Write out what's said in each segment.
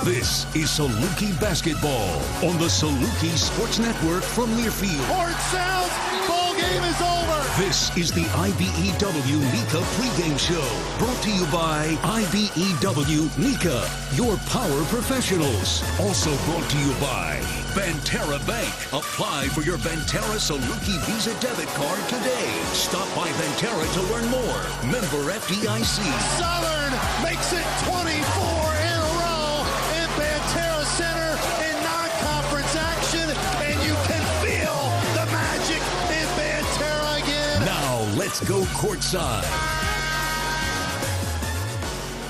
This is Saluki Basketball on the Saluki Sports Network from Learfield. Horn sounds, ball game is over. This is the IBEW NECA pregame show, brought to you by IBEW NECA, your power professionals. Also brought to you by Banterra Bank. Apply for your Banterra Saluki Visa debit card today. Stop by Banterra to learn more. Member FDIC. Southern makes it 24 in a row in Banterra Center in non-conference action, and you can feel the magic in Banterra again. Now let's go courtside.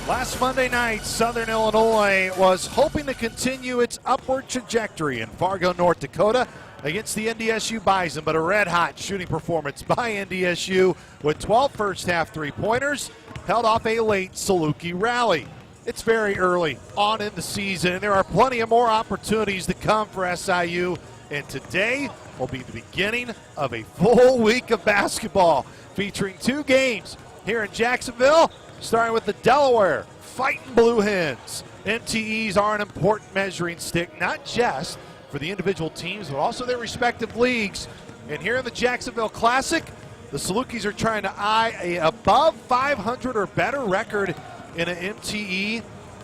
Last Monday night, Southern Illinois was hoping to continue its upward trajectory in Fargo, North Dakota against the NDSU Bison, but a red-hot shooting performance by NDSU with 12 first-half three-pointers held off a late Saluki rally. It's very early on in the season, and there are plenty of more opportunities to come for SIU, and today will be the beginning of a full week of basketball featuring two games here in Jacksonville, starting with the Delaware Fighting Blue Hens. MTEs are an important measuring stick, not just for the individual teams, but also their respective leagues. And here in the Jacksonville Classic, the Salukis are trying to eye a above 500 or better record in an MTE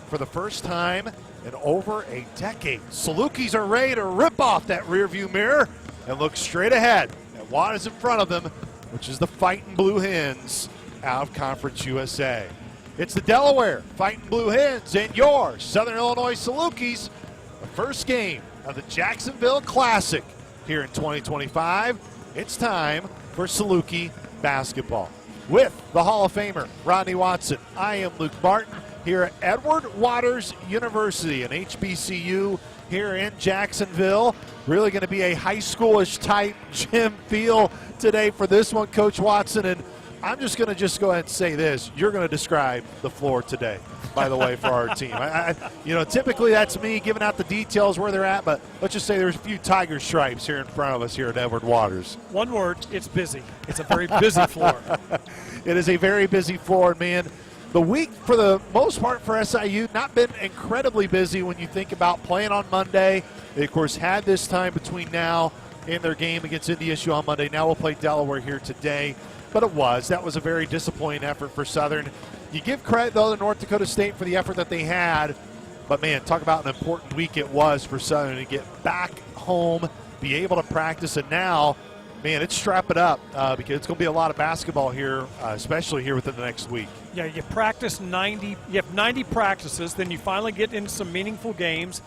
for the first time in over a decade. Salukis are ready to rip off that rearview mirror and look straight ahead at what is in front of them, which is the Fighting Blue Hens out of Conference USA. It's the Delaware Fighting Blue Hens and your Southern Illinois Salukis, the first game of the Jacksonville Classic here in 2025. It's time for Saluki Basketball. With the Hall of Famer, Rodney Watson, I am Luke Martin here at Edward Waters University, an HBCU here in Jacksonville. Really going to be a high schoolish type gym feel today for this one, Coach Watson. And I'm just going to go ahead and say this. You're going to describe the floor today, by the way, for our team. Typically that's me giving out the details where they're at, but let's just say there's a few tiger stripes here in front of us here at Edward Waters. One word, it's busy. It's a very busy floor. It is a very busy floor, man. The week, for the most part for SIU, not been incredibly busy when you think about playing on Monday. They, of course, had this time between now and their game against NDSU on Monday. Now we'll play Delaware here today. But that was a very disappointing effort for Southern. You give credit, though, to North Dakota State for the effort that they had. But, man, talk about an important week it was for Southern to get back home, be able to practice. And now, man, it's strap it up because it's going to be a lot of basketball here, especially here within the next week. Yeah, you practice 90. You have 90 practices. Then you finally get into some meaningful games.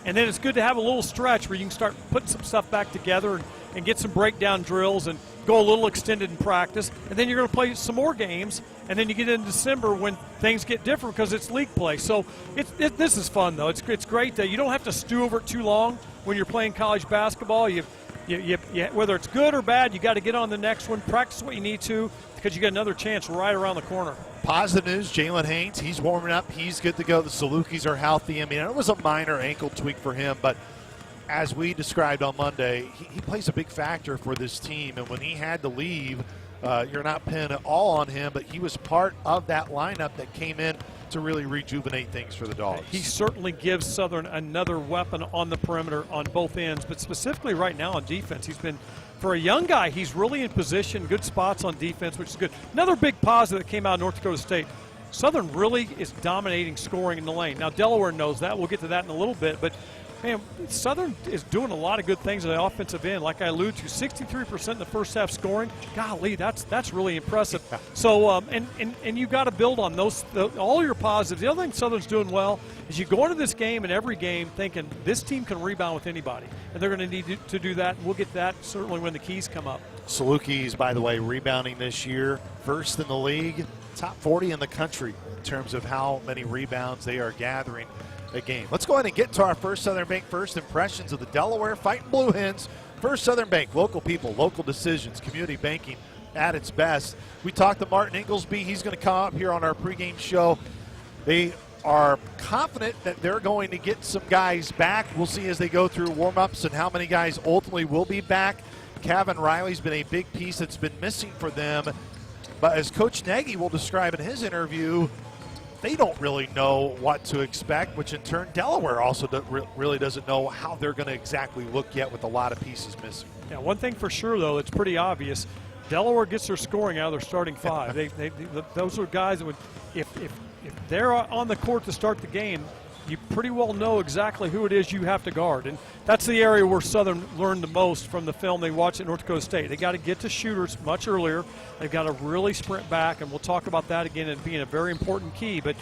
And then it's good to have a little stretch where you can start putting some stuff back together and get some breakdown drills and go a little extended in practice. And then you're going to play some more games. And then you get into December when things get different because it's league play. So this is fun, though. It's great that you don't have to stew over it too long when you're playing college basketball. You, whether it's good or bad, you got to get on the next one, practice what you need to, because you got another chance right around the corner. Positive news, Jalen Haynes, he's warming up. He's good to go. The Salukis are healthy. I mean, it was a minor ankle tweak for him, but as we described on Monday, he plays a big factor for this team. And when he had to leave, you're not pinning it all on him, but he was part of that lineup that came in to really rejuvenate things for the Dogs. He certainly gives Southern another weapon on the perimeter on both ends, but specifically right now on defense. He's been, for a young guy, he's really in position, good spots on defense, which is good. Another big positive that came out of North Dakota State, Southern really is dominating scoring in the lane. Now, Delaware knows that. We'll get to that in a little bit, but man, Southern is doing a lot of good things at the offensive end. Like I alluded to, 63% in the first half scoring. Golly, that's really impressive. So, and you got to build on those, all your positives. The other thing Southern's doing well is you go into this game and every game thinking this team can rebound with anybody, and they're going to need to do that. And we'll get that certainly when the keys come up. Salukis, by the way, rebounding this year, first in the league, top 40 in the country in terms of how many rebounds they are gathering a game. Let's go ahead and get to our first Southern Bank first impressions of the Delaware Fighting Blue Hens. First Southern Bank, local people, local decisions, community banking at its best. We talked to Martin Inglesby. He's going to come up here on our pregame show. They are confident that they're going to get some guys back. We'll see as they go through warm-ups and how many guys ultimately will be back. Kevin Riley's been a big piece that's been missing for them. But as Coach Nagy will describe in his interview, they don't really know what to expect, which in turn Delaware also really doesn't know how they're going to exactly look yet with a lot of pieces missing. Yeah, one thing for sure, though, it's pretty obvious. Delaware gets their scoring out of their starting five. Those are guys that would, if they're on the court to start the game, you pretty well know exactly who it is you have to guard. And that's the area where Southern learned the most from the film they watched at North Dakota State. They got to get to shooters much earlier. They've got to really sprint back, and we'll talk about that again as being a very important key. But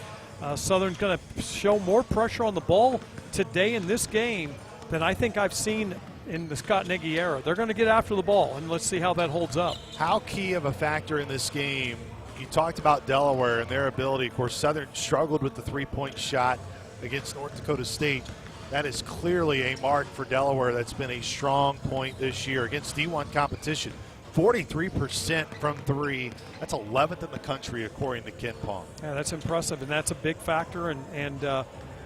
Southern's going to show more pressure on the ball today in this game than I think I've seen in the Scott Nagy era. They're going to get after the ball, and let's see how that holds up. How key of a factor in this game? You talked about Delaware and their ability. Of course, Southern struggled with the three-point shot against North Dakota State. That is clearly a mark for Delaware. That's been a strong point this year against D1 competition. 43% from three. That's 11th in the country, according to Ken Pong. Yeah, that's impressive, and that's a big factor. And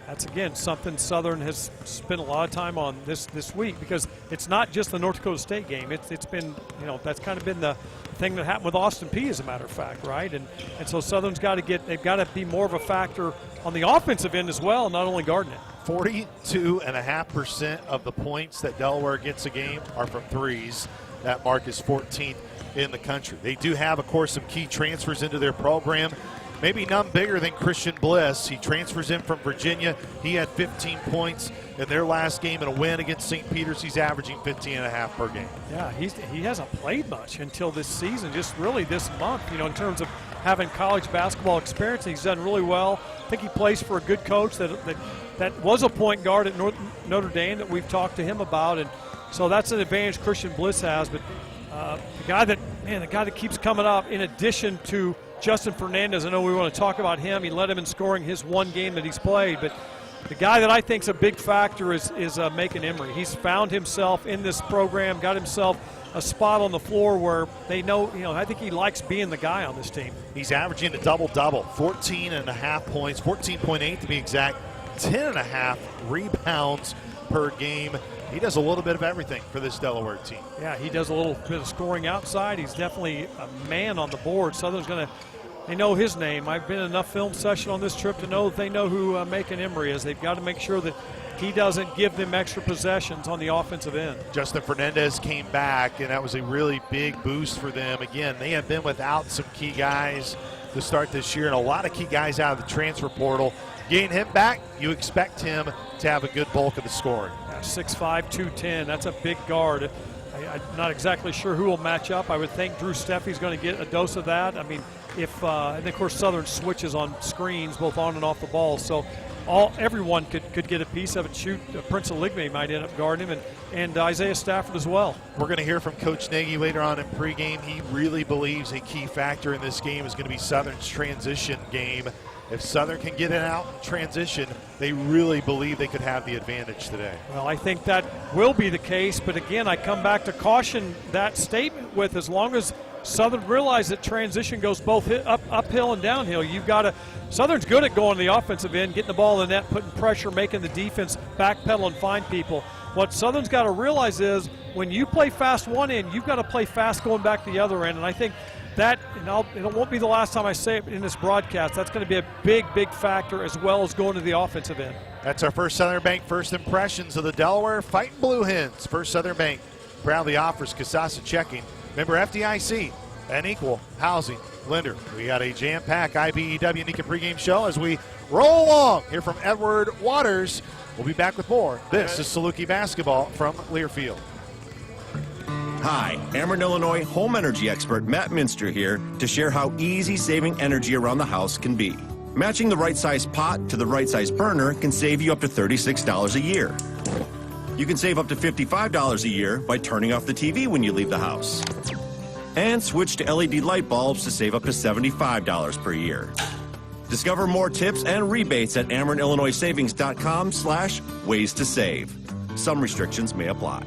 that's, again, something Southern has spent a lot of time on this week, because it's not just the North Dakota State game. It's been, that's kind of been the thing that happened with Austin Peay, as a matter of fact, right? And so Southern's they've got to be more of a factor on the offensive end as well, not only guarding it. 42.5% of the points that Delaware gets a game are from threes. That mark is 14th in the country. They do have, of course, some key transfers into their program. Maybe none bigger than Christian Bliss. He transfers in from Virginia. He had 15 points in their last game in a win against St. Peter's. He's averaging 15.5 per game. Yeah, he hasn't played much until this season, just really this month, in terms of having college basketball experience. He's done really well. I think he plays for a good coach that was a point guard at Notre Dame that we've talked to him about, and so that's an advantage Christian Bliss has. But the guy that keeps coming up, in addition to Justin Fernandez, I know we want to talk about him. He led him in scoring his one game that he's played. But the guy that I think is a big factor is Macon Emery. He's found himself in this program, got himself a spot on the floor where they know, I think he likes being the guy on this team. He's averaging a double-double, 14.5 points, 14.8 to be exact, 10.5 rebounds per game. He does a little bit of everything for this Delaware team. Yeah, he does a little bit of scoring outside. He's definitely a man on the board. Southern's they know his name. I've been in enough film session on this trip to know that they know who Macon Emery is. They've got to make sure that he doesn't give them extra possessions on the offensive end. Justin Fernandez came back, and that was a really big boost for them. Again, they have been without some key guys to start this year, and a lot of key guys out of the transfer portal. Gain him back, you expect him to have a good bulk of the scoring. 6'5", 210. That's a big guard. I'm not exactly sure who will match up. I would think Drew Steffi's going to get a dose of that. I mean, and of course Southern switches on screens both on and off the ball, so everyone could get a piece of it. Prince Aligme might end up guarding him, and Isaiah Stafford as well. We're going to hear from Coach Nagy later on in pregame. He really believes a key factor in this game is going to be Southern's transition game. If Southern can get it out in transition, they really believe they could have the advantage today. Well, I think that will be the case, but again, I come back to caution that statement with, as long as Southern realize that transition goes both uphill and downhill, Southern's good at going to the offensive end, getting the ball in the net, putting pressure, making the defense backpedal and find people. What Southern's got to realize is when you play fast one end, you've got to play fast going back to the other end, and I think that, it won't be the last time I say it in this broadcast, that's going to be a big, big factor, as well as going to the offensive end. That's our First Southern Bank first impressions of the Delaware Fighting Blue Hens. First Southern Bank proudly offers Kasasa checking. Member FDIC, an equal housing lender. We got a jam-packed IBEW Nika pregame show as we roll along here from Edward Waters. We'll be back with more. This is Saluki Basketball from Learfield. Hi, Ameren, Illinois home energy expert Matt Minster here to share how easy saving energy around the house can be. Matching the right size pot to the right size burner can save you up to $36 a year. You can save up to $55 a year by turning off the TV when you leave the house. And switch to LED light bulbs to save up to $75 per year. Discover more tips and rebates at AmerenIllinoisSavings.com/ways to save. Some restrictions may apply.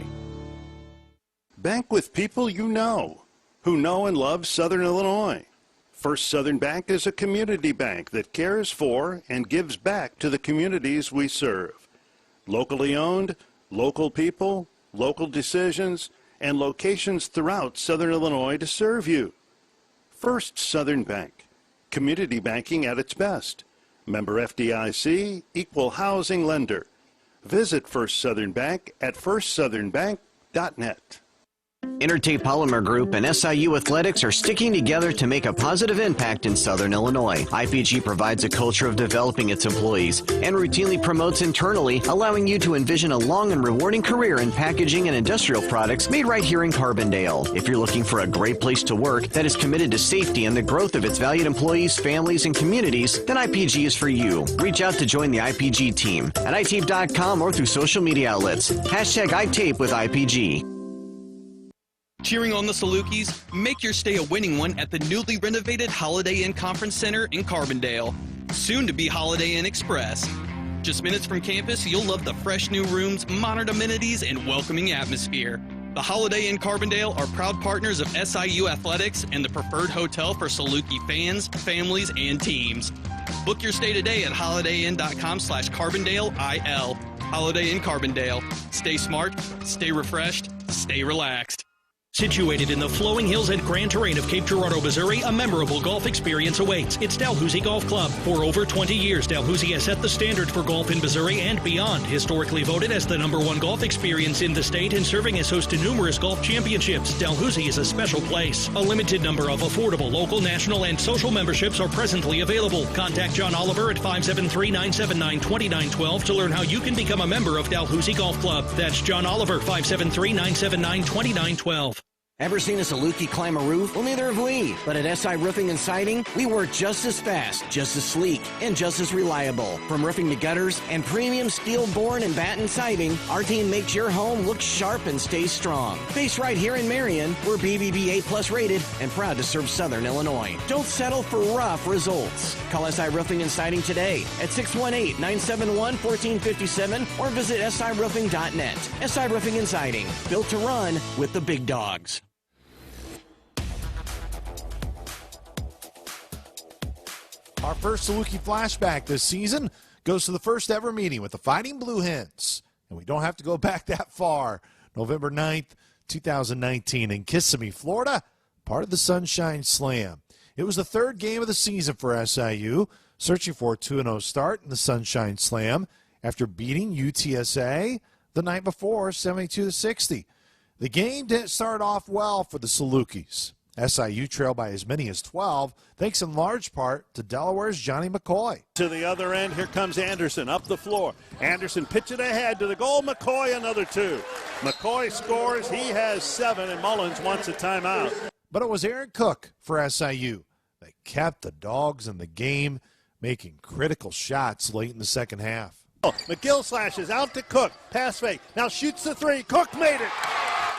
Bank with people you know, who know and love Southern Illinois. First Southern Bank is a community bank that cares for and gives back to the communities we serve. Locally owned, local people, local decisions, and locations throughout Southern Illinois to serve you. First Southern Bank, community banking at its best. Member FDIC, equal housing lender. Visit First Southern Bank at firstsouthernbank.net. Intertape Polymer Group and SIU Athletics are sticking together to make a positive impact in Southern Illinois. IPG provides a culture of developing its employees and routinely promotes internally, allowing you to envision a long and rewarding career in packaging and industrial products made right here in Carbondale. If you're looking for a great place to work that is committed to safety and the growth of its valued employees, families, and communities, then IPG is for you. Reach out to join the IPG team at itape.com or through social media outlets. Hashtag #ITape with IPG. Cheering on the Salukis? Make your stay a winning one at the newly renovated Holiday Inn Conference Center in Carbondale. Soon to be Holiday Inn Express. Just minutes from campus, you'll love the fresh new rooms, modern amenities, and welcoming atmosphere. The Holiday Inn Carbondale are proud partners of SIU Athletics and the preferred hotel for Saluki fans, families, and teams. Book your stay today at holidayinn.com/CarbondaleIL. Holiday Inn Carbondale. Stay smart, stay refreshed, stay relaxed. Situated in the flowing hills and grand terrain of Cape Girardeau, Missouri, a memorable golf experience awaits. It's Dalhousie Golf Club. For over 20 years, Dalhousie has set the standard for golf in Missouri and beyond. Historically voted as the #1 golf experience in the state and serving as host to numerous golf championships, Dalhousie is a special place. A limited number of affordable local, national, and social memberships are presently available. Contact John Oliver at 573-979-2912 to learn how you can become a member of Dalhousie Golf Club. That's John Oliver, 573-979-2912. Ever seen a Saluki climb a roof? Well, neither have we. But at SI Roofing and Siding, we work just as fast, just as sleek, and just as reliable. From roofing to gutters and premium steel bourne and batten siding, our team makes your home look sharp and stay strong. Based right here in Marion, we're BBB A+ rated and proud to serve Southern Illinois. Don't settle for rough results. Call SI Roofing and Siding today at 618-971-1457 or visit siroofing.net. SI Roofing and Siding, built to run with the big dogs. Our first Saluki flashback this season goes to the first ever meeting with the Fighting Blue Hens. And we don't have to go back that far. November 9th, 2019 in Kissimmee, Florida, part of the Sunshine Slam. It was the third game of the season for SIU, searching for a 2-0 start in the Sunshine Slam after beating UTSA the night before, 72-60. The game didn't start off well for the Salukis. SIU trailed by as many as 12, thanks in large part to Delaware's Johnny McCoy. To the other end, here comes Anderson up the floor. Anderson pitch it ahead to the goal. McCoy another 2. McCoy scores. He has 7, and Mullins wants a timeout. But it was Aaron Cook for SIU that kept the Dogs in the game, making critical shots late in the second half. McGill slashes out to Cook. Pass fake. Now shoots the 3. Cook made it.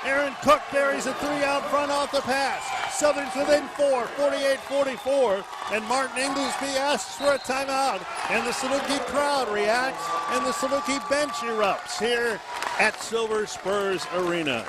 Aaron Cook buries a 3 out front off the pass. Southern's within 4, 48-44, and Martin Inglesby asks for a timeout, and the Saluki crowd reacts, and the Saluki bench erupts here at Silver Spurs Arena.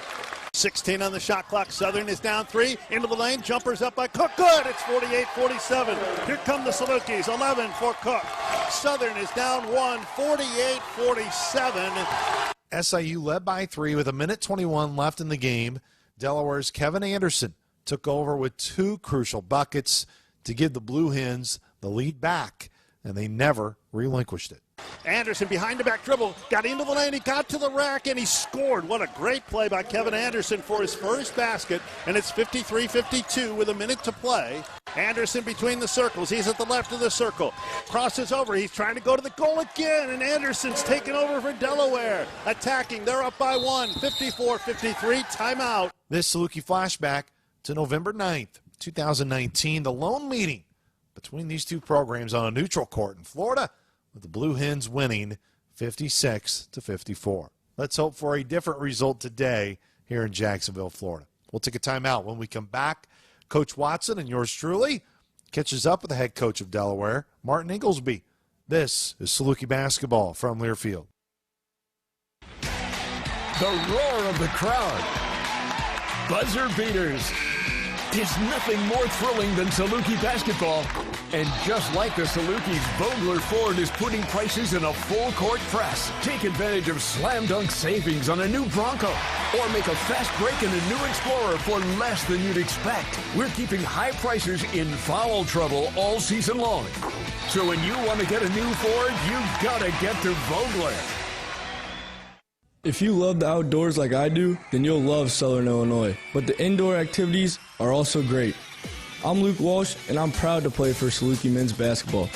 16 on the shot clock. Southern is down 3. Into the lane. Jumpers up by Cook. Good. It's 48-47. Here come the Salukis. 11 for Cook. Southern is down 1, 48-47. SIU led by 3 with 1:21 left in the game. Delaware's Kevin Anderson took over with 2 crucial buckets to give the Blue Hens the lead back, and they never relinquished it. Anderson behind the back dribble, got into the lane, he got to the rack, and he scored. What a great play by Kevin Anderson for his first basket, and it's 53-52 with a minute to play. Anderson between the circles, he's at the left of the circle, crosses over, he's trying to go to the goal again, and Anderson's taking over for Delaware. Attacking, they're up by 1, 54-53, timeout. This Saluki flashback to November 9th, 2019, the lone meeting between these two programs on a neutral court in Florida, with the Blue Hens winning 56-54. Let's hope for a different result today here in Jacksonville, Florida. We'll take a timeout. When we come back, Coach Watson and yours truly catches up with the head coach of Delaware, Martin Inglesby. This is Saluki Basketball from Learfield. The roar of the crowd. Buzzer beaters. There's nothing more thrilling than Saluki Basketball. And just like the Salukis, Vogler Ford is putting prices in a full-court press. Take advantage of slam dunk savings on a new Bronco. Or make a fast break in a new Explorer for less than you'd expect. We're keeping high prices in foul trouble all season long. So when you want to get a new Ford, you've got to get to Vogler. If you love the outdoors like I do, then you'll love Southern Illinois. But the indoor activities are also great. I'm Luke Walsh, and I'm proud to play for Saluki men's basketball.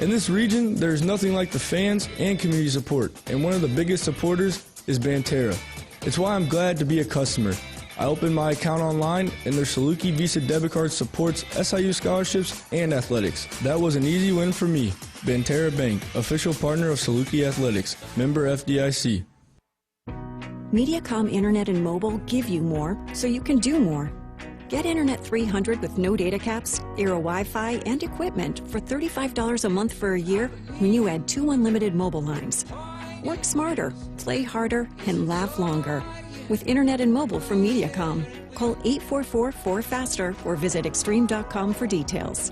In this region, there's nothing like the fans and community support, and one of the biggest supporters is Banterra. It's why I'm glad to be a customer. I opened my account online, and their Saluki Visa debit card supports SIU scholarships and athletics. That was an easy win for me. Banterra Bank, official partner of Saluki Athletics, member FDIC. Mediacom Internet and Mobile give you more, so you can do more. Get Internet 300 with no data caps, Aero Wi-Fi, and equipment for $35 a month for a year when you add 2 unlimited mobile lines. Work smarter, play harder, and laugh longer with Internet and Mobile from Mediacom. Call 844-4FASTER or visit extreme.com for details.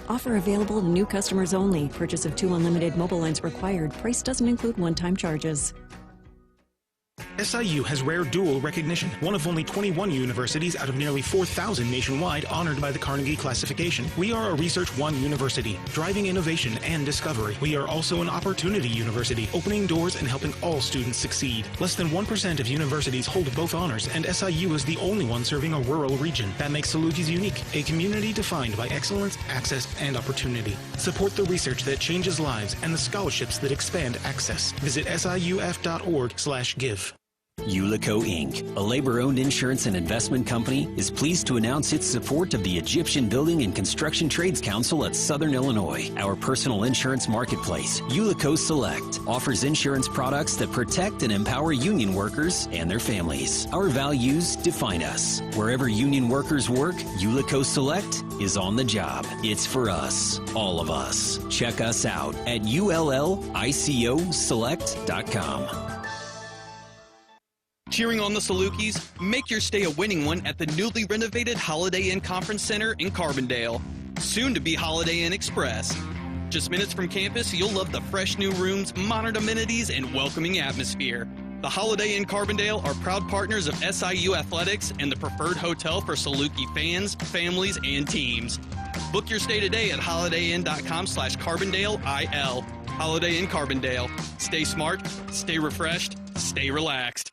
Offer available to new customers only. Purchase of 2 unlimited mobile lines required. Price doesn't include one-time charges. SIU has rare dual recognition, one of only 21 universities out of nearly 4,000 nationwide honored by the Carnegie classification. We are a Research One university, driving innovation and discovery. We are also an opportunity university, opening doors and helping all students succeed. Less than 1% of universities hold both honors, and SIU is the only one serving a rural region. That makes Salukis unique, a community defined by excellence, access, and opportunity. Support the research that changes lives and the scholarships that expand access. Visit siuf.org/give. Ulico Inc., a labor-owned insurance and investment company, is pleased to announce its support of the Egyptian Building and Construction Trades Council at Southern Illinois. Our personal insurance marketplace, Ulico Select, offers insurance products that protect and empower union workers and their families. Our values define us. Wherever union workers work, Ulico Select is on the job. It's for us, all of us. Check us out at ullicoselect.com. Cheering on the Salukis? Make your stay a winning one at the newly renovated Holiday Inn Conference Center in Carbondale. Soon to be Holiday Inn Express. Just minutes from campus, you'll love the fresh new rooms, modern amenities, and welcoming atmosphere. The Holiday Inn Carbondale are proud partners of SIU Athletics and the preferred hotel for Saluki fans, families, and teams. Book your stay today at holidayinn.com/CarbondaleIL. Holiday Inn Carbondale. Stay smart, stay refreshed, stay relaxed.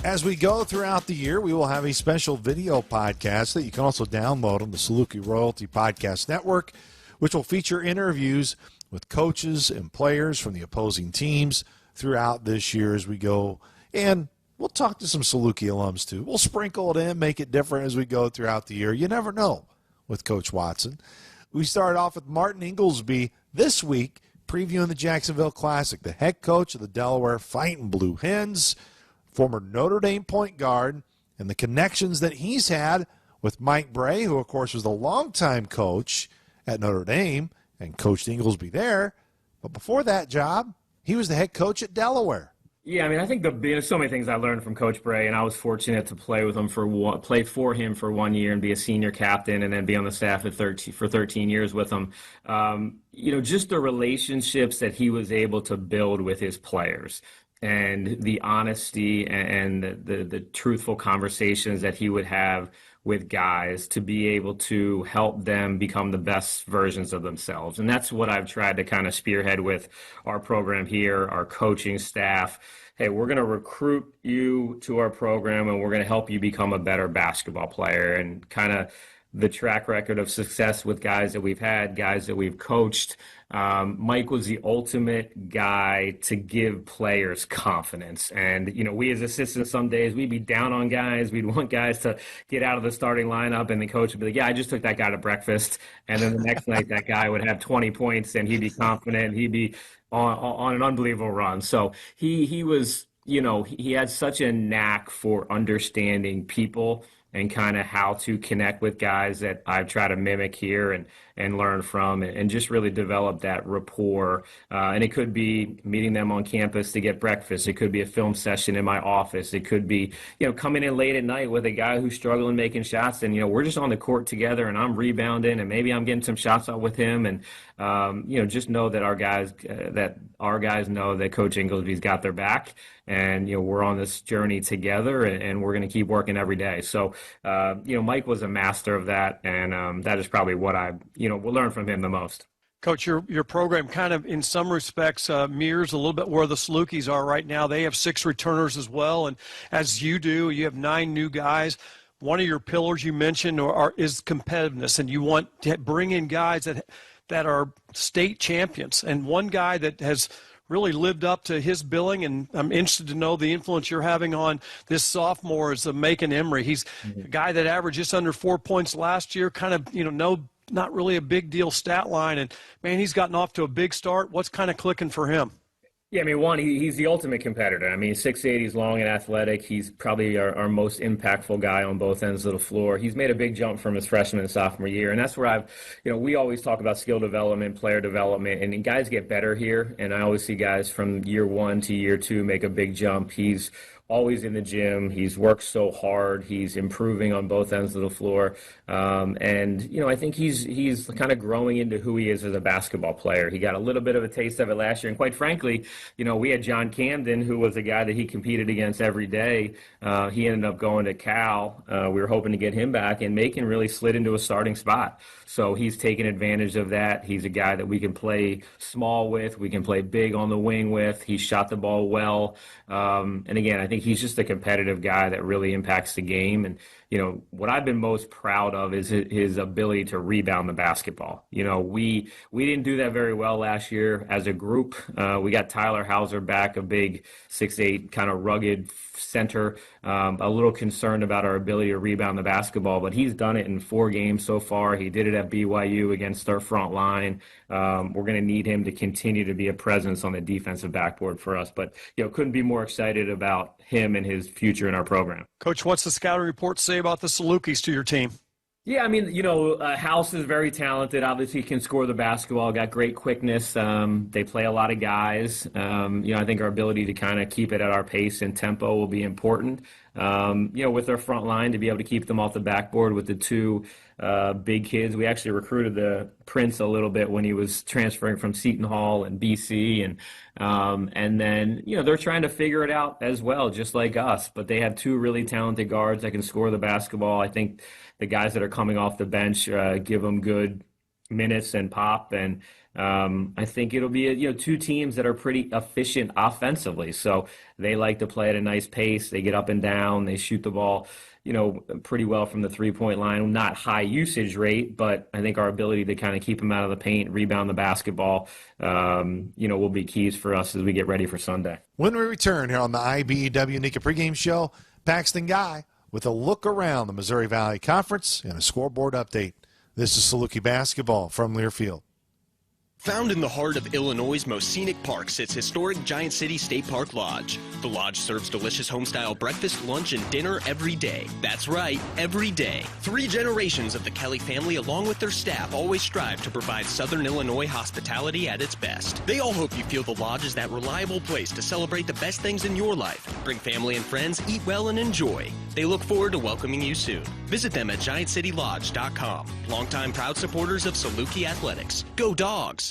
As we go throughout the year, we will have a special video podcast that you can also download on the Saluki Royalty Podcast Network, which will feature interviews with coaches and players from the opposing teams throughout this year as we go. And we'll talk to some Saluki alums, too. We'll sprinkle it in, make it different as we go throughout the year. You never know with Coach Watson. We started off with Martin Inglesby this week, previewing the Jacksonville Classic, the head coach of the Delaware Fighting Blue Hens, former Notre Dame point guard, and the connections that he's had with Mike Bray, who, of course, was the longtime coach at Notre Dame and coached Inglesby there. But before that job, he was the head coach at Delaware. Yeah, I mean, I think there's so many things I learned from Coach Bray, and I was fortunate to play with him play for him for 1 year and be a senior captain, and then be on the staff for 13 years with him. Just the relationships that he was able to build with his players, and the honesty and the truthful conversations that he would have with guys to be able to help them become the best versions of themselves. And that's what I've tried to kind of spearhead with our program here, our coaching staff. Hey, we're going to recruit you to our program, and we're going to help you become a better basketball player. And kind of the track record of success with guys that we've had, guys that we've coached. Mike was the ultimate guy to give players confidence. And, we as assistants, some days we'd be down on guys. We'd want guys to get out of the starting lineup, and the coach would be like, yeah, I just took that guy to breakfast. And then the next night that guy would have 20 points and he'd be confident. He'd be on an unbelievable run. So he was, he had such a knack for understanding people and kind of how to connect with guys that I try to mimic here and learn from, and just really develop that rapport. And it could be meeting them on campus to get breakfast. It could be a film session in my office. It could be, coming in late at night with a guy who's struggling making shots, and, we're just on the court together and I'm rebounding and maybe I'm getting some shots out with him. And, just know that our guys know that Coach Ingleby's got their back, and, we're on this journey together, and we're going to keep working every day. So, Mike was a master of that, and that is probably what will learn from him the most. Coach, your program kind of, in some respects, mirrors a little bit where the Salukis are right now. They have 6 returners as well, and as you do, you have 9 new guys. One of your pillars you mentioned is competitiveness, and you want to bring in guys that are state champions. And one guy that has really lived up to his billing, and I'm interested to know the influence you're having on this sophomore, is Macon Emery. He's a guy that averaged just under 4 points last year, kind of, not really a big deal stat line. And, man, he's gotten off to a big start. What's kind of clicking for him? Yeah, he's the ultimate competitor. 6'8", he's long and athletic. He's probably our most impactful guy on both ends of the floor. He's made a big jump from his freshman and sophomore year, and that's where we always talk about skill development, player development, and guys get better here. And I always see guys from year 1 to year 2 make a big jump. He's always in the gym. He's worked so hard. He's improving on both ends of the floor. I think he's kind of growing into who he is as a basketball player. He got a little bit of a taste of it last year. And quite frankly, we had John Camden, who was a guy that he competed against every day. He ended up going to Cal. We were hoping to get him back, and Macon really slid into a starting spot. So he's taken advantage of that. He's a guy that we can play small with. We can play big on the wing with. He shot the ball well. And again, I think he's just a competitive guy that really impacts the game. And, what I've been most proud of is his ability to rebound the basketball. We didn't do that very well last year as a group. We got Tyler Hauser back, a big 6'8", kind of rugged center. A little concerned about our ability to rebound the basketball, but he's done it in 4 games so far. He did it at BYU against our front line. We're going to need him to continue to be a presence on the defensive backboard for us. But, couldn't be more excited about him and his future in our program. Coach, what's the scouting report say about the Salukis to your team? Yeah, House is very talented. Obviously, can score the basketball, got great quickness. They play a lot of guys. I think our ability to kind of keep it at our pace and tempo will be important. With our front line, to be able to keep them off the backboard with the 2 big kids. We actually recruited the Prince a little bit when he was transferring from Seton Hall and BC. And then, they're trying to figure it out as well, just like us. But they have 2 really talented guards that can score the basketball. I think the guys that are coming off the bench give them good minutes and pop. And I think it'll be 2 teams that are pretty efficient offensively. So they like to play at a nice pace. They get up and down. They shoot the ball, pretty well from the 3-point line. Not high usage rate, but I think our ability to kind of keep them out of the paint, rebound the basketball, will be keys for us as we get ready for Sunday. When we return here on the IBEW Nika pregame show, Paxton Guy with a look around the Missouri Valley Conference and a scoreboard update. This is Saluki Basketball from Learfield. Found in the heart of Illinois' most scenic park sits historic Giant City State Park Lodge. The lodge serves delicious home-style breakfast, lunch, and dinner every day. That's right, every day. 3 generations of the Kelly family, along with their staff, always strive to provide Southern Illinois hospitality at its best. They all hope you feel the lodge is that reliable place to celebrate the best things in your life. Bring family and friends, eat well, and enjoy. They look forward to welcoming you soon. Visit them at GiantCityLodge.com. Longtime proud supporters of Saluki Athletics. Go Dogs!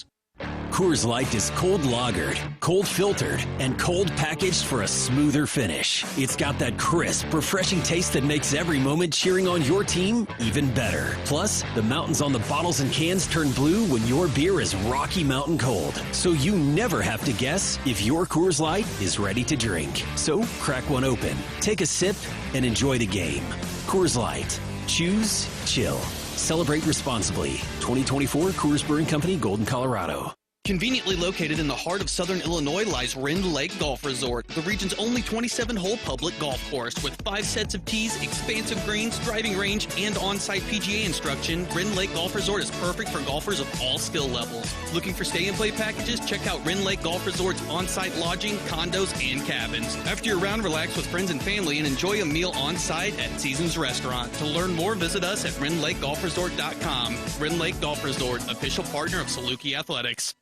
Coors Light is cold lagered, cold filtered, and cold packaged for a smoother finish. It's got that crisp, refreshing taste that makes every moment cheering on your team even better. Plus, the mountains on the bottles and cans turn blue when your beer is Rocky Mountain cold. So you never have to guess if your Coors Light is ready to drink. So crack one open, take a sip, and enjoy the game. Coors Light. Choose chill. Celebrate responsibly. 2024 Coors Brewing Company, Golden, Colorado. Conveniently located in the heart of southern Illinois lies Rend Lake Golf Resort, the region's only 27-hole public golf course. With 5 sets of tees, expansive greens, driving range, and on-site PGA instruction, Rend Lake Golf Resort is perfect for golfers of all skill levels. Looking for stay-and-play packages? Check out Rend Lake Golf Resort's on-site lodging, condos, and cabins. After your round, relax with friends and family and enjoy a meal on-site at Seasons Restaurant. To learn more, visit us at RendLakeGolfResort.com. Rend Lake Golf Resort, official partner of Saluki Athletics.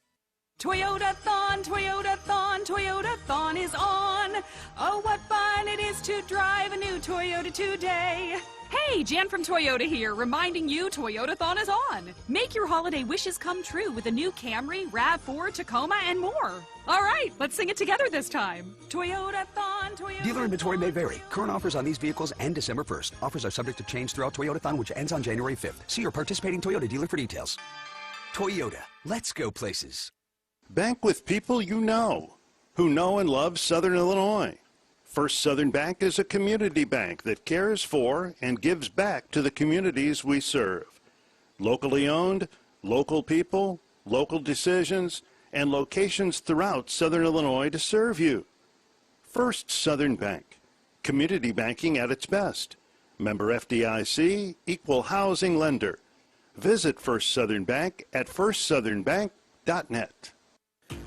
Toyota-thon, Toyota-thon, Toyota-thon is on. Oh, what fun it is to drive a new Toyota today. Hey, Jan from Toyota here, reminding you Toyota-thon is on. Make your holiday wishes come true with a new Camry, RAV4, Tacoma, and more. All right, let's sing it together this time. Toyota-thon, Toyota. Dealer inventory may vary. Current offers on these vehicles end December 1st. Offers are subject to change throughout Toyota-thon, which ends on January 5th. See your participating Toyota dealer for details. Toyota, let's go places. Bank with people you know, who know and love Southern Illinois. First Southern Bank is a community bank that cares for and gives back to the communities we serve. Locally owned, local people, local decisions, and locations throughout Southern Illinois to serve you. First Southern Bank, community banking at its best. Member FDIC, equal housing lender. Visit First Southern Bank at firstsouthernbank.net.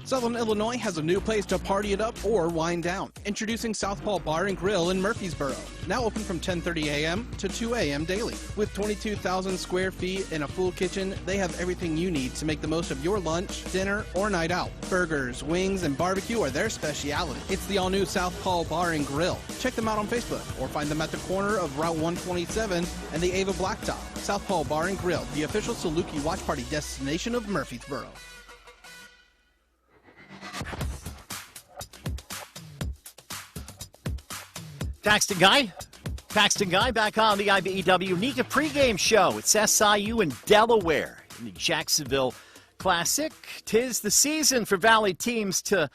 Southern Illinois has a new place to party it up or wind down. Introducing Southpaw Bar and Grill in Murfreesboro. Now open from 10:30 a.m. to 2 a.m. daily. With 22,000 square feet and a full kitchen, they have everything you need to make the most of your lunch, dinner, or night out. Burgers, wings, and barbecue are their specialty. It's the all-new Southpaw Bar and Grill. Check them out on Facebook or find them at the corner of Route 127 and the Ava Blacktop. Southpaw Bar and Grill, the official Saluki Watch Party destination of Murfreesboro. Paxton Guy back on the IBEW NECA pregame show. It's SIU and Delaware in the Jacksonville Classic. 'Tis the season for Valley teams to,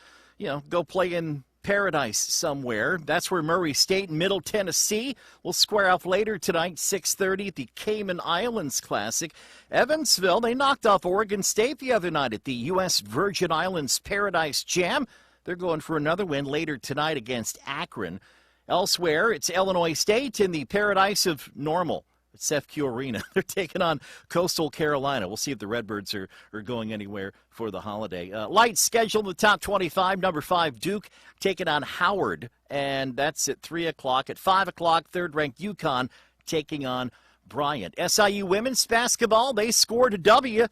go play in paradise somewhere. That's where Murray State and Middle Tennessee will square off later tonight, 6:30 at the Cayman Islands Classic. Evansville, they knocked off Oregon State the other night at the U.S. Virgin Islands Paradise Jam. They're going for another win later tonight against Akron. Elsewhere, it's Illinois State in the paradise of normal. It's FQ Arena. They're taking on Coastal Carolina. We'll see if the Redbirds are going anywhere for the holiday. Light schedule, the top 25. Number 5, Duke, taking on Howard. And that's at 3 o'clock. At 5 o'clock, third-ranked UConn taking on Bryant. SIU women's basketball, they scored a W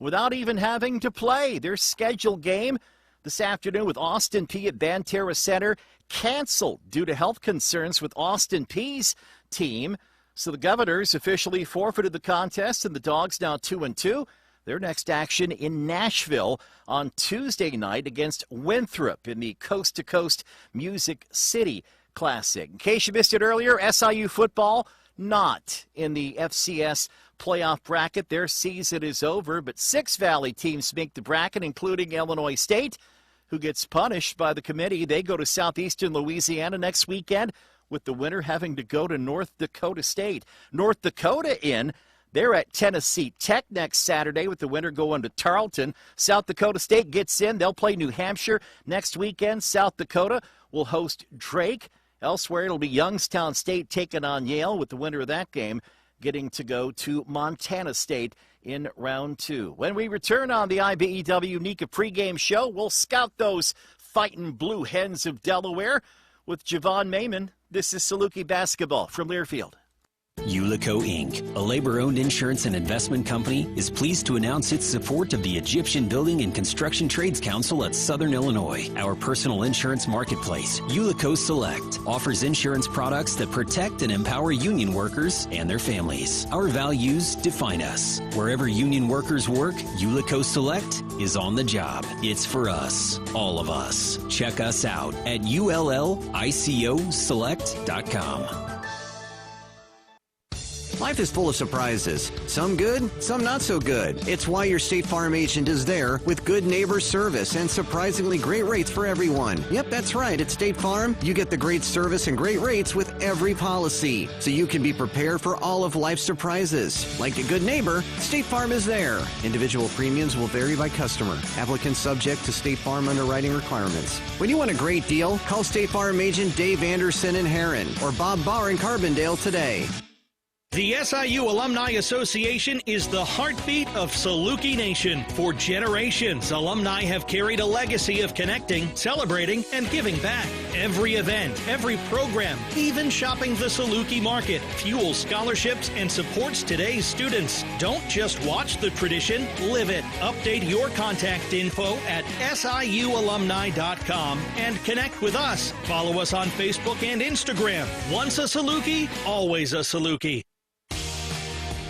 without even having to play. Their scheduled game this afternoon with Austin Peay at Banterra Center canceled due to health concerns with Austin Peay's team. So the Governors officially forfeited the contest, and the Dogs now 2-2. Their next action in Nashville on Tuesday night against Winthrop in the Coast to Coast Music City Classic. In case you missed it earlier, SIU football not in the FCS playoff bracket. Their season is over, but 6 Valley teams make the bracket, including Illinois State, who gets punished by the committee. They go to southeastern Louisiana next weekend, with the winner having to go to North Dakota State. North Dakota they're at Tennessee Tech next Saturday, with the winner going to Tarleton. South Dakota State gets in. They'll play New Hampshire next weekend. South Dakota will host Drake. Elsewhere, it'll be Youngstown State taking on Yale, with the winner of that game getting to go to Montana State in round 2. When we return on the IBEW NECA pregame show, we'll scout those fighting Blue Hens of Delaware with Javon Mayman. This is Saluki Basketball from Learfield. Ulico Inc., a labor-owned insurance and investment company, is pleased to announce its support of the Egyptian Building and Construction Trades Council at Southern Illinois. Our personal insurance marketplace, Ulico Select, offers insurance products that protect and empower union workers and their families. Our values define us. Wherever union workers work, Ulico Select is on the job. It's for us, all of us. Check us out at ullicoselect.com. Life is full of surprises. Some good, some not so good. It's why your State Farm agent is there with good neighbor service and surprisingly great rates for everyone. Yep, that's right. At State Farm, you get the great service and great rates with every policy, so you can be prepared for all of life's surprises. Like a good neighbor, State Farm is there. Individual premiums will vary by customer. Applicants subject to State Farm underwriting requirements. When you want a great deal, call State Farm agent Dave Anderson in Heron or Bob Barr in Carbondale today. The SIU Alumni Association is the heartbeat of Saluki Nation. For generations, alumni have carried a legacy of connecting, celebrating, and giving back. Every event, every program, even shopping the Saluki market, fuels scholarships and supports today's students. Don't just watch the tradition, live it. Update your contact info at siualumni.com and connect with us. Follow us on Facebook and Instagram. Once a Saluki, always a Saluki.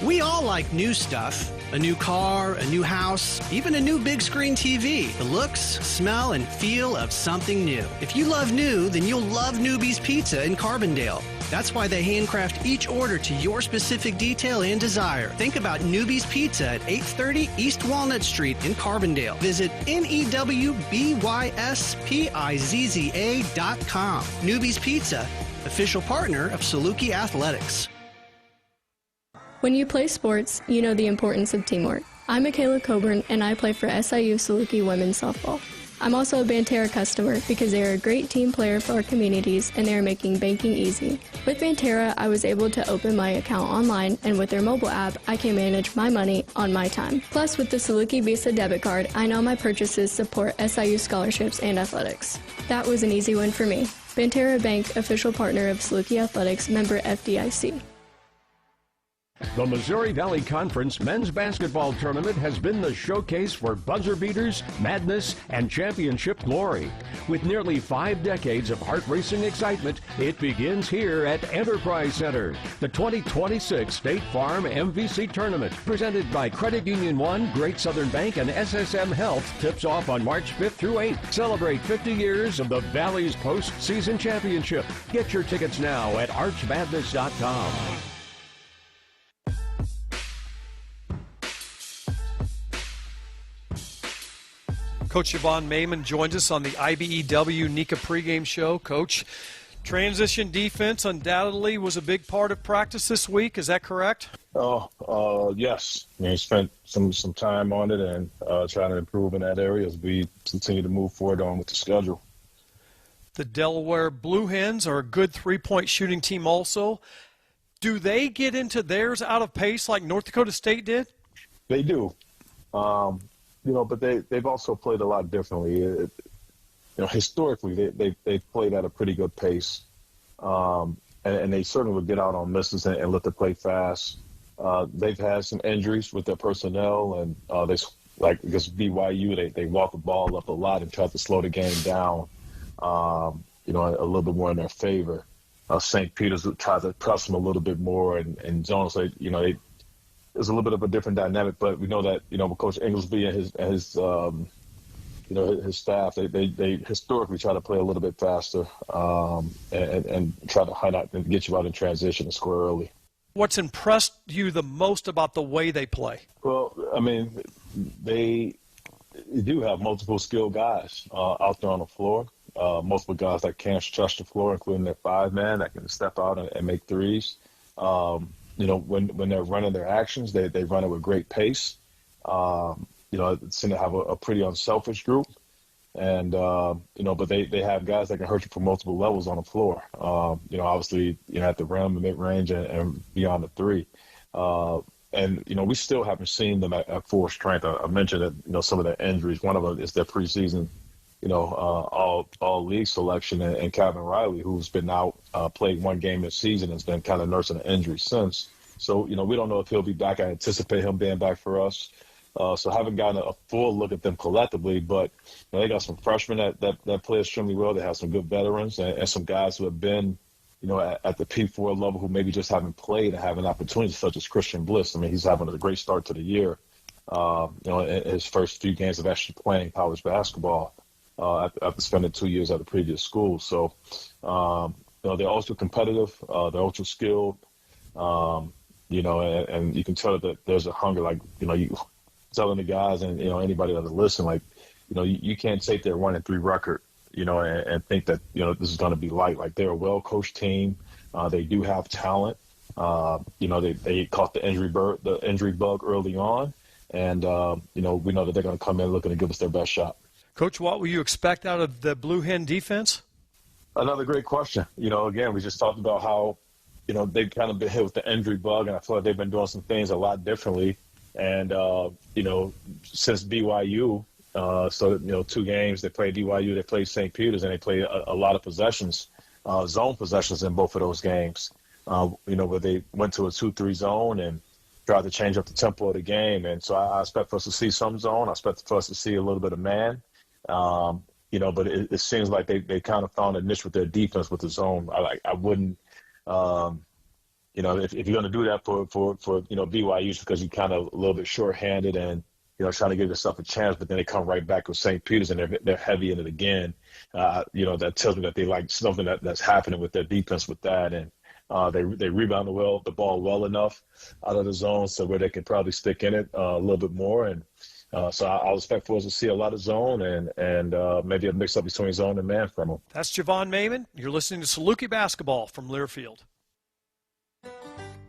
We all like new stuff. A new car, a new house, even a new big screen TV. The looks, smell, and feel of something new. If you love new, then you'll love Newbie's Pizza in Carbondale. That's why they handcraft each order to your specific detail and desire. Think about Newbie's Pizza at 830 East Walnut Street in Carbondale. Visit NEWBYSPIZZA.com. Newbie's Pizza, official partner of Saluki Athletics. When you play sports, you know the importance of teamwork. I'm Michaela Coburn, and I play for SIU Saluki Women's Softball. I'm also a Banterra customer because they are a great team player for our communities and they are making banking easy. With Banterra, I was able to open my account online, and with their mobile app, I can manage my money on my time. Plus, with the Saluki Visa debit card, I know my purchases support SIU scholarships and athletics. That was an easy win for me. Banterra Bank, official partner of Saluki Athletics, member FDIC. The Missouri Valley Conference Men's Basketball Tournament has been the showcase for buzzer beaters, madness, and championship glory. With nearly 5 decades of heart-racing excitement, it begins here at Enterprise Center. The 2026 State Farm MVC Tournament, presented by Credit Union One, Great Southern Bank, and SSM Health, tips off on March 5th through 8th. Celebrate 50 years of the Valley's postseason championship. Get your tickets now at archmadness.com. Coach Yvonne Mayman joins us on the IBEW NICA pregame show. Coach, transition defense undoubtedly was a big part of practice this week. Is that correct? Yes. We spent some time on it and trying to improve in that area as we continue to move forward on with the schedule. The Delaware Blue Hens are a good three-point shooting team also. Do they get into theirs out of pace like North Dakota State did? They do. But they've also played a lot differently. Historically, they've played at a pretty good pace, and they certainly would get out on misses and let them play fast. They've had some injuries with their personnel, and against BYU, they walk the ball up a lot and try to slow the game down, a little bit more in their favor. St. Peter's tries to press them a little bit more, and zone. So there's a little bit of a different dynamic, but we know that, with Coach Inglesby and his staff, they historically try to play a little bit faster and try to highlight and get you out in transition and score early. What's impressed you the most about the way they play? Well, they do have multiple skilled guys out there on the floor, multiple guys that can stretch the floor, including their 5-man that can step out and make threes. When they're running their actions, they run it with great pace. It seems to have a pretty unselfish group. And, but they have guys that can hurt you from multiple levels on the floor. Obviously, at the rim, the mid-range, and beyond the three. We still haven't seen them at full strength. I mentioned that, some of their injuries. One of them is their preseason, all-league selection, and Calvin Riley, who's been out, played one game this season, has been kind of nursing an injury since. So, we don't know if he'll be back. I anticipate him being back for us. So haven't gotten a full look at them collectively, but they got some freshmen that play extremely well. They have some good veterans and some guys who have been, at the P4 level who maybe just haven't played and have an opportunity, such as Christian Bliss. He's having a great start to the year. In his first few games of actually playing college basketball. After spending 2 years at a previous school. So, they're also competitive. They're also skilled. you know, and you can tell that there's a hunger, like, you know, you telling the guys and, you know, anybody that listen, like, you know, you can't take their 1-3 record, you know, and think that, you know, this is going to be light. Like, they're a well-coached team. They do have talent. You know, they caught the injury bug early on. And, you know, we know that they're going to come in looking to give us their best shot. Coach, what will you expect out of the Blue Hen defense? Another great question. You know, again, we just talked about how, you know, they've kind of been hit with the injury bug, and I feel like they've been doing some things a lot differently. And, you know, since BYU, so, you know, 2 games, they played BYU, they played St. Peter's, and they played a lot of possessions, zone possessions in both of those games, you know, where they went to a 2-3 zone and tried to change up the tempo of the game. And so I expect for us to see some zone. I expect for us to see a little bit of man. You know, but it seems like they kind of found a niche with their defense with the zone. I wouldn't, you know, if you're going to do that for you know, BYU, because you're kind of a little bit shorthanded and, you know, trying to give yourself a chance, but then they come right back with St. Peter's and they're heavy in it again. You know, that tells me that they like something that's happening with their defense with that. And they rebound the ball well enough out of the zone so where they can probably stick in it a little bit more. And so I'll expect for us to see a lot of zone and maybe a mix-up between zone and man from them. That's Javon Maimon. You're listening to Saluki Basketball from Learfield.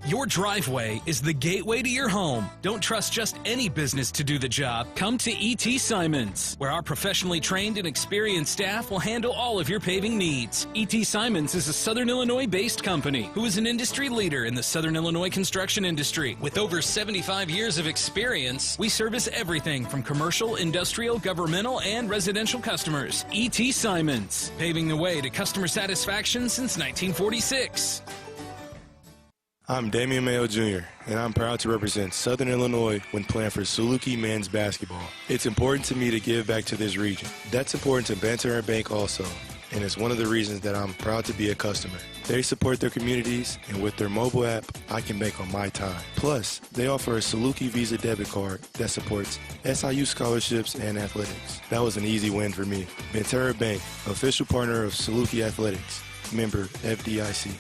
Your driveway is the gateway to your home. Don't trust just any business to do the job. Come to E.T. Simons, where our professionally trained and experienced staff will handle all of your paving needs. E.T. Simons is a Southern Illinois-based company who is an industry leader in the Southern Illinois construction industry. With over 75 years of experience, we service everything from commercial, industrial, governmental, and residential customers. E.T. Simons, paving the way to customer satisfaction since 1946. I'm Damian Mayo Jr., and I'm proud to represent Southern Illinois when playing for Saluki men's basketball. It's important to me to give back to this region. That's important to Banter Bank also, and it's one of the reasons that I'm proud to be a customer. They support their communities, and with their mobile app, I can bank on my time. Plus, they offer a Saluki Visa debit card that supports SIU scholarships and athletics. That was an easy win for me. Banter Bank, official partner of Saluki Athletics, member FDIC.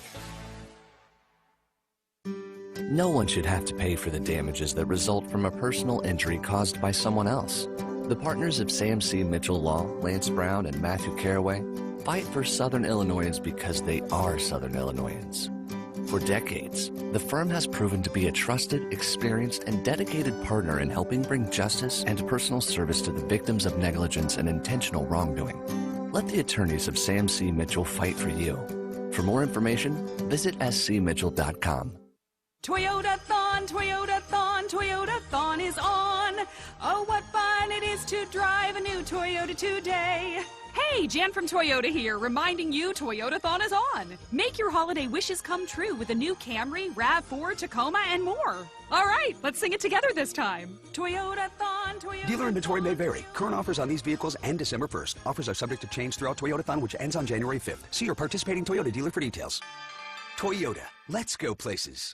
No one should have to pay for the damages that result from a personal injury caused by someone else. The partners of Sam C. Mitchell Law, Lance Brown, and Matthew Caraway fight for Southern Illinoisans because they are Southern Illinoisans. For decades, the firm has proven to be a trusted, experienced, and dedicated partner in helping bring justice and personal service to the victims of negligence and intentional wrongdoing. Let the attorneys of Sam C. Mitchell fight for you. For more information, visit scmitchell.com. Toyota-thon, Toyota-thon, Toyota-thon is on. Oh, what fun it is to drive a new Toyota today. Hey, Jan from Toyota here, reminding you Toyota-thon is on. Make your holiday wishes come true with a new Camry, RAV4, Tacoma, and more. All right, let's sing it together this time. Toyota-thon, Toyota-thon. Dealer inventory may vary. Current offers on these vehicles end December 1st. Offers are subject to change throughout Toyota-thon, which ends on January 5th. See your participating Toyota dealer for details. Toyota, let's go places.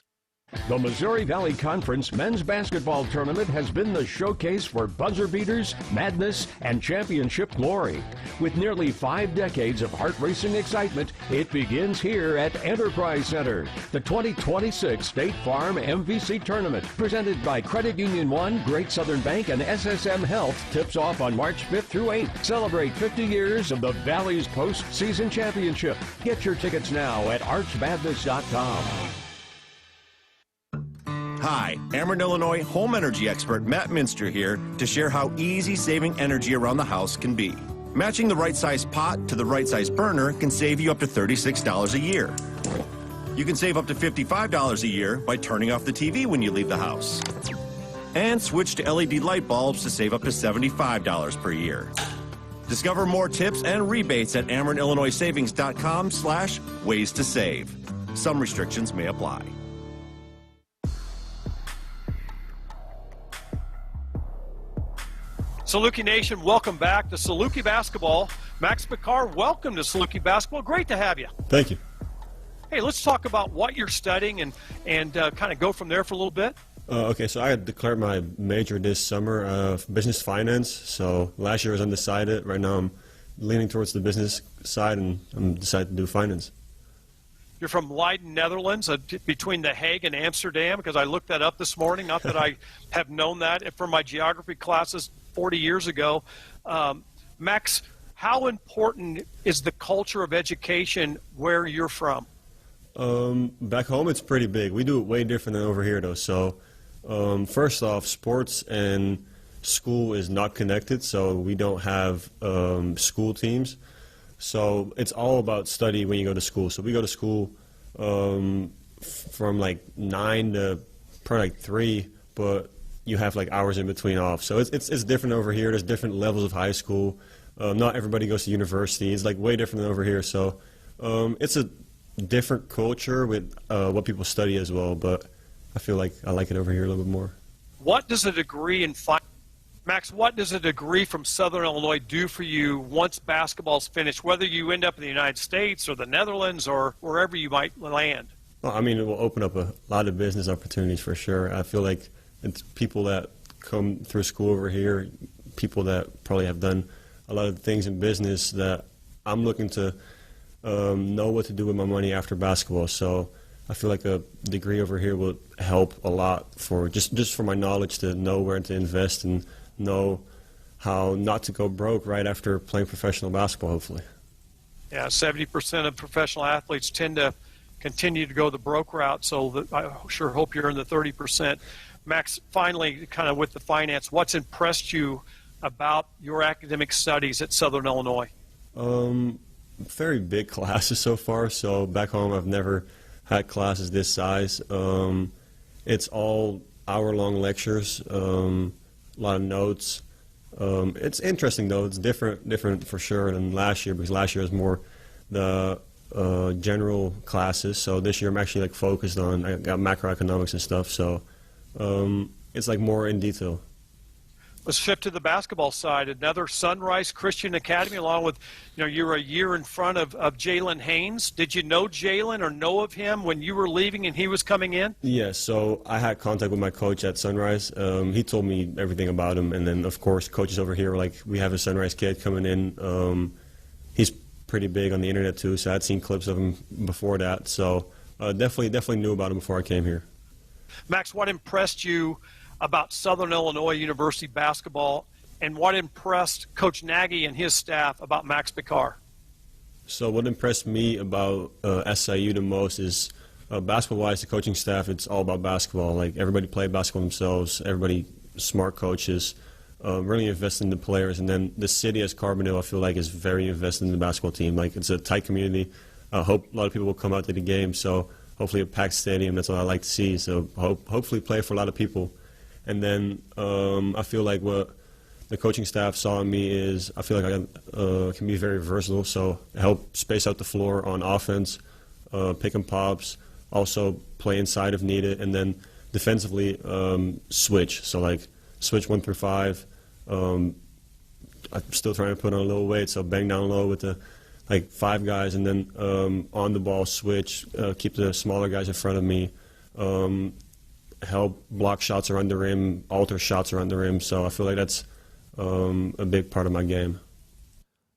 The Missouri Valley Conference Men's Basketball Tournament has been the showcase for buzzer beaters, madness, and championship glory. With nearly 5 decades of heart-racing excitement, it begins here at Enterprise Center. The 2026 State Farm MVC Tournament, presented by Credit Union One, Great Southern Bank, and SSM Health, tips off on March 5th through 8th. Celebrate 50 years of the Valley's postseason championship. Get your tickets now at archmadness.com. Hi, Ameren, Illinois home energy expert Matt Minster here to share how easy saving energy around the house can be. Matching the right size pot to the right size burner can save you up to $36 a year. You can save up to $55 a year by turning off the TV when you leave the house. And switch to LED light bulbs to save up to $75 per year. Discover more tips and rebates at AmerenIllinoisSavings.com/ways to save. Some restrictions may apply. Saluki Nation, welcome back to Saluki Basketball. Max Picard, welcome to Saluki Basketball. Great to have you. Thank you. Hey, let's talk about what you're studying and kind of go from there for a little bit. Okay, so I declared my major this summer of business finance. So last year I was undecided. Right now I'm leaning towards the business side, and I'm decided to do finance. You're from Leiden, Netherlands, between The Hague and Amsterdam, because I looked that up this morning. Not that I have known that from my geography classes 40 years ago. Max, how important is the culture of education where you're from? Back home, it's pretty big. We do it way different than over here, though. So, first off, sports and school is not connected, so we don't have school teams. So it's all about study when you go to school. So we go to school from like 9 to probably like 3, but you have like hours in between off. So it's different over here. There's different levels of high school. Not everybody goes to university. It's like way different than over here. So it's a different culture with what people study as well. But I feel like I like it over here a little bit more. What does a degree in Max, what does a degree from Southern Illinois do for you once basketball's finished, whether you end up in the United States or the Netherlands or wherever you might land? Well, I mean, it will open up a lot of business opportunities for sure. I feel like it's people that come through school over here, people that probably have done a lot of things in business that I'm looking to know what to do with my money after basketball. So I feel like a degree over here will help a lot for just for my knowledge to know where to invest and know how not to go broke right after playing professional basketball, hopefully. Yeah, 70% of professional athletes tend to continue to go the broke route, so I sure hope you're in the 30%. Max, finally, kind of with the finance, what's impressed you about your academic studies at Southern Illinois? Very big classes so far, so back home I've never had classes this size. It's all hour-long lectures, a lot of notes. It's interesting though. It's different for sure than last year, because last year was more the general classes. So this year I'm actually like focused on, I got macroeconomics and stuff. So it's like more in detail. Let's shift to the basketball side. Another Sunrise Christian Academy, along with, you're a year in front of Jalen Haynes. Did you know Jalen or know of him when you were leaving and he was coming in? Yeah, so I had contact with my coach at Sunrise. He told me everything about him. And then, of course, coaches over here were like, we have a Sunrise kid coming in. He's pretty big on the internet, too, so I'd seen clips of him before that. So definitely knew about him before I came here. Max, what impressed you about Southern Illinois University basketball, and what impressed Coach Nagy and his staff about Max Picard? So what impressed me about SIU the most is basketball-wise, the coaching staff, it's all about basketball. Like, everybody played basketball themselves, everybody smart coaches, really invested in the players. And then the city as Carbondale, I feel like, is very invested in the basketball team. Like, it's a tight community. I hope a lot of people will come out to the game, so hopefully a packed stadium, that's what I like to see. So hopefully play for a lot of people. And then I feel like what the coaching staff saw in me is I feel like I can be very versatile, so help space out the floor on offense, pick and pops, also play inside if needed, and then defensively switch. So like switch 1 through 5. I'm still trying to put on a little weight, so bang down low with the 5 guys, and then on the ball switch, keep the smaller guys in front of me. Help block shots around the rim, alter shots around the rim. So I feel like that's a big part of my game.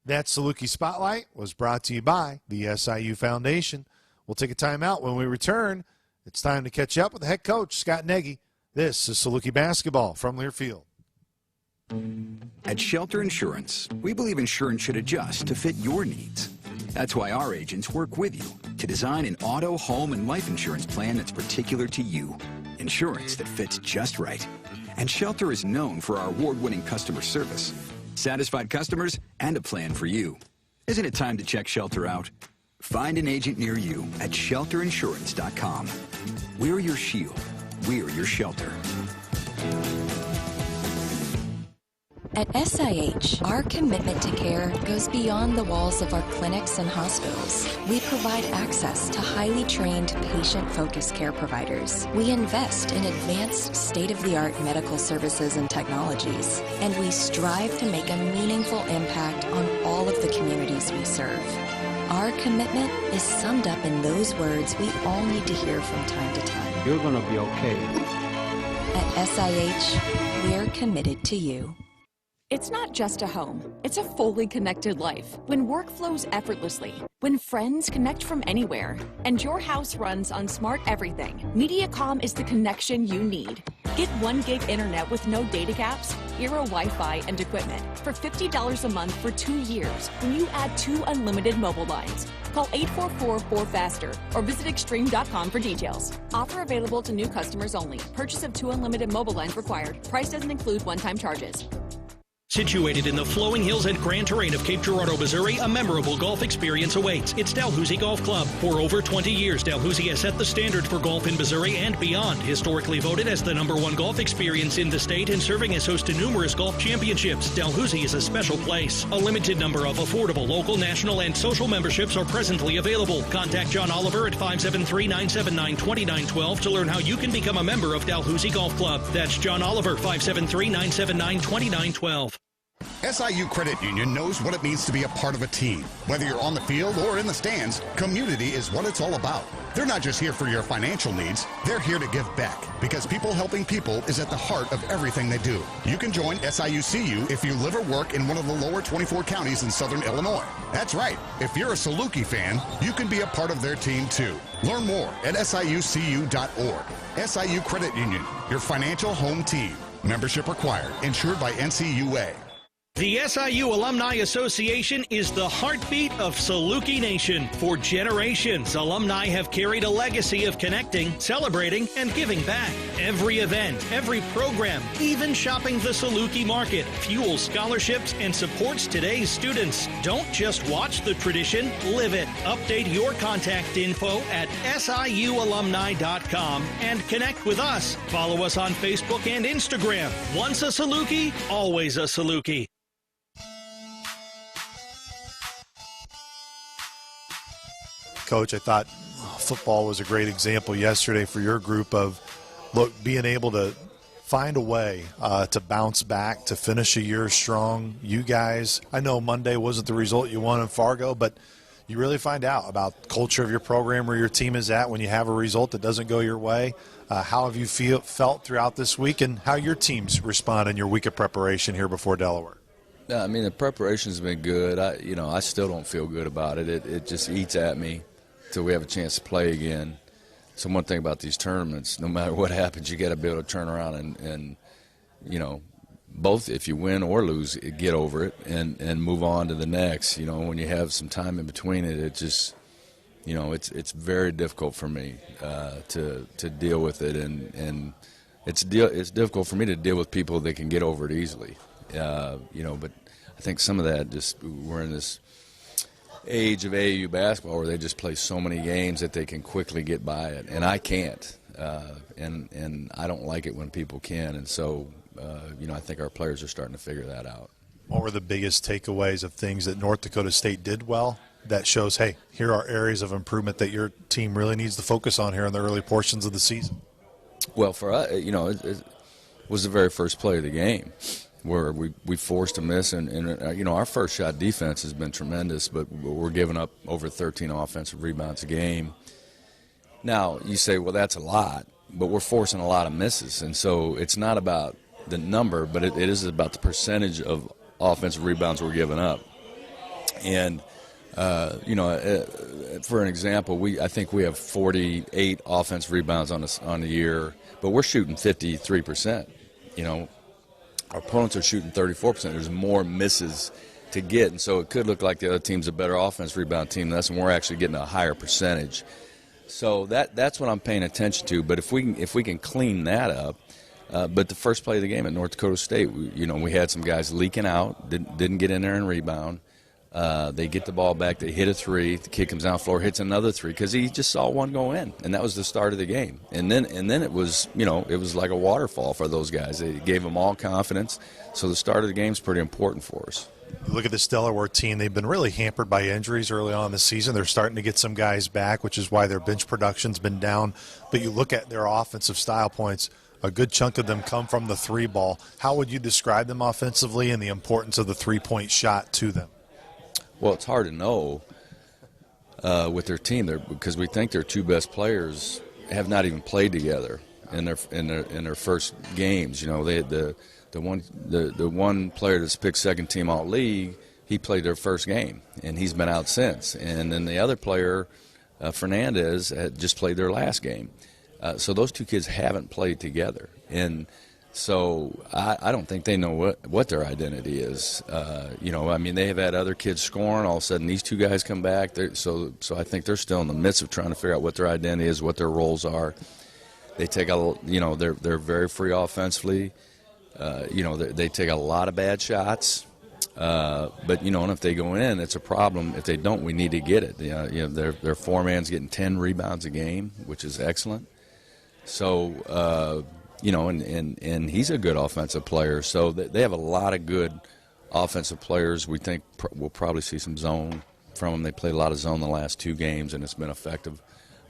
That Saluki Spotlight was brought to you by the SIU Foundation. We'll take a timeout. When we return, it's time to catch up with the head coach, Scott Nagy. This is Saluki Basketball from Learfield. At Shelter Insurance, we believe insurance should adjust to fit your needs. That's why our agents work with you to design an auto, home, and life insurance plan that's particular to you. Insurance that fits just right. And Shelter is known for our award-winning customer service, satisfied customers, and a plan for you. Isn't it time to check Shelter out? Find an agent near you at shelterinsurance.com. We're your shield. We're your shelter. At SIH, our commitment to care goes beyond the walls of our clinics and hospitals. We provide access to highly trained, patient-focused care providers. We invest in advanced, state-of-the-art medical services and technologies, and we strive to make a meaningful impact on all of the communities we serve. Our commitment is summed up in those words we all need to hear from time to time. You're gonna be okay. At SIH, we're committed to you. It's not just a home, it's a fully connected life. When work flows effortlessly, when friends connect from anywhere, and your house runs on smart everything, Mediacom is the connection you need. Get 1 gig internet with no data caps, Eero Wi-Fi, and equipment for $50 a month for 2 years when you add 2 unlimited mobile lines. Call 844-4FASTER or visit extreme.com for details. Offer available to new customers only. Purchase of 2 unlimited mobile lines required. Price doesn't include one-time charges. Situated in the flowing hills and grand terrain of Cape Girardeau, Missouri, a memorable golf experience awaits. It's Dalhousie Golf Club. For over 20 years, Dalhousie has set the standard for golf in Missouri and beyond. Historically voted as the #1 golf experience in the state and serving as host to numerous golf championships, Dalhousie is a special place. A limited number of affordable local, national, and social memberships are presently available. Contact John Oliver at 573-979-2912 to learn how you can become a member of Dalhousie Golf Club. That's John Oliver, 573-979-2912. SIU Credit Union knows what it means to be a part of a team. Whether you're on the field or in the stands, community is what it's all about. They're not just here for your financial needs, they're here to give back, because people helping people is at the heart of everything they do. You can join SIU-CU if you live or work in one of the lower 24 counties in southern Illinois. That's right, if you're a Saluki fan, you can be a part of their team too. Learn more at SIUCU.org. SIU Credit Union, your financial home team. Membership required, insured by NCUA. The SIU Alumni Association is the heartbeat of Saluki Nation. For generations, alumni have carried a legacy of connecting, celebrating, and giving back. Every event, every program, even shopping the Saluki market, fuels scholarships and supports today's students. Don't just watch the tradition, live it. Update your contact info at SIUalumni.com and connect with us. Follow us on Facebook and Instagram. Once a Saluki, always a Saluki. Coach, I thought football was a great example yesterday for your group of being able to find a way to bounce back, to finish a year strong. You guys, I know Monday wasn't the result you wanted in Fargo, but you really find out about the culture of your program, where your team is at when you have a result that doesn't go your way. How have you felt throughout this week, and how your teams respond in your week of preparation here before Delaware? Yeah, I mean, the preparation's been good. I still don't feel good about it. It just eats at me till we have a chance to play again. So one thing about these tournaments, no matter what happens, you got to be able to turn around and both if you win or lose, get over it and move on to the next. When you have some time in between it just, it's very difficult for me to deal with it, and it's difficult for me to deal with people that can get over it easily. But I think some of that we're in this age of AAU basketball where they just play so many games that they can quickly get by it, and I can't, and I don't like it when people can, and so I think our players are starting to figure that out. What were the biggest takeaways of things that North Dakota State did well that shows, hey, here are areas of improvement that your team really needs to focus on here in the early portions of the season? Well, for us, it was the very first play of the game where we forced a miss, and our first shot defense has been tremendous, but we're giving up over 13 offensive rebounds a game. Now, you say, well, that's a lot, but we're forcing a lot of misses, and so it's not about the number, but it is about the percentage of offensive rebounds we're giving up. And, for an example, I think we have 48 offensive rebounds on the year, but we're shooting 53%, Our opponents are shooting 34%. There's more misses to get, and so it could look like the other team's a better offense rebound team. That's when we're actually getting a higher percentage. So that's what I'm paying attention to. But if we can clean that up, but the first play of the game at North Dakota State, we had some guys leaking out, didn't get in there and rebound. They get the ball back, they hit a three, the kid comes down the floor, hits another three because he just saw one go in, and that was the start of the game. And then it was it was like a waterfall for those guys. They gave them all confidence. So the start of the game is pretty important for us. Look at this Delaware team. They've been really hampered by injuries early on in the season. They're starting to get some guys back, which is why their bench production's been down. But you look at their offensive style points, a good chunk of them come from the three ball. How would you describe them offensively and the importance of the three-point shot to them? Well, it's hard to know with their team because we think their two best players have not even played together. in their first games. You know, they had the one player that's picked second team all league. He played their first game, and he's been out since. And then the other player, Fernandez, had just played their last game. So those two kids haven't played together, and so I don't think they know what their identity is. You know, I mean, they have had other kids scoring. All of a sudden, these two guys come back. So I think they're still in the midst of trying to figure out what their identity is, what their roles are. They take they're very free offensively. You know, they take a lot of bad shots. But, you know, and if they go in, it's a problem. If they don't, we need to get it. You know, their four-man's getting 10 rebounds a game, which is excellent. So, you know, and he's a good offensive player. So they have a lot of good offensive players. We think we'll probably see some zone from them. They played a lot of zone the last 2 games, and it's been effective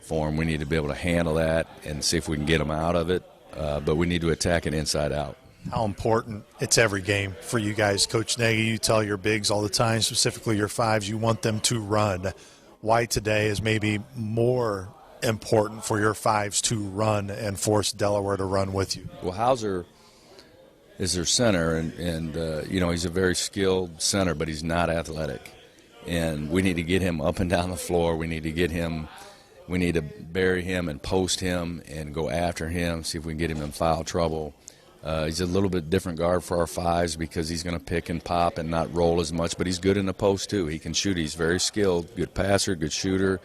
for them. We need to be able to handle that and see if we can get them out of it. But we need to attack it inside out. How important it's every game for you guys. Coach Nagy, you tell your bigs all the time, specifically your fives, you want them to run. Why today is maybe more important for your fives to run and force Delaware to run with you? Well, Hauser is their center, and you know, he's a very skilled center, but he's not athletic. And we need to get him up and down the floor. We need to bury him and post him and go after him, see if we can get him in foul trouble. He's a little bit different guard for our fives because he's going to pick and pop and not roll as much, but he's good in the post too. He can shoot. He's very skilled, good passer, good shooter,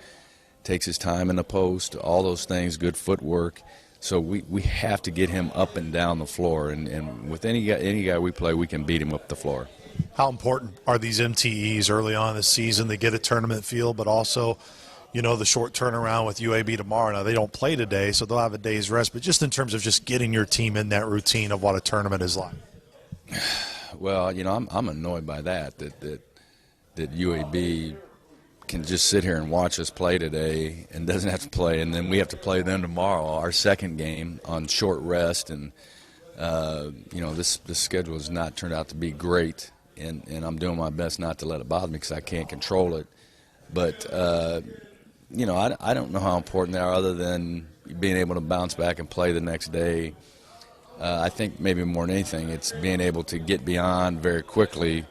takes his time in the post, all those things, good footwork. So we have to get him up and down the floor, and with any guy we play, we can beat him up the floor. How important are these MTEs early on in the season? They get a tournament feel, but also, you know, the short turnaround with UAB tomorrow. Now, they don't play today, so they'll have a day's rest, but just in terms of just getting your team in that routine of what a tournament is like. Well, you know, I'm annoyed by that UAB can just sit here and watch us play today and doesn't have to play, and then we have to play them tomorrow, our second game, on short rest. And, you know, this schedule has not turned out to be great, and I'm doing my best not to let it bother me because I can't control it. But, you know, I don't know how important they are other than being able to bounce back and play the next day. I think maybe more than anything, it's being able to get beyond very quickly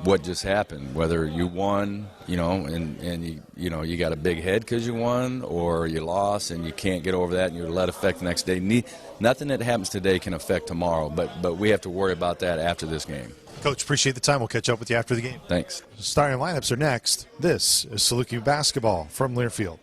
what just happened, whether you won, you know, and you got a big head because you won, or you lost and you can't get over that and you're let affect the next day. Nothing that happens today can affect tomorrow, but we have to worry about that after this game. Coach, appreciate the time. We'll catch up with you after the game. Thanks. Starting lineups are next. This is Saluki Basketball from Learfield.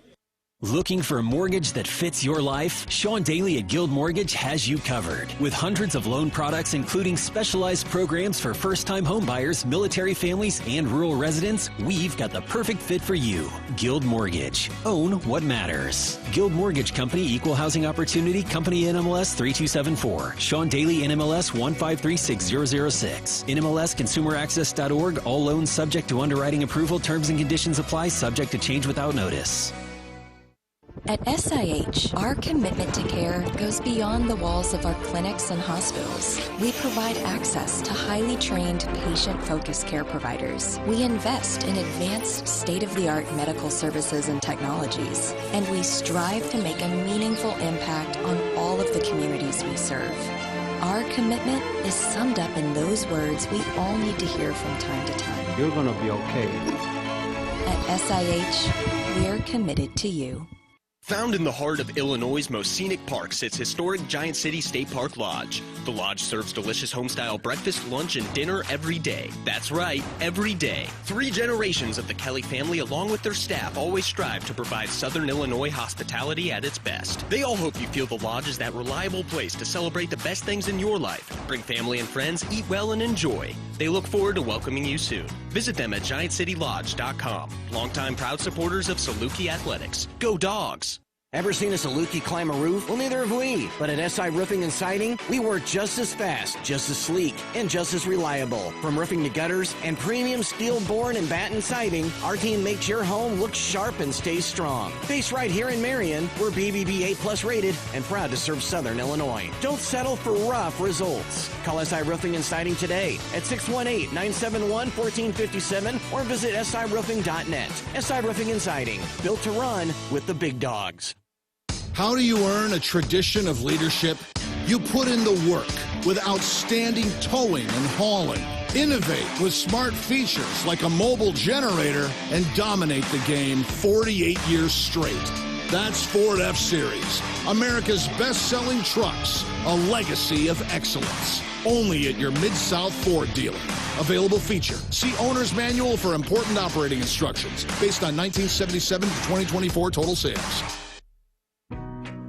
Looking for a mortgage that fits your life? Sean Daly at Guild Mortgage has you covered. With hundreds of loan products, including specialized programs for first-time homebuyers, military families, and rural residents, we've got the perfect fit for you. Guild Mortgage. Own what matters. Guild Mortgage Company, Equal Housing Opportunity, Company NMLS 3274. Sean Daly, NMLS 1536006. NMLSConsumerAccess.org. All loans subject to underwriting approval. Terms and conditions apply. Subject to change without notice. At SIH, our commitment to care goes beyond the walls of our clinics and hospitals. We provide access to highly trained, patient-focused care providers. We invest in advanced, state-of-the-art medical services and technologies, and we strive to make a meaningful impact on all of the communities we serve. Our commitment is summed up in those words we all need to hear from time to time. You're gonna be okay. At SIH, we're committed to you. Found in the heart of Illinois' most scenic park sits historic Giant City State Park Lodge. The lodge serves delicious home-style breakfast, lunch, and dinner every day. That's right, every day. 3 generations of the Kelly family, along with their staff, always strive to provide Southern Illinois hospitality at its best. They all hope you feel the lodge is that reliable place to celebrate the best things in your life. Bring family and friends, eat well, and enjoy. They look forward to welcoming you soon. Visit them at GiantCityLodge.com. Longtime proud supporters of Saluki Athletics. Go Dogs! Ever seen a Saluki climb a roof? Well, neither have we. But at SI Roofing and Siding, we work just as fast, just as sleek, and just as reliable. From roofing to gutters and premium steel board and batten siding, our team makes your home look sharp and stay strong. Based right here in Marion, we're BBB A+ rated and proud to serve Southern Illinois. Don't settle for rough results. Call SI Roofing and Siding today at 618-971-1457 or visit siroofing.net. SI Roofing and Siding, built to run with the big dogs. How do you earn a tradition of leadership? You put in the work with outstanding towing and hauling. Innovate with smart features like a mobile generator and dominate the game 48 years straight. That's Ford F-Series, America's best-selling trucks, a legacy of excellence. Only at your Mid-South Ford dealer. Available feature. See Owner's Manual for important operating instructions based on 1977 to 2024 total sales.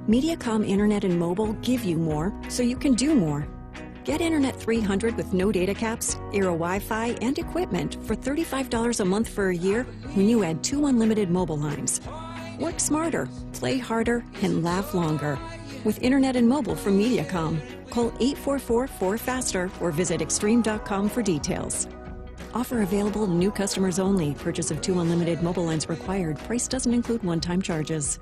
Mediacom Internet and Mobile give you more so you can do more. Get Internet 300 with no data caps, Aero Wi-Fi, and equipment for $35 a month for a year when you add 2 unlimited mobile lines. Work smarter, play harder, and laugh longer with Internet and Mobile from Mediacom. Call 844-4FASTER or visit extreme.com for details. Offer available, new customers only. Purchase of 2 unlimited mobile lines required. Price doesn't include one-time charges.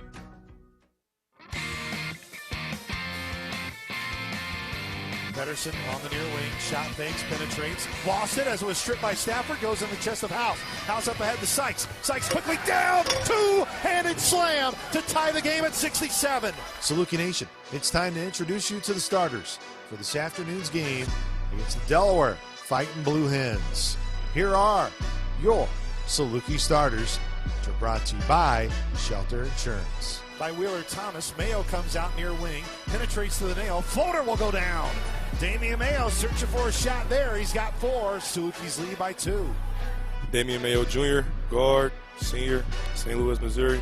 Pedersen on the near wing, shot fakes, penetrates, lost it as it was stripped by Stafford, goes in the chest of House. House up ahead to Sykes. Sykes quickly down, two-handed slam to tie the game at 67. Saluki Nation, it's time to introduce you to the starters for this afternoon's game against the Delaware Fighting Blue Hens. Here are your Saluki starters, which are brought to you by Shelter Insurance. By Wheeler Thomas, Mayo comes out near wing, penetrates to the nail, floater will go down. Damian Mayo searching for a shot there, he's got 4, Saluki's lead by 2. Damian Mayo Jr., guard, senior, St. Louis, Missouri,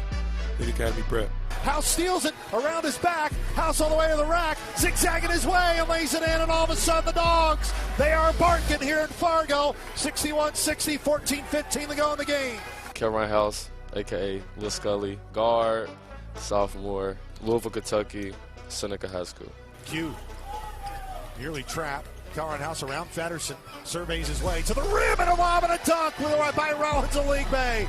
Mid Academy prep. House steals it around his back, House all the way to the rack, zigzagging his way and lays it in, and all of a sudden the Dogs, they are barking here in Fargo, 61-60, 14-15 to go in the game. Cameron House, a.k.a. Lil Scully, guard, sophomore, Louisville, Kentucky, Seneca High School. Q, nearly trapped. Cameron House around Feddersen, surveys his way to the rim and a lob and a dunk with a right by Rollins League Bay.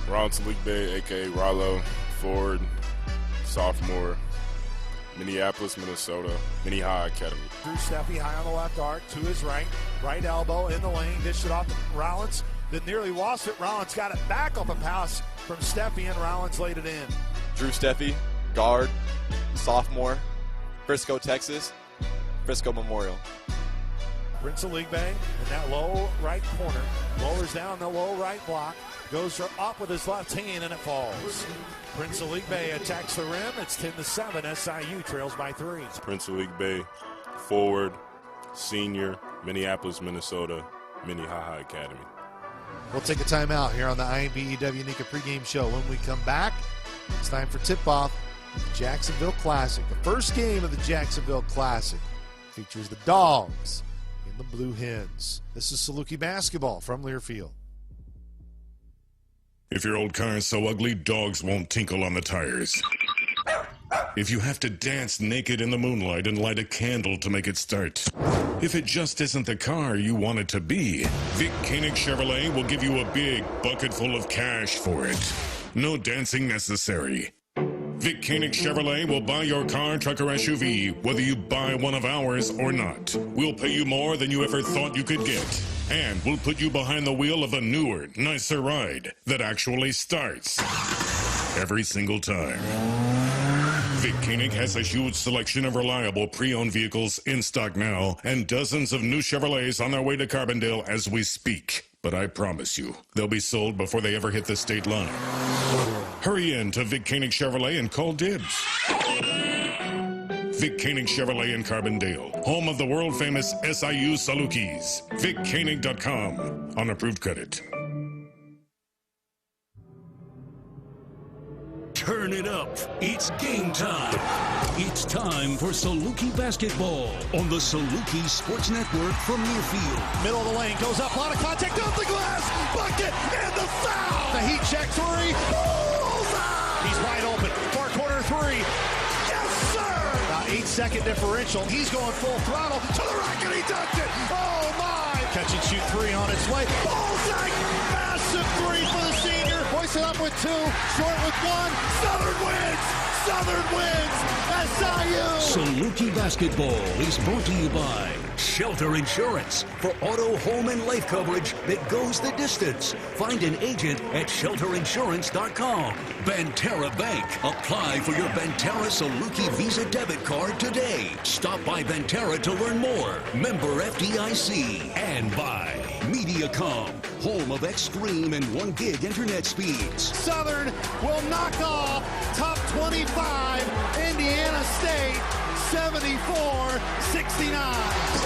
Rollins League Bay, a.k.a. Rollo, Ford, sophomore, Minneapolis, Minnesota, Mini High Academy. Drew Steffi high on the left arc, to his right, right elbow in the lane, dished it off to Rollins, then nearly lost it. Rollins got it back off a pass from Steffi, and Rollins laid it in. Drew Steffi, guard, sophomore, Frisco, Texas, Frisco Memorial. Prince of League Bay in that low right corner, lowers down the low right block, goes up with his left hand and it falls. Prince of League Bay attacks the rim. It's 10-7. SIU trails by 3. Prince of League Bay, forward, senior, Minneapolis, Minnesota, Mini High Academy. We'll take a timeout here on the IMBEW Nika pregame show. When we come back, it's time for tip-off of the Jacksonville Classic. The first game of the Jacksonville Classic features the Dogs and the Blue Hens. This is Saluki Basketball from Learfield. If your old car is so ugly, dogs won't tinkle on the tires. If you have to dance naked in the moonlight and light a candle to make it start. If it just isn't the car you want it to be, Vic Koenig Chevrolet will give you a big bucket full of cash for it. No dancing necessary. Vic Koenig Chevrolet will buy your car, truck, or SUV, whether you buy one of ours or not. We'll pay you more than you ever thought you could get. And we'll put you behind the wheel of a newer, nicer ride that actually starts every single time. Vic Koenig has a huge selection of reliable pre-owned vehicles in stock now, and dozens of new Chevrolets on their way to Carbondale as we speak. But I promise you, they'll be sold before they ever hit the state line. Hurry in to Vic Koenig Chevrolet and call dibs. Vic Koenig Chevrolet in Carbondale, home of the world-famous SIU Salukis. VicKoenig.com on approved credit. Turn it up. It's game time. It's time for Saluki Basketball on the Saluki Sports Network from Learfield. Middle of the lane, goes up, a lot of contact, off the glass, bucket, and the foul! The heat check 3, bullseye! He's wide open, far corner 3, yes sir! About 8-second differential, he's going full throttle, to the rack and he dunked it! Oh my! Catch and shoot 3 on its way, bullseye! Massive 3 for the senior! Hoist it up with 2, short with 1, Southern wins! Southern wins! SIU! Saluki Basketball is brought to you by Shelter Insurance for auto, home, and life coverage that goes the distance. Find an agent at shelterinsurance.com. Banterra Bank. Apply for your Banterra Saluki Visa debit card today. Stop by Banterra to learn more. Member FDIC. And by Mediacom, home of extreme and 1 gig internet speeds. Southern will knock off top 25 Indiana State 74-69.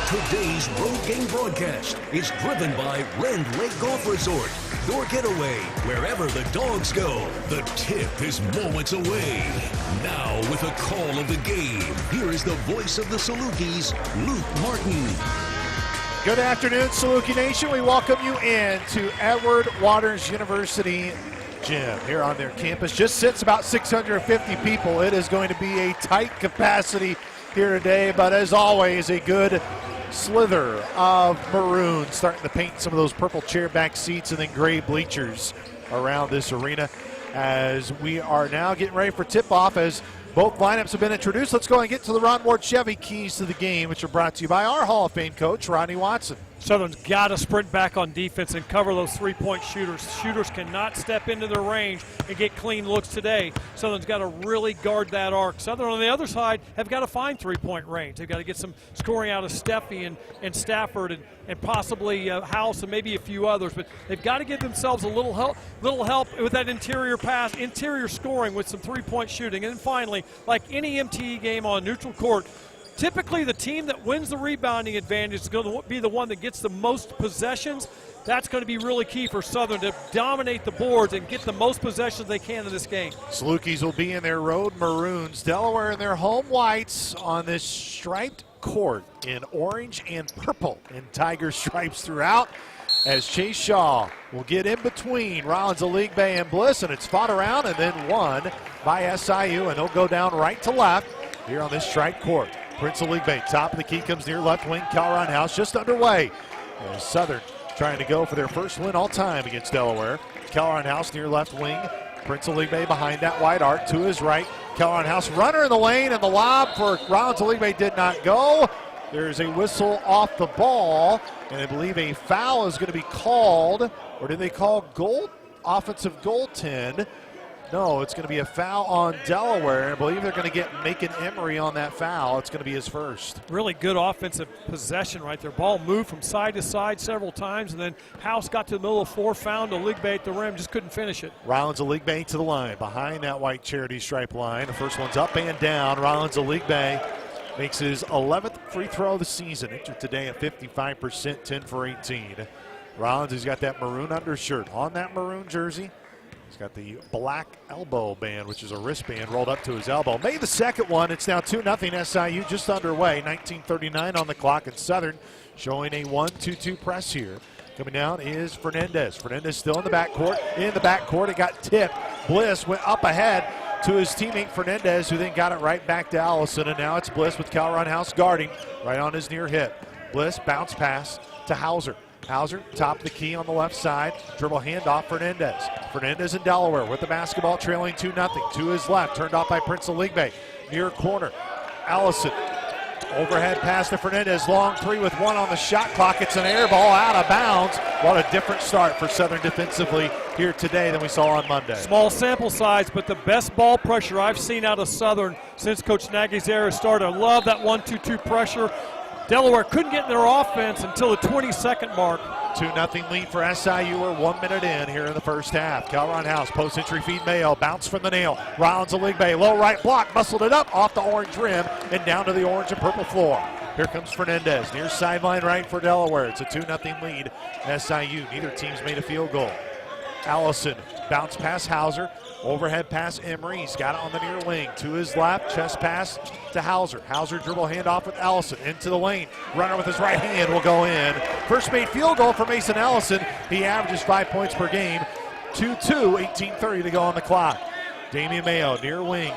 Today's road game broadcast is driven by Rend Lake Golf Resort. Your getaway, wherever the dogs go. The tip is moments away. Now with a call of the game, here is the voice of the Salukis, Luke Martin. Good afternoon, Saluki Nation. We welcome you in to Edward Waters University Gym here on their campus. Just sits about 650 people. It is going to be a tight capacity here today, but as always, a good slither of maroon starting to paint some of those purple chair back seats and then gray bleachers around this arena as we are now getting ready for tip-off as both lineups have been introduced. Let's go and get to the Ron Ward Chevy keys to the game, which are brought to you by our Hall of Fame coach, Rodney Watson. Southern's got to sprint back on defense and cover those three-point shooters. Shooters cannot step into their range and get clean looks today. Southern's got to really guard that arc. Southern, on the other side, have got to find three-point range. They've got to get some scoring out of Steffi and Stafford and possibly House and maybe a few others. But they've got to give themselves a little help with that interior pass, interior scoring with some three-point shooting. And then finally, like any MTE game on neutral court, typically the team that wins the rebounding advantage is going to be the one that gets the most possessions. That's going to be really key for Southern to dominate the boards and get the most possessions they can in this game. Salukis will be in their road maroons. Delaware in their home whites on this striped court in orange and purple and tiger stripes throughout as Chase Shaw will get in between Rollins, Aligbe, and Bliss, and it's fought around and then won by SIU, and they'll go down right to left here on this striped court. Prince Aligbe, top of the key, comes near left wing. Calron House just underway. As Southern trying to go for their first win all time against Delaware. Calron House near left wing. Prince Aligbe behind that wide arc to his right. Calron House runner in the lane, and the lob for Rollins Aligbe did not go. There's a whistle off the ball, and I believe a foul is going to be called. Or did they call offensive goaltend? No, it's going to be a foul on Delaware. I believe they're going to get Macon Emery on that foul. It's going to be his first. Really good offensive possession right there. Ball moved from side to side several times, and then House got to the middle of the floor, found Aligbe at the rim, just couldn't finish it. Rollins Aligbe to the line, behind that white charity stripe line. The first one's up and down. Rollins Aligbe makes his 11th free throw of the season. Entered today at 55%, 10 for 18. Rollins has got that maroon undershirt on that maroon jersey. He's got the black elbow band, which is a wristband rolled up to his elbow. Made the second one. It's now 2-0 SIU, just underway. 19:39 on the clock, and Southern showing a 1-2-2 press here. Coming down is Fernandez. Fernandez still in the backcourt. In the backcourt, it got tipped. Bliss went up ahead to his teammate Fernandez, who then got it right back to Allison, and now it's Bliss with Calron House guarding right on his near hip. Bliss bounce pass to Hauser. Hauser, top of the key on the left side. Dribble handoff, Fernandez. Fernandez in Delaware with the basketball trailing 2-0. To his left, turned off by Prince Aligbe. Near corner, Allison. Overhead pass to Fernandez. Long three with one on the shot clock. It's an air ball out of bounds. What a different start for Southern defensively here today than we saw on Monday. Small sample size, but the best ball pressure I've seen out of Southern since Coach Nagy's era started. I love that 1-2-2 pressure. Delaware couldn't get in their offense until the 22nd mark. 2-0 lead for SIU. We're 1 minute in here in the first half. Calron House, post entry feed Mayo, bounce from the nail. Rollins Aligbe, low right block, muscled it up off the orange rim and down to the orange and purple floor. Here comes Fernandez, near sideline right for Delaware. It's a 2-0 lead. SIU, neither team's made a field goal. Allison, bounce pass Hauser. Overhead pass Emery. He's got it on the near wing. To his left, chest pass to Hauser. Hauser dribble handoff with Allison into the lane. Runner with his right hand will go in. First made field goal for Mason Allison. He averages 5 points per game. 2-2, 18:30 to go on the clock. Damian Mayo near wing.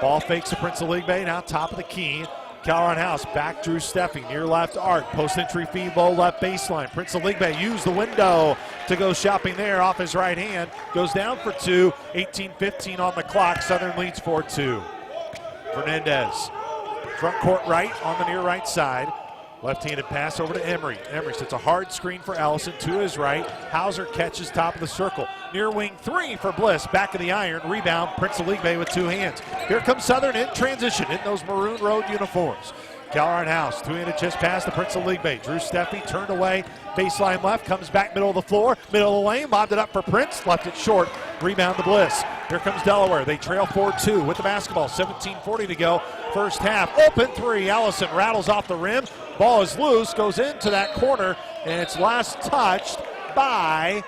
Ball fakes to Prince Aligbe. Now top of the key. Calron House back Drew Steffi near left arc. Post entry feed low left baseline. Prince Aligbe used the window to go shopping there off his right hand. Goes down for two. 18:15 on the clock. Southern leads 4-2. Fernandez Front court right on the near right side. Left-handed pass over to Emery. Emery sets a hard screen for Allison to his right. Hauser catches top of the circle. Near wing three for Bliss. Back of the iron. Rebound. Prince Aligbe with two hands. Here comes Southern in transition in those maroon road uniforms. Calron House, two-handed chest pass to Prince Aligbe. Drew Steffi turned away. Baseline left. Comes back middle of the floor. Middle of the lane. Lobbed it up for Prince. Left it short. Rebound to Bliss. Here comes Delaware. They trail 4-2 with the basketball. 17:40 to go. First half. Open three. Allison rattles off the rim. Ball is loose. Goes into that corner. And it's last touched by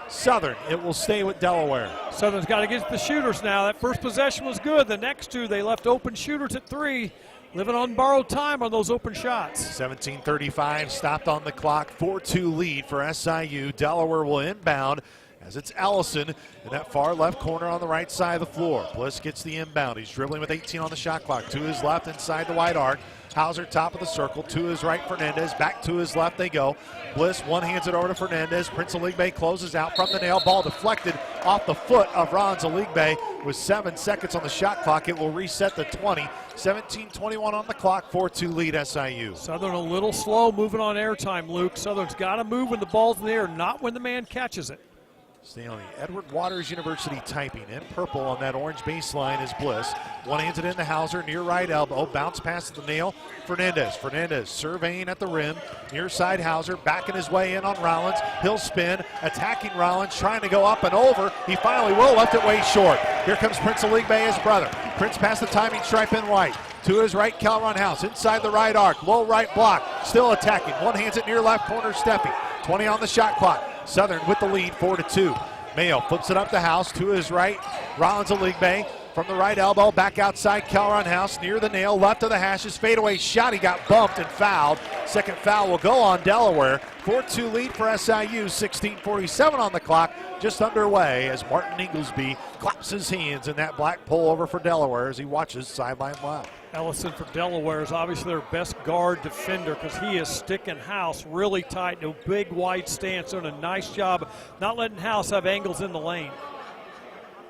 Southern. It will stay with Delaware. Southern's got to get the shooters now. That first possession was good. The next two, they left open shooters at three. Living on borrowed time on those open shots. 17:35 stopped on the clock. 4-2 lead for SIU. Delaware will inbound as it's Allison in that far left corner on the right side of the floor. Bliss gets the inbound. He's dribbling with 18 on the shot clock. To his left inside the wide arc. Hauser top of the circle. To his right, Fernandez. Back to his left they go. Bliss one-hands it over to Fernandez. Prince Aligbe closes out from the nail. Ball deflected off the foot of Ron Aligbe with 7 seconds on the shot clock. It will reset to 20. 17:21 on the clock. 4-2 lead SIU. Southern a little slow moving on airtime, Luke. Southern's got to move when the ball's in the air, not when the man catches it. Stay on the Edward Waters University typing. In purple on that orange baseline is Bliss. One-hands it into Hauser, near right elbow. Bounce pass to the nail. Fernandez surveying at the rim. Near side Hauser, backing his way in on Rollins. He'll spin, attacking Rollins, trying to go up and over. He finally will, left it way short. Here comes Prince Aligbe, his brother. Prince past the timing stripe in white. To his right, Calron House, inside the right arc. Low right block, still attacking. One-hands it near left corner, Steffi. 20 on the shot clock. Southern with the lead, 4-2. Mayo flips it up the House. To his right, Rollins Aligbe. From the right elbow, back outside, Calron House, near the nail, left of the hashes, fadeaway shot. He got bumped and fouled. Second foul will go on Delaware. 4-2 lead for SIU, 16:47 on the clock, just underway as Martin Inglesby claps his hands in that black pullover for Delaware as he watches sideline left. Ellison for Delaware is obviously their best guard defender because he is sticking House really tight. No big wide stance, doing a nice job not letting House have angles in the lane.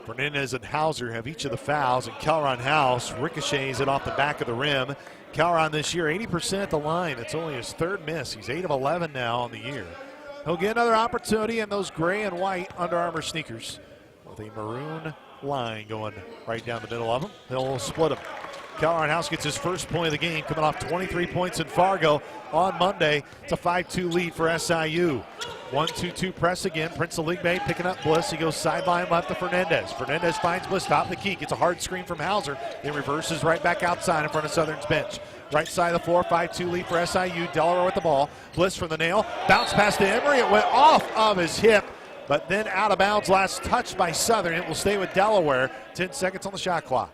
Fernandez and Hauser have each of the fouls, and Calron House ricochets it off the back of the rim. Calron this year, 80% at the line. It's only his third miss. He's 8 of 11 now on the year. He'll get another opportunity in those gray and white Under Armour sneakers with a maroon line going right down the middle of them. They'll split them. Calron House gets his first point of the game, coming off 23 points in Fargo on Monday. It's a 5-2 lead for SIU. 1-2-2 press again. Prince Aligbe picking up Bliss. He goes sideline left to Fernandez. Fernandez finds Bliss top of the key. Gets a hard screen from Hauser. Then reverses right back outside in front of Southern's bench. Right side of the floor, 5-2 lead for SIU. Delaware with the ball. Bliss from the nail. Bounce pass to Emery. It went off of his hip, but then out of bounds. Last touched by Southern. It will stay with Delaware. 10 seconds on the shot clock.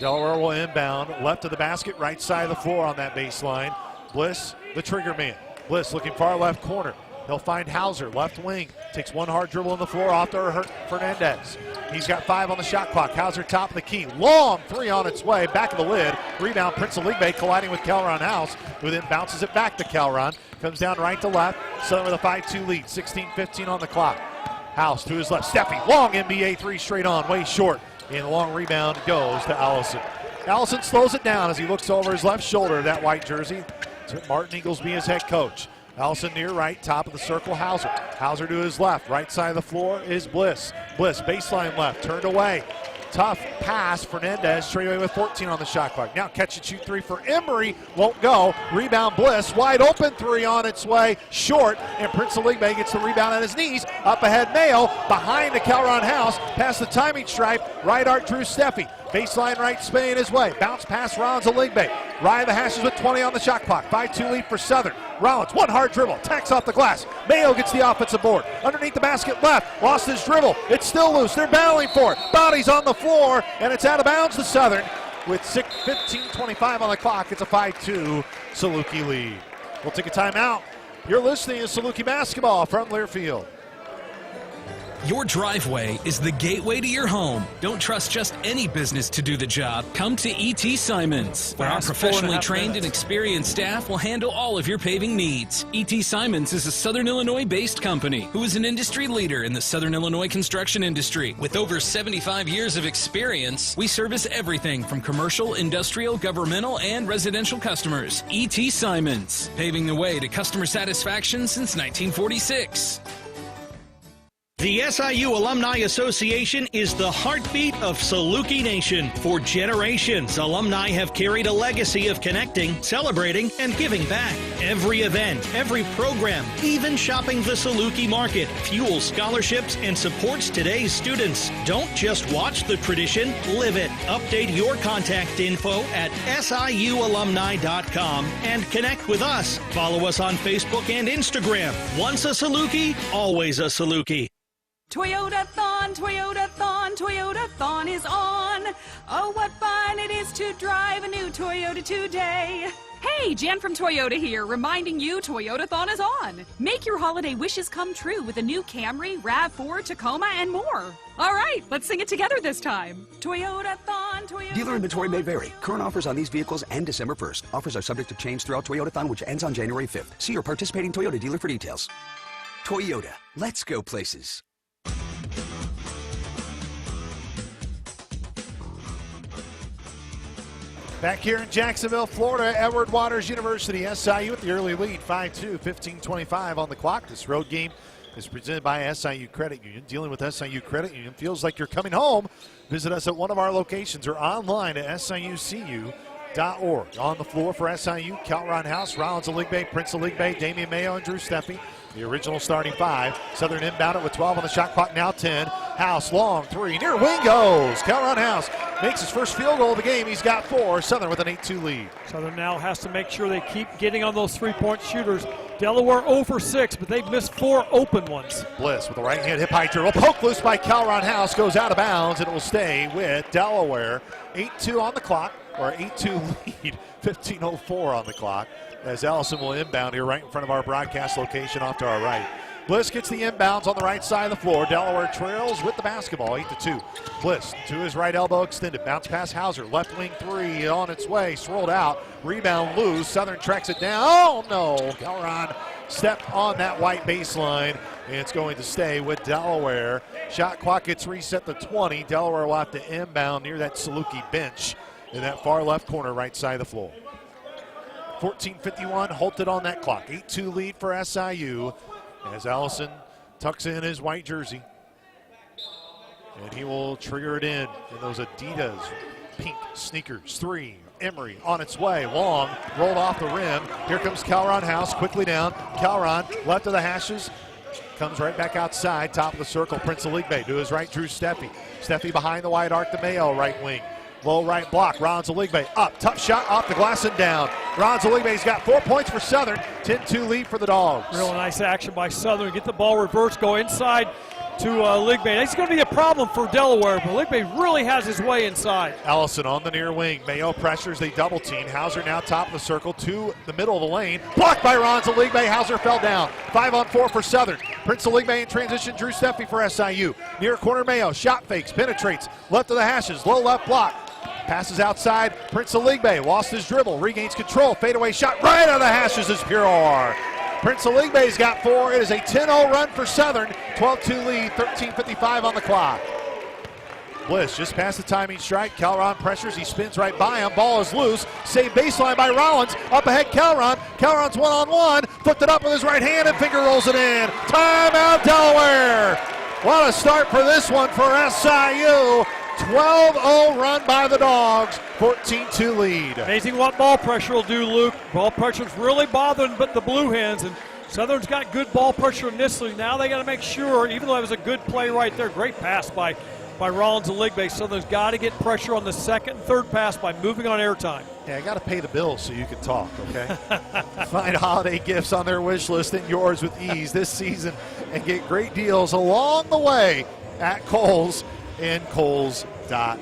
Delaware will inbound. Left of the basket, right side of the floor on that baseline. Bliss, the trigger man. Bliss looking far left corner. He'll find Hauser, left wing. Takes one hard dribble on the floor off to Fernandez. He's got 5 on the shot clock. Hauser top of the key. Long three on its way. Back of the lid. Rebound, Prince Aligbe colliding with Calron House, who then bounces it back to Calron. Comes down right to left. Southern with a 5-2 lead. 16:15 on the clock. House to his left. Steffi, long NBA three straight on. Way short. And the long rebound goes to Allison. Allison slows it down as he looks over his left shoulder, that white jersey. Martin Inglesby, his head coach. Allison near right, top of the circle, Hauser. Hauser to his left, right side of the floor is Bliss. Bliss, baseline left, turned away. Tough pass, Fernandez straight away with 14 on the shot clock. Now catch and shoot three for Emery, won't go. Rebound Bliss, wide open three on its way, short, and Prince Aligbe gets the rebound on his knees. Up ahead Mayo, behind the Calron House, past the timing stripe, right arc Drew Steffi. Baseline right, spinning his way. Bounce pass, Rollins Aligbe. Ryan the hashes with 20 on the shot clock. 5-2 lead for Southern. Rollins, one hard dribble, tacks off the glass. Mayo gets the offensive board. Underneath the basket left, lost his dribble. It's still loose, they're battling for it. Bodies on the floor, and it's out of bounds to Southern. With 15:25 on the clock, it's a 5-2 Saluki lead. We'll take a timeout. You're listening to Saluki Basketball from Learfield. Your driveway is the gateway to your home. Don't trust just any business to do the job. Come to E.T. Simons, where our professionally trained and experienced staff will handle all of your paving needs. E.T. Simons is a Southern Illinois-based company who is an industry leader in the Southern Illinois construction industry. With over 75 years of experience, we service everything from commercial, industrial, governmental, and residential customers. E.T. Simons, paving the way to customer satisfaction since 1946. The SIU Alumni Association is the heartbeat of Saluki Nation. For generations, alumni have carried a legacy of connecting, celebrating, and giving back. Every event, every program, even shopping the Saluki market, fuels scholarships and supports today's students. Don't just watch the tradition, live it. Update your contact info at siualumni.com and connect with us. Follow us on Facebook and Instagram. Once a Saluki, always a Saluki. Toyota-thon, Toyota-thon, Toyota-thon is on. Oh, what fun it is to drive a new Toyota today. Hey, Jan from Toyota here, reminding you Toyota-thon is on. Make your holiday wishes come true with a new Camry, RAV4, Tacoma, and more. All right, let's sing it together this time. Toyota-thon, Toyota-thon. Dealer inventory may vary. Current offers on these vehicles end December 1st. Offers are subject to change throughout Toyota-thon, which ends on January 5th. See your participating Toyota dealer for details. Toyota, let's go places. Back here in Jacksonville, Florida, Edward Waters University, SIU with the early lead, 5-2, 15:25 on the clock. This road game is presented by SIU Credit Union. Dealing with SIU Credit Union feels like you're coming home. Visit us at one of our locations or online at siucu.org. On the floor for SIU, Calron House, Rollins Aligbe, Prince Aligbe, Damian Mayo, and Drew Steffi. The original starting five. Southern inbound it with 12 on the shot clock, now 10. House, long three, near wing goes. Calron House makes his first field goal of the game. He's got 4. Southern with an 8-2 lead. Southern now has to make sure they keep getting on those three-point shooters. Delaware 0 for 6, but they've missed 4 open ones. Bliss with the right hand hip high dribble. Poke loose by Calron House, goes out of bounds, and it will stay with Delaware. 8-2 on the clock, or 8-2 lead. 15:04 on the clock, as Allison will inbound here right in front of our broadcast location off to our right. Bliss gets the inbounds on the right side of the floor. Delaware trails with the basketball, 8-2. Bliss to his right elbow extended. Bounce pass Hauser. Left wing three on its way. Swirled out. Rebound loose. Southern tracks it down. Oh, no. Calron stepped on that white baseline, and it's going to stay with Delaware. Shot clock gets reset to 20. Delaware will have to inbound near that Saluki bench in that far left corner, right side of the floor. 14:51 halted on that clock. 8-2 lead for SIU as Allison tucks in his white jersey. And he will trigger it in those Adidas pink sneakers. 3, Emery on its way. Long, rolled off the rim. Here comes Calron House, quickly down. Calron, left of the hashes. Comes right back outside, top of the circle. Prince Aligbe to his right, Drew Steffi. Steffi behind the wide arc, the Mayo right wing. Low right block, Ron Zaligbe up, tough shot off the glass and down. Ron Zaligbe's got 4 points for Southern, 10-2 lead for the Dogs. Real nice action by Southern. Get the ball reversed, go inside to Ligbe. That's going to be a problem for Delaware, but Ligbe really has his way inside. Allison on the near wing. Mayo pressures, they double team. Hauser now top of the circle to the middle of the lane. Blocked by Ron Zaligbe. Hauser fell down. 5-on-4 for Southern. Prince Zaligbe in transition. Drew Steffi for SIU. Near corner Mayo. Shot fakes, penetrates. Left of the hashes. Low left block. Passes outside. Prince Aligbe lost his dribble. Regains control. Fadeaway shot right out of the hashes is pure. Prince Aligbe's got 4. It is a 10-0 run for Southern. 12-2 lead. 13:55 on the clock. Bliss just past the timing strike. Calron pressures. He spins right by him. Ball is loose. Saved baseline by Rollins. Up ahead Calron. Calron's one-on-one. Flipped it up with his right hand and finger rolls it in. Timeout Delaware. What a start for this one for SIU. 12-0 run by the Dogs, 14-2 lead. Amazing what ball pressure will do, Luke. Ball pressure's really bothering but the Blue Hens, and Southern's got good ball pressure initially. Now they got to make sure, even though it was a good play right there, great pass by Rollins and Ligbe. Southern's got to get pressure on the second and third pass by moving on airtime. Yeah, I got to pay the bills so you can talk, okay? Find holiday gifts on their wish list and yours with ease this season and get great deals along the way at Kohl's and Kohl's.com.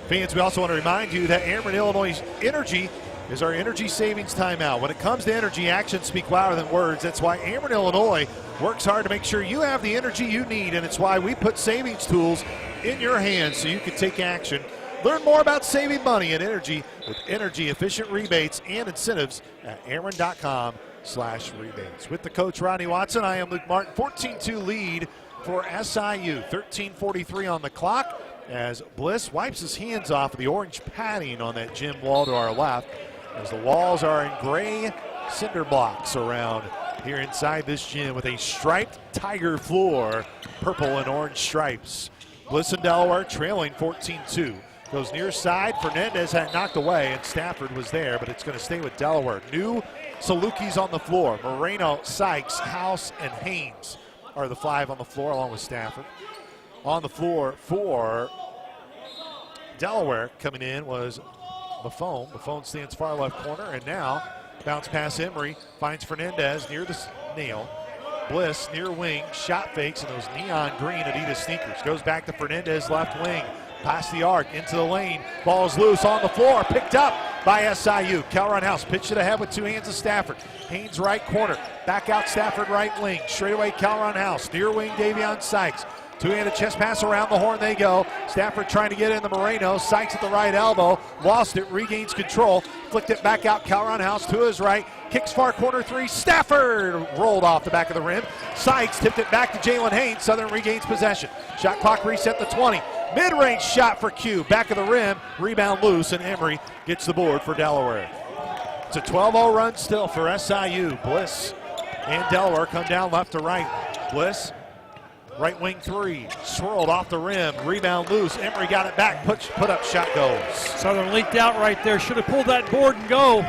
Fans, we also want to remind you that Ameren Illinois Energy is our energy savings timeout. When it comes to energy, actions speak louder than words. That's why Ameren, Illinois works hard to make sure you have the energy you need, and it's why we put savings tools in your hands so you can take action. Learn more about saving money and energy with energy-efficient rebates and incentives at Ameren.com/rebates. With the coach, Rodney Watson, I am Luke Martin. 14-2 lead for SIU. 13:43 on the clock as Bliss wipes his hands off of the orange padding on that gym wall to our left, as the walls are in gray cinder blocks around here inside this gym with a striped tiger floor, purple and orange stripes. Bliss and Delaware trailing 14-2. Goes near side. Fernandez had knocked away, and Stafford was there, but it's going to stay with Delaware. New Salukis on the floor. Moreno, Sykes, House, and Haynes are the 5 on the floor, along with Stafford. On the floor for Delaware coming in was Buffon. Buffon stands far left corner, and now bounce pass Emery finds Fernandez near the nail. Bliss near wing, shot fakes in those neon green Adidas sneakers. Goes back to Fernandez left wing, past the arc, into the lane. Ball's loose on the floor, picked up by SIU. Calron House pitched it ahead with 2 hands of Stafford. Haynes right corner, back out Stafford right wing. Straight away Calron House, near wing Davion Sykes. 2-handed chest pass around the horn they go. Stafford trying to get in the Moreno. Sykes at the right elbow. Lost it, regains control. Flicked it back out. Calron House to his right. Kicks far corner 3. Stafford rolled off the back of the rim. Sykes tipped it back to Jalen Haynes. Southern regains possession. Shot clock reset to 20. Mid-range shot for Q. Back of the rim. Rebound loose, and Emery gets the board for Delaware. It's a 12-0 run still for SIU. Bliss and Delaware come down left to right. Bliss, right wing 3, swirled off the rim, rebound loose. Emery got it back, put up, shot goes. Southern leaked out right there, should have pulled that board and go.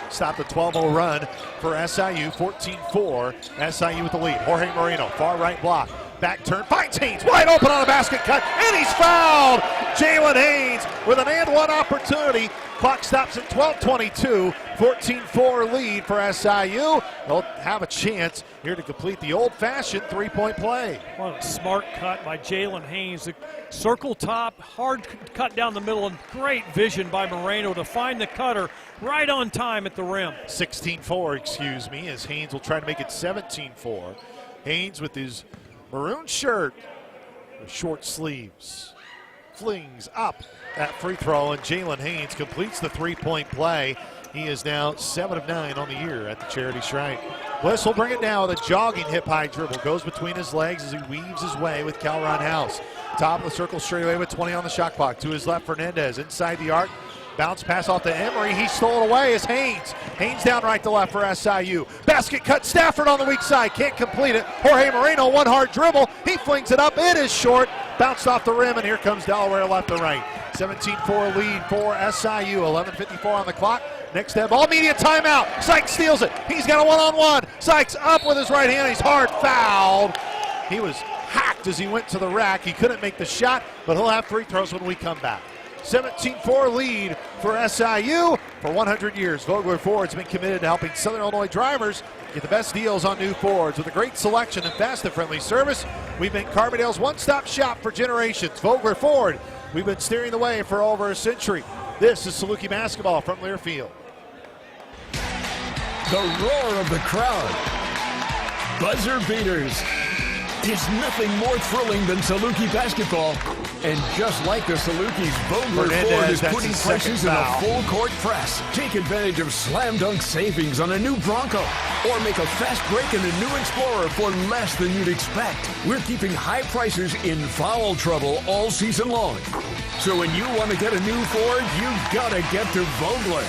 Stop the 12-0 run for SIU, 14-4, SIU with the lead. Jorge Moreno, far right block, back turn, finds Haynes, wide open on a basket cut, and he's fouled! Jalen Haynes with an and-one opportunity. Clock stops at 12:22, 14-4 lead for SIU. They'll have a chance here to complete the old-fashioned three-point play. What a smart cut by Jalen Haynes. The circle top, hard cut down the middle, and great vision by Moreno to find the cutter right on time at the rim. 16-4, excuse me, as Haynes will try to make it 17-4. Haynes with his maroon shirt with short sleeves flings up that free throw, and Jalen Haynes completes the three-point play. He is now 7 of 9 on the year at the charity shrine. Bliss will bring it down with a jogging hip-high dribble. Goes between his legs as he weaves his way with Calron House. Top of the circle straight away with 20 on the shot clock. To his left, Fernandez inside the arc. Bounce pass off to Emery. He stole it away as Haynes. Haynes down right to left for SIU. Basket cut. Stafford on the weak side. Can't complete it. Jorge Moreno, one hard dribble. He flings it up. It is short. Bounced off the rim, and here comes Delaware left to right. 17-4 lead for SIU. 11:54 on the clock. Next step, all media timeout. Sykes steals it. He's got a one-on-one. Sykes up with his right hand. He's hard fouled. He was hacked as he went to the rack. He couldn't make the shot, but he'll have free throws when we come back. 17-4 lead for SIU. For 100 years, Vogler Ford's been committed to helping Southern Illinois drivers get the best deals on new Fords. With a great selection and fast and friendly service, we've been Carbondale's one-stop shop for generations. Vogler Ford, we've been steering the way for over a century. This is Saluki Basketball from Learfield. The roar of the crowd. Buzzer beaters. There's nothing more thrilling than Saluki Basketball. And just like the Salukis, Vogler Ford is putting prices in a full-court press. Take advantage of slam dunk savings on a new Bronco. Or make a fast break in a new Explorer for less than you'd expect. We're keeping high prices in foul trouble all season long. So when you want to get a new Ford, you've got to get to Vogler.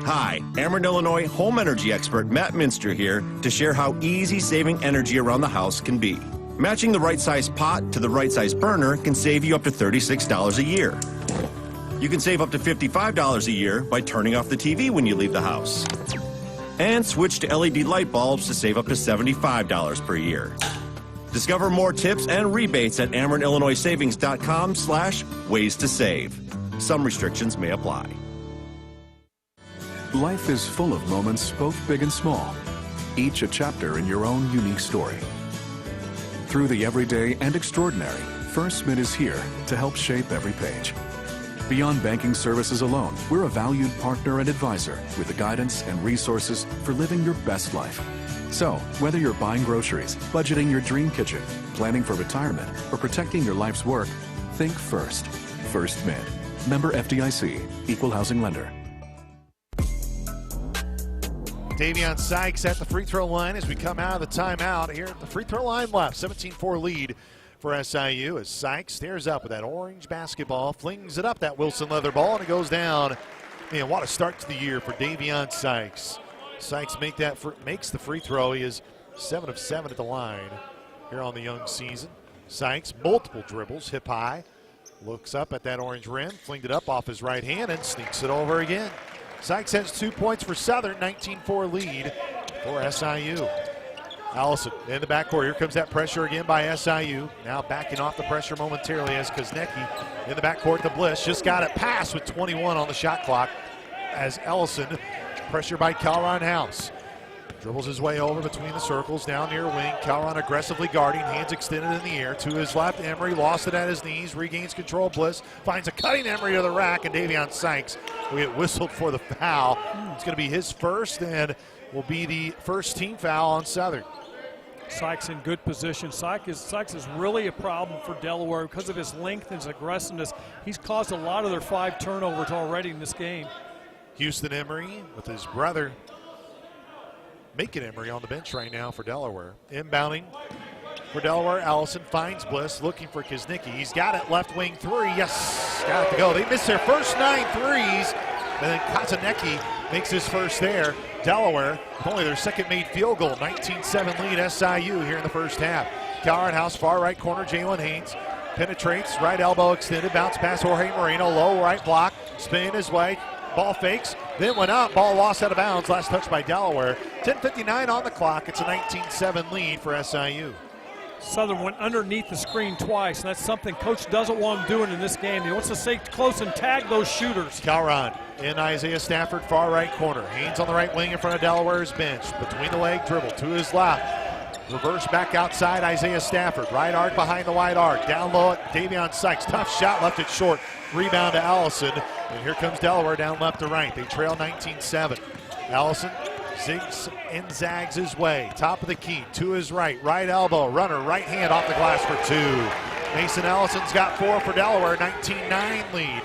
Hi, Ameren, Illinois home energy expert Matt Minster here to share how easy saving energy around the house can be. Matching the right size pot to the right size burner can save you up to $36 a year. You can save up to $55 a year by turning off the TV when you leave the house. And switch to LED light bulbs to save up to $75 per year. Discover more tips and rebates at AmerenIllinoisSavings.com/ways to save. Some restrictions may apply. Life is full of moments, both big and small, each a chapter in your own unique story. Through the everyday and extraordinary, First Mid is here to help shape every page. Beyond banking services alone, we're a valued partner and advisor with the guidance and resources for living your best life. So, whether you're buying groceries, budgeting your dream kitchen, planning for retirement, or protecting your life's work, think first. First Mid. Member FDIC. Equal housing lender. Davion Sykes at the free throw line as we come out of the timeout. Here at the free throw line left. 17-4 lead for SIU as Sykes stares up with that orange basketball, flings it up that Wilson leather ball, and it goes down. Man, what a start to the year for Davion Sykes. Sykes makes the free throw. He is 7 of 7 at the line here on the young season. Sykes, multiple dribbles, hip high, looks up at that orange rim, flinged it up off his right hand, and sneaks it over again. Sykes has 2 points for Southern, 19-4 lead for SIU. Allison in the backcourt. Here comes that pressure again by SIU. Now backing off the pressure momentarily as Koznecki in the backcourt to Bliss. Just got it passed with 21 on the shot clock as Ellison, pressure by Calron House. Dribbles his way over between the circles, down near wing. Calron aggressively guarding, hands extended in the air. To his left, Emery lost it at his knees, regains control. Bliss finds a cutting Emery to the rack, and Davion Sykes will get whistled for the foul. It's going to be his first and will be the first team foul on Southern. Sykes in good position. Sykes is really a problem for Delaware because of his length and his aggressiveness. He's caused a lot of their 5 turnovers already in this game. Houston Emery with his brother Macon Emery on the bench right now for Delaware. Inbounding for Delaware, Allison finds Bliss, looking for Koznecki. He's got it, left wing 3, yes, got it to go. They missed their first 9 threes, and then Koznecki makes his first there. Delaware, with only their second made field goal, 19-7 lead SIU here in the first half. Calron House, far right corner, Jalen Haynes penetrates, right elbow extended, bounce pass Jorge Moreno, low right block, spin his way, ball fakes, then went up, ball lost out of bounds, last touch by Delaware. 10:59 on the clock, it's a 19-7 lead for SIU. Southern went underneath the screen twice, and that's something Coach doesn't want him doing in this game. He wants to stay close and tag those shooters. Calron in Isaiah Stafford, far right corner. Haynes on the right wing in front of Delaware's bench. Between the leg dribble to his left. Reverse back outside Isaiah Stafford. Right arc behind the wide arc. Down low at Davion Sykes. Tough shot, left it short. Rebound to Allison. And here comes Delaware down left to right. They trail 19-7. Allison zigs and zags his way. Top of the key to his right. Right elbow. Runner. Right hand off the glass for 2. Mason Allison's got 4 for Delaware. 19-9 lead.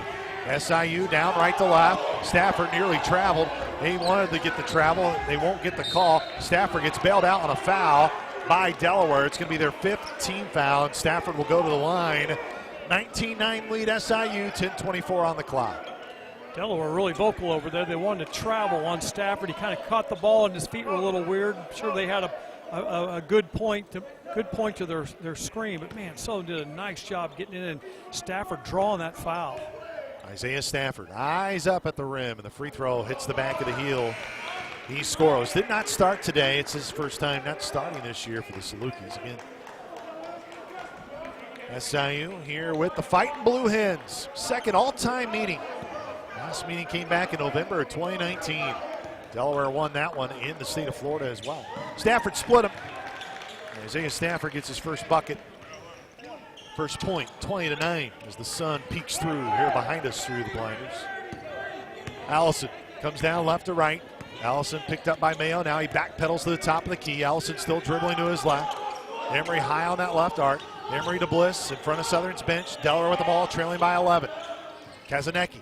SIU down right to left. Stafford nearly traveled. They wanted to get the travel. They won't get the call. Stafford gets bailed out on a foul by Delaware. It's going to be their 5th team foul, and Stafford will go to the line. 19-9 lead SIU, 10:24 on the clock. Delaware really vocal over there. They wanted to travel on Stafford. He kind of caught the ball, and his feet were a little weird. I'm sure they had a good point to their screen, but man, Southern did a nice job getting in, and Stafford drawing that foul. Isaiah Stafford, eyes up at the rim, and the free throw hits the back of the heel. He scores. Did not start today. It's his first time not starting this year for the Salukis. Again, SIU here with the Fighting Blue Hens. Second all-time meeting. Last meeting came back in November of 2019. Delaware won that one in the state of Florida as well. Stafford split him. Isaiah Stafford gets his first bucket. First point, 20-9, as the sun peeks through here behind us through the blinders. Allison comes down left to right. Allison picked up by Mayo. Now he backpedals to the top of the key. Allison still dribbling to his left. Emery high on that left arc. Emery to Bliss in front of Southern's bench. Delaware with the ball, trailing by 11. Koznecki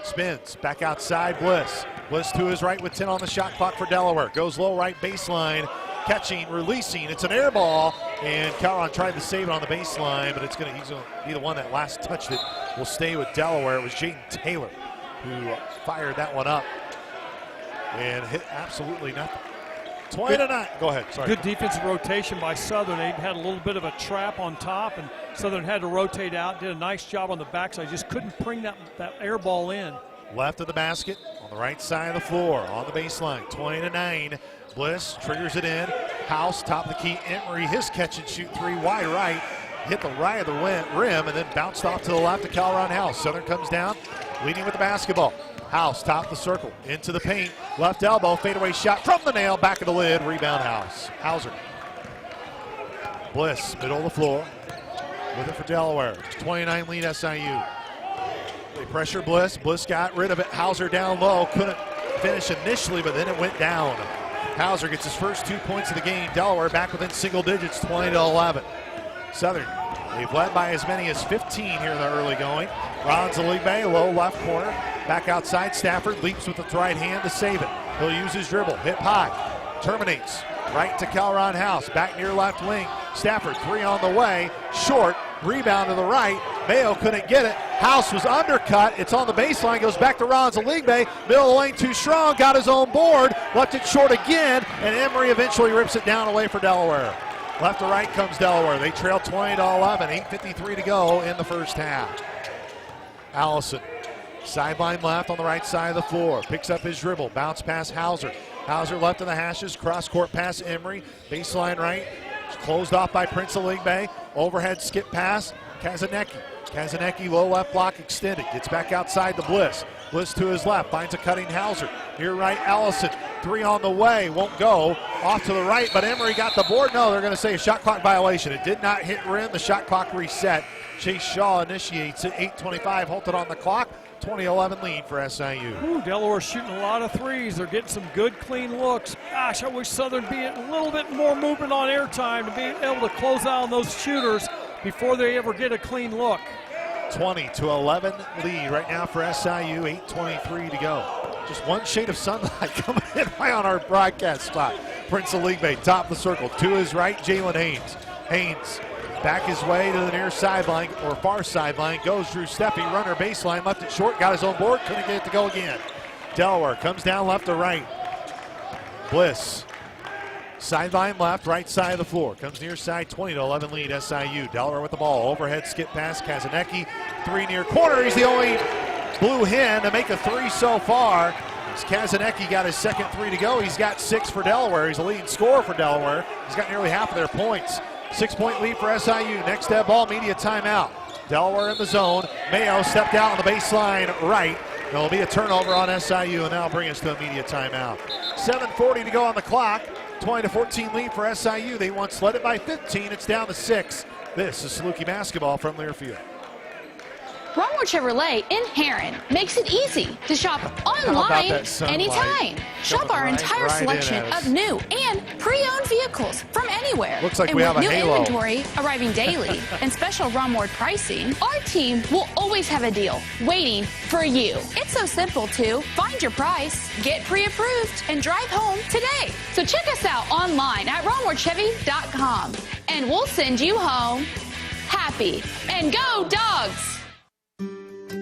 spins back outside Bliss. Bliss to his right with 10 on the shot clock for Delaware. Goes low right baseline. Catching, releasing. It's an air ball, and Calron tried to save it on the baseline, but he's going to be the one that last touched it. Will stay with Delaware. It was Jaden Taylor who fired that one up and hit absolutely nothing. 20-9. Go ahead. Sorry. Good defensive rotation by Southern. They had a little bit of a trap on top, and Southern had to rotate out. Did a nice job on the backside. Just couldn't bring that air ball in. Left of the basket, on the right side of the floor, on the baseline. 20-9. Bliss triggers it in. House, top of the key. Emery, his catch and shoot 3 wide right. Hit the right of the rim and then bounced off to the left of Calron House. Southern comes down, leading with the basketball. House, top of the circle, into the paint. Left elbow, fadeaway shot from the nail, back of the lid. Rebound House. Hauser. Bliss, middle of the floor. With it for Delaware. 29 lead SIU. They Pressure Bliss. Bliss got rid of it. Hauser down low. Couldn't finish initially, but then it went down. Hauser gets his first 2 points of the game. Delaware back within single digits, 20-11. Southern, they've led by as many as 15 here in the early going. Ron Zaligbe, low left corner. Back outside, Stafford leaps with the right hand to save it. He'll use his dribble, hip high, terminates. Right to Calron House, back near left wing. Stafford, 3 on the way, short, rebound to the right. Mayo couldn't get it. House was undercut. It's on the baseline, goes back to Ron Zaligbe. Middle of the lane too strong, got his own board, left it short again, and Emory eventually rips it down away for Delaware. Left to right comes Delaware. They trail 20-11, 8:53 to go in the first half. Allison, sideline left on the right side of the floor, picks up his dribble, bounce pass Hauser. Hauser left in the hashes, cross-court pass Emory, baseline right, closed off by Prince Aligbe, overhead skip pass, Kazanecki. Kazanecki, low left block extended, gets back outside to Bliss. Bliss to his left, finds a cutting Hauser. Here right, Allison, 3 on the way, won't go. Off to the right, but Emory got the board. No, they're going to say a shot clock violation. It did not hit rim, the shot clock reset. Chase Shaw initiates it, 8:25 halted on the clock. 20-11 lead for SIU. Ooh, Delaware shooting a lot of threes. They're getting some good, clean looks. Gosh, I wish Southern be a little bit more movement on airtime to be able to close out on those shooters before they ever get a clean look. 20-11 lead right now for SIU, 8:23 to go. Just one shade of sunlight coming in right on our broadcast spot. Prince Aligbe, top of the circle. To his right, Jalen Haynes. Haynes back his way to the near sideline, or far sideline, goes Drew Steffi, runner baseline, left it short, got his own board, couldn't get it to go again. Delaware comes down left to right. Bliss, sideline left, right side of the floor, comes near side, 20-11 lead SIU. Delaware with the ball, overhead skip pass, Kazanecki, 3 near corner, he's the only blue hen to make a 3 so far. As Kazanecki got his second 3 to go, he's got 6 for Delaware, he's the leading scorer for Delaware, he's got nearly half of their points. 6-point lead for SIU. Next dead ball, media timeout. Delaware in the zone. Mayo stepped out on the baseline right. There'll be a turnover on SIU, and that'll bring us to a media timeout. 7:40 to go on the clock. 20-14 lead for SIU. They once led it by 15. It's down to 6. This is Saluki Basketball from Learfield. Romwood Chevrolet in Heron makes it easy to shop online anytime. Shop our entire selection of new and pre-owned vehicles from anywhere. Looks like and we have a new halo. Inventory arriving daily and special Romwood pricing, our team will always have a deal waiting for you. It's so simple to find your price, get pre-approved, and drive home today. So check us out online at RomwoodChevy.com, and we'll send you home happy. And go Dogs!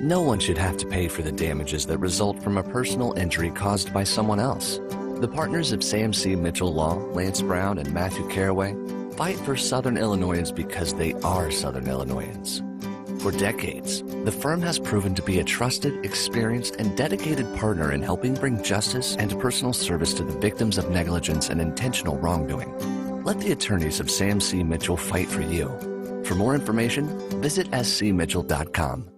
No one should have to pay for the damages that result from a personal injury caused by someone else. The partners of Sam C. Mitchell Law, Lance Brown, and Matthew Caraway fight for Southern Illinoisans because they are Southern Illinoisans. For decades, the firm has proven to be a trusted, experienced, and dedicated partner in helping bring justice and personal service to the victims of negligence and intentional wrongdoing. Let the attorneys of Sam C. Mitchell fight for you. For more information, visit scmitchell.com.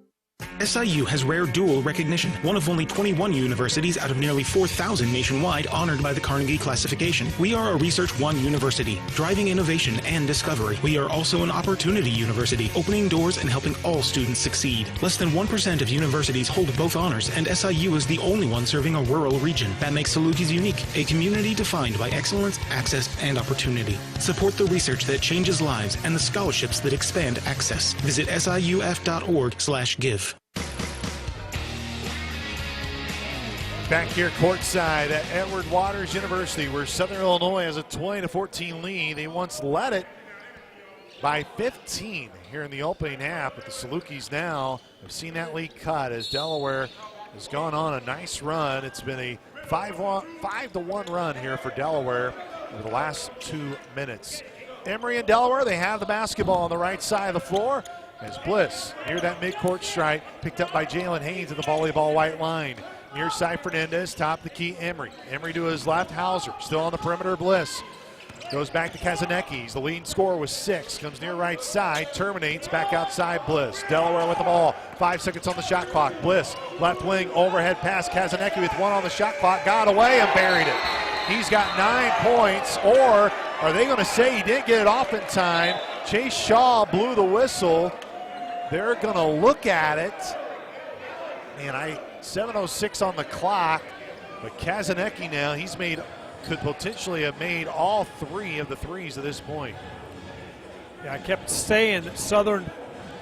SIU has rare dual recognition, one of only 21 universities out of nearly 4,000 nationwide honored by the Carnegie classification. We are a Research One university, driving innovation and discovery. We are also an opportunity university, opening doors and helping all students succeed. Less than 1% of universities hold both honors, and SIU is the only one serving a rural region. That makes Salukis unique, a community defined by excellence, access, and opportunity. Support the research that changes lives and the scholarships that expand access. Visit siuf.org/give. Back here courtside at Edward Waters University, where Southern Illinois has a 20-14 lead. They once led it by 15 here in the opening half, but the Salukis now have seen that lead cut as Delaware has gone on a nice run. It's been a 5-1 run here for Delaware over the last 2 minutes. Emory and Delaware, they have the basketball on the right side of the floor as Bliss near that midcourt stripe, picked up by Jalen Haynes at the volleyball white line. Near side Fernandez, top the key Emory. Emory to his left, Hauser, still on the perimeter, Bliss. Goes back to Kazanecki, he's the leading scorer with 6. Comes near right side, terminates, back outside Bliss. Delaware with the ball, 5 seconds on the shot clock. Bliss, left wing, overhead pass, Kazanecki with 1 on the shot clock, got away and buried it. He's got 9 points, or are they gonna say he didn't get it off in time? Chase Shaw blew the whistle. They're gonna look at it. Man, 7:06 on the clock, but Kazanecki now, could potentially have made all 3 of the threes at this point. Yeah, I kept saying that Southern,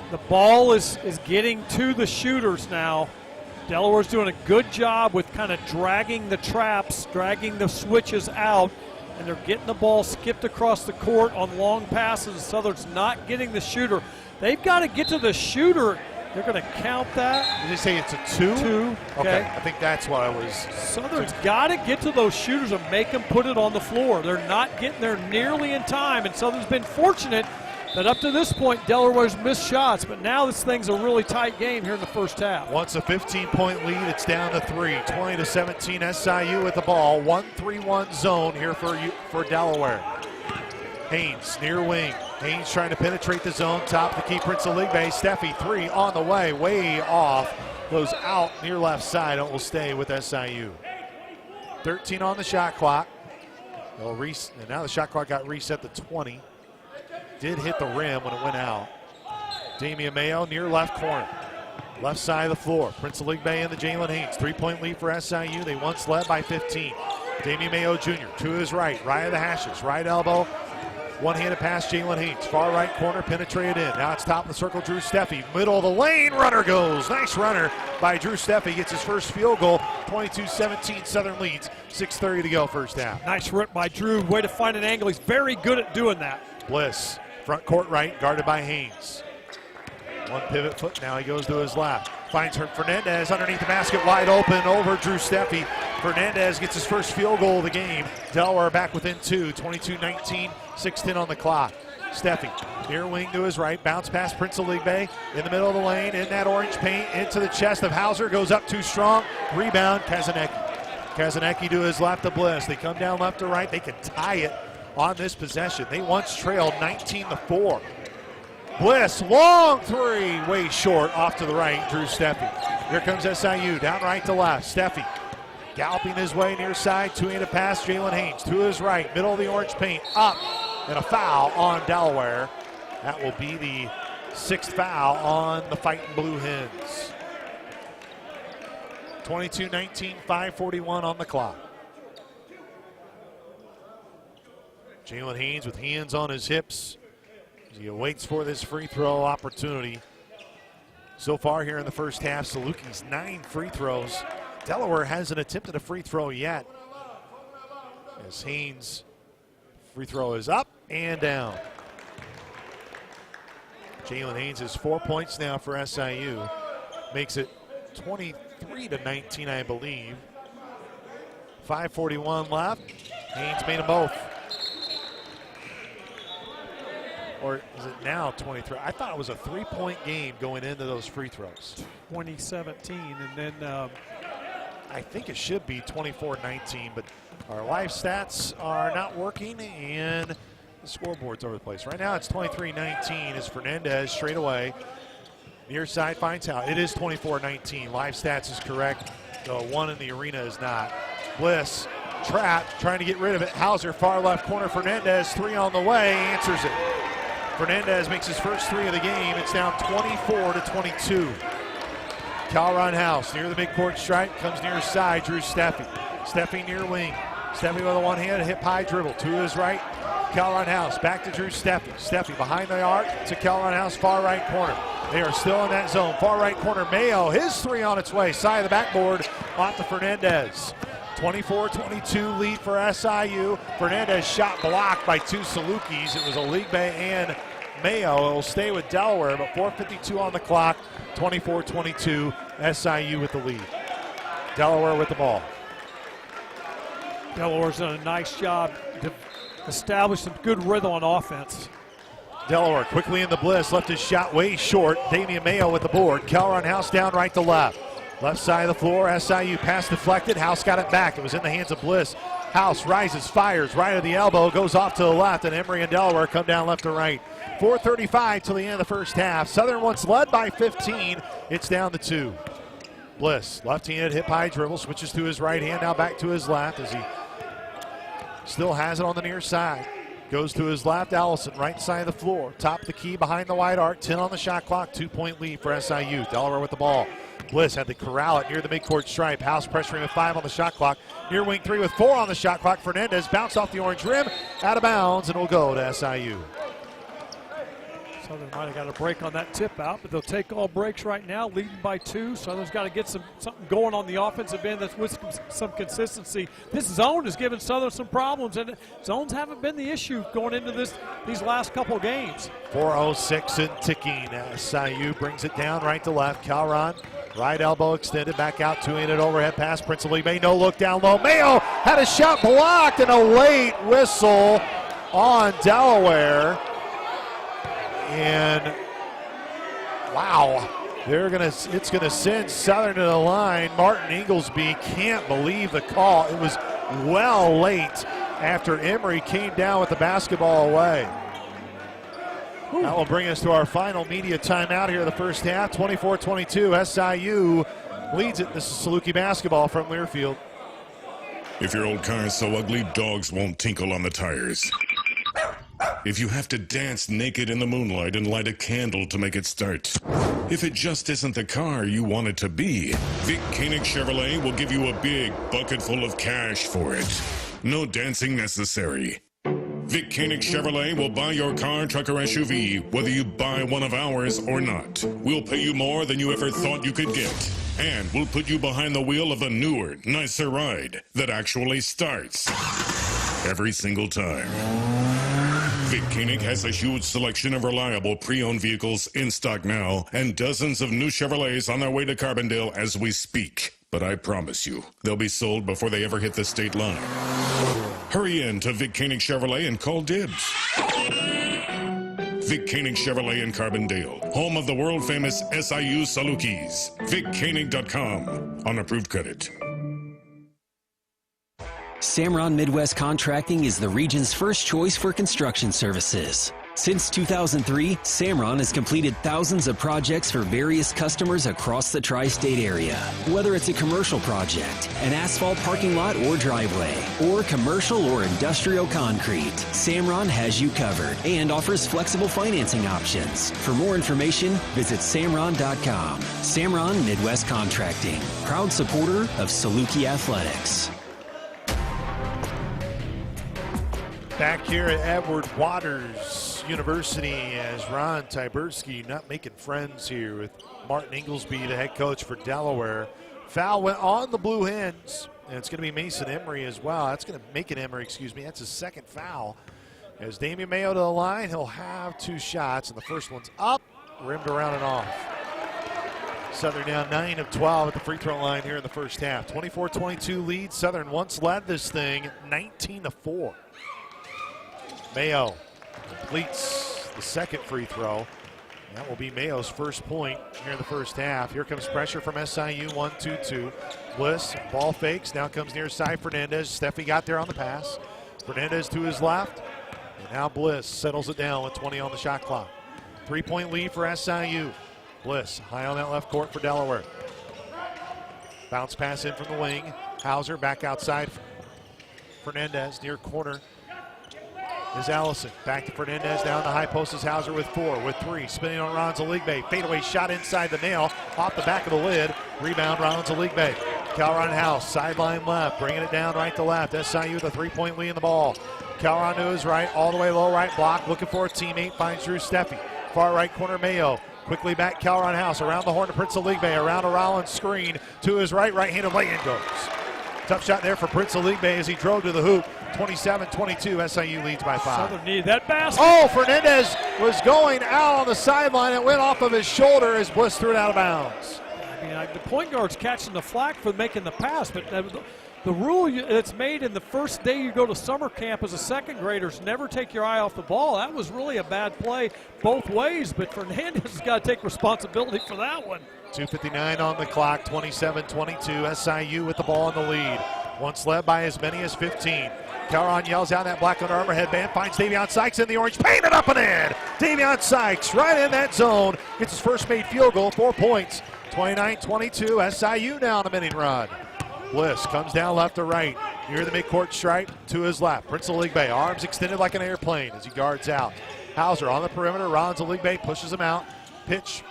the ball is getting to the shooters now. Delaware's doing a good job with kind of dragging the traps, dragging the switches out, and they're getting the ball skipped across the court on long passes. Southern's not getting the shooter. They've got to get to the shooter. They're going to count that. Did they say it's a 2? 2. Okay. I think that's what I was. Southern's got to get to those shooters and make them put it on the floor. They're not getting there nearly in time, and Southern's been fortunate that up to this point, Delaware's missed shots, but now this thing's a really tight game here in the first half. Once a 15-point lead, it's down to 3. 20-17, SIU with the ball. 1-3-1 zone here for Delaware. Haynes near wing. Haynes trying to penetrate the zone. Top the key, Prince of Ligbe. Steffi, 3 on the way off. Goes out near left side. It will stay with SIU. 13 on the shot clock. And now the shot clock got reset to 20. Did hit the rim when it went out. Damian Mayo near left corner. Left side of the floor. Prince of Ligbe and the Jalen Haynes. 3-point lead for SIU. They once led by 15. Damian Mayo Jr. to his right. Right of the hashes. Right elbow. One-handed pass, Jalen Haynes. Far right corner, penetrated in. Now it's top of the circle, Drew Steffi. Middle of the lane, runner goes. Nice runner by Drew Steffi. Gets his first field goal. 22-17, Southern leads. 6:30 to go first half. Nice rip by Drew. Way to find an angle. He's very good at doing that. Bliss, front court right, guarded by Haynes. One pivot foot, now he goes to his left. Finds Fernandez underneath the basket, wide open over Drew Steffi. Fernandez gets his first field goal of the game. Delaware back within 2, 22-19, 6:10 on the clock. Steffi, near wing to his right, bounce pass Prince of Ligbe in the middle of the lane, in that orange paint, into the chest of Hauser, goes up too strong, rebound, Kazanecki. Kazanecki to his left to Bliss. They come down left to right, they can tie it on this possession. They once trailed 19-4. Bliss, long 3, way short, off to the right, Drew Steffi. Here comes SIU, down right to left, Steffi galloping his way near side, 2-handed pass, Jalen Haynes to his right, middle of the orange paint, up, and a foul on Delaware. That will be the 6th foul on the Fighting Blue Hens. 22-19, 5:41 on the clock. Jalen Haynes with hands on his hips as he awaits for this free throw opportunity. So far here in the first half, Saluki's 9 free throws. Delaware hasn't attempted a free throw yet. As Haynes' free throw is up and down. Jalen Haynes has 4 points now for SIU. Makes it 23-19, I believe. 5:41 left. Haynes made them both. Or is it now 23? I thought it was a 3-point game going into those free throws. 2017, and then I think it should be 24-19, but our live stats are not working, and the scoreboard's over the place. Right now it's 23-19 as Fernandez straight away. Near side finds out. It is 24-19. Live stats is correct. The one in the arena is not. Bliss, trapped, trying to get rid of it. Hauser, far left corner. Fernandez, 3 on the way, answers it. Fernandez makes his first 3 of the game. It's now 24-22. Calron House near the midcourt stripe, comes near his side, Drew Steffi. Steffi near wing. Steffi with a one-handed hip-high dribble. To his right, Calron House. Back to Drew Steffi. Steffi behind the arc to Calron House, far right corner. They are still in that zone. Far right corner, Mayo. His 3 on its way. Side of the backboard off to Fernandez. 24-22 lead for SIU. Fernandez shot blocked by 2 Salukis. It was Ligbe and Mayo. It will stay with Delaware, but 4:52 on the clock. 24-22, SIU with the lead. Delaware with the ball. Delaware's done a nice job to establish some good rhythm on offense. Delaware quickly in the Bliss, left his shot way short. Damian Mayo with the board. Calron House down right to left. Left side of the floor, SIU pass deflected. House got it back. It was in the hands of Bliss. House rises, fires, right of the elbow, goes off to the left, and Emory and Delaware come down left to right. 4:35 till the end of the first half. Southern once led by 15. It's down to 2. Bliss, left-handed hip-high dribble, switches to his right hand, now back to his left as he still has it on the near side. Goes to his left, Allison, right side of the floor. Top of the key, behind the wide arc, 10 on the shot clock, 2-point lead for SIU. Delaware with the ball. Bliss had to corral it near the midcourt stripe. House pressuring with 5 on the shot clock. Near wing 3 with 4 on the shot clock. Fernandez bounced off the orange rim, out of bounds, and will go to SIU. Southern might have got a break on that tip out, but they'll take all breaks right now, leading by 2. Southern's got to get something going on the offensive end that's with some consistency. This zone is giving Southern some problems, and zones haven't been the issue going into these last couple of games. 4:06 and ticking. SIU brings it down right to left. Calron, right elbow extended, back out, 2-handed overhead pass. Prince of May, no look down low. Mayo had a shot blocked and a late whistle on Delaware. And wow, it's gonna send Southern to the line. Martin Inglesby can't believe the call. It was well late after Emory came down with the basketball away. That will bring us to our final media timeout here in the first half. 24-22, SIU leads it. This is Saluki Basketball from Learfield. If your old car is so ugly, dogs won't tinkle on the tires. If you have to dance naked in the moonlight and light a candle to make it start. If it just isn't the car you want it to be, Vic Koenig Chevrolet will give you a big bucket full of cash for it. No dancing necessary. Vic Koenig Chevrolet will buy your car, truck, or SUV, whether you buy one of ours or not. We'll pay you more than you ever thought you could get. And we'll put you behind the wheel of a newer, nicer ride that actually starts every single time. Vic Koenig has a huge selection of reliable pre-owned vehicles in stock now, and dozens of new Chevrolets on their way to Carbondale as we speak. But I promise you, they'll be sold before they ever hit the state line. Hurry in to Vic Koenig Chevrolet and call dibs. Vic Koenig Chevrolet in Carbondale, home of the world-famous SIU Salukis. VicKoenig.com on approved credit. Samron Midwest Contracting is the region's first choice for construction services. Since 2003, Samron has completed thousands of projects for various customers across the tri-state area. Whether it's a commercial project, an asphalt parking lot or driveway, or commercial or industrial concrete, Samron has you covered and offers flexible financing options. For more information, visit Samron.com. Samron Midwest Contracting, proud supporter of Saluki Athletics. Back here at Edward Waters University as Ron Tyberski not making friends here with Martin Inglesby, the head coach for Delaware. Foul went on the Blue Hens, and it's going to be Mason Emery as well. That's going to make it Emery, That's his second foul. As Damian Mayo to the line, he'll have 2 shots, and the first one's up, rimmed around and off. Southern down 9 of 12 at the free throw line here in the first half. 24-22 lead. Southern once led this thing 19-4. Mayo completes the second free throw. That will be Mayo's first point here in the first half. Here comes pressure from SIU, 1-2-2. Bliss, ball fakes, now comes near side Fernandez. Steffi got there on the pass. Fernandez to his left. And now Bliss settles it down with 20 on the shot clock. 3-point lead for SIU. Bliss high on that left court for Delaware. Bounce pass in from the wing. Hauser back outside. Fernandez near corner is Allison. Back to Fernandez, down the high post is Hauser with 4, with 3. Spinning on Ron Zaligbe. Fadeaway shot inside the nail, off the back of the lid. Rebound, Ron Zaligbe. Calron House, sideline left, bringing it down right to left. SIU with a 3-point lead in the ball. Calron to his right, all the way low right block, looking for a teammate, finds Drew Steffi. Far right corner, Mayo. Quickly back, Calron House, around the horn to Prince Zaligbe, around a Rollins screen, to his right, right-handed lay-in goes. Tough shot there for Prince Zaligbe as he drove to the hoop. 27-22, SIU leads by 5. Southern needed that basket. Oh, Fernandez was going out on the sideline. It went off of his shoulder as Bliss threw it out of bounds. I mean, the point guard's catching the flack for making the pass, but the rule that's made in the first day you go to summer camp as a second grader is never take your eye off the ball. That was really a bad play both ways, but Fernandez has got to take responsibility for that one. 2:59 on the clock, 27-22. SIU with the ball in the lead. Once led by as many as 15. Calron yells out that black Under Armour headband, finds Davion Sykes in the orange, painted up and in. Davion Sykes right in that zone, gets his first made field goal, 4 points. 29-22, SIU now on a winning run. Bliss comes down left to right, near the midcourt stripe to his left. Prince Zaligbe, arms extended like an airplane as he guards out. Hauser on the perimeter, Ron Zaligbe pushes him out. Pitch,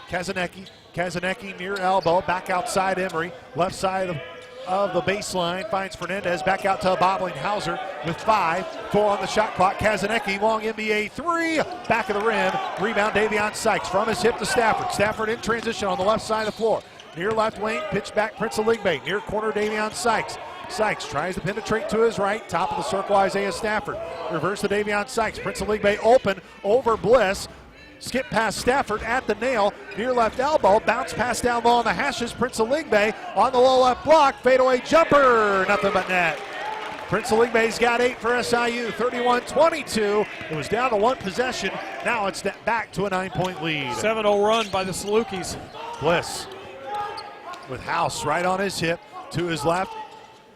Kazanecki Kazanecki near elbow, back outside Emery, left side of the baseline, finds Fernandez, back out to a bobbling Hauser with 5, 4 on the shot clock. Kazanecki, long NBA 3, back of the rim, rebound Davion Sykes from his hip to Stafford. Stafford in transition on the left side of the floor. Near left wing, pitch back Prince Aligbe, near corner Davion Sykes. Sykes tries to penetrate to his right, top of the circle Isaiah Stafford. Reverse to Davion Sykes, Prince Aligbe open over Bliss. Skip past Stafford at the nail, near left elbow, bounce pass down low on the hashes. Prince Aligbe on the low left block, fadeaway jumper, nothing but net. Prince Aligbe's got 8 for SIU, 31-22. It was down to 1 possession. Now it's back to a 9-point lead. 7-0 run by the Salukis. Bliss with House right on his hip, to his left.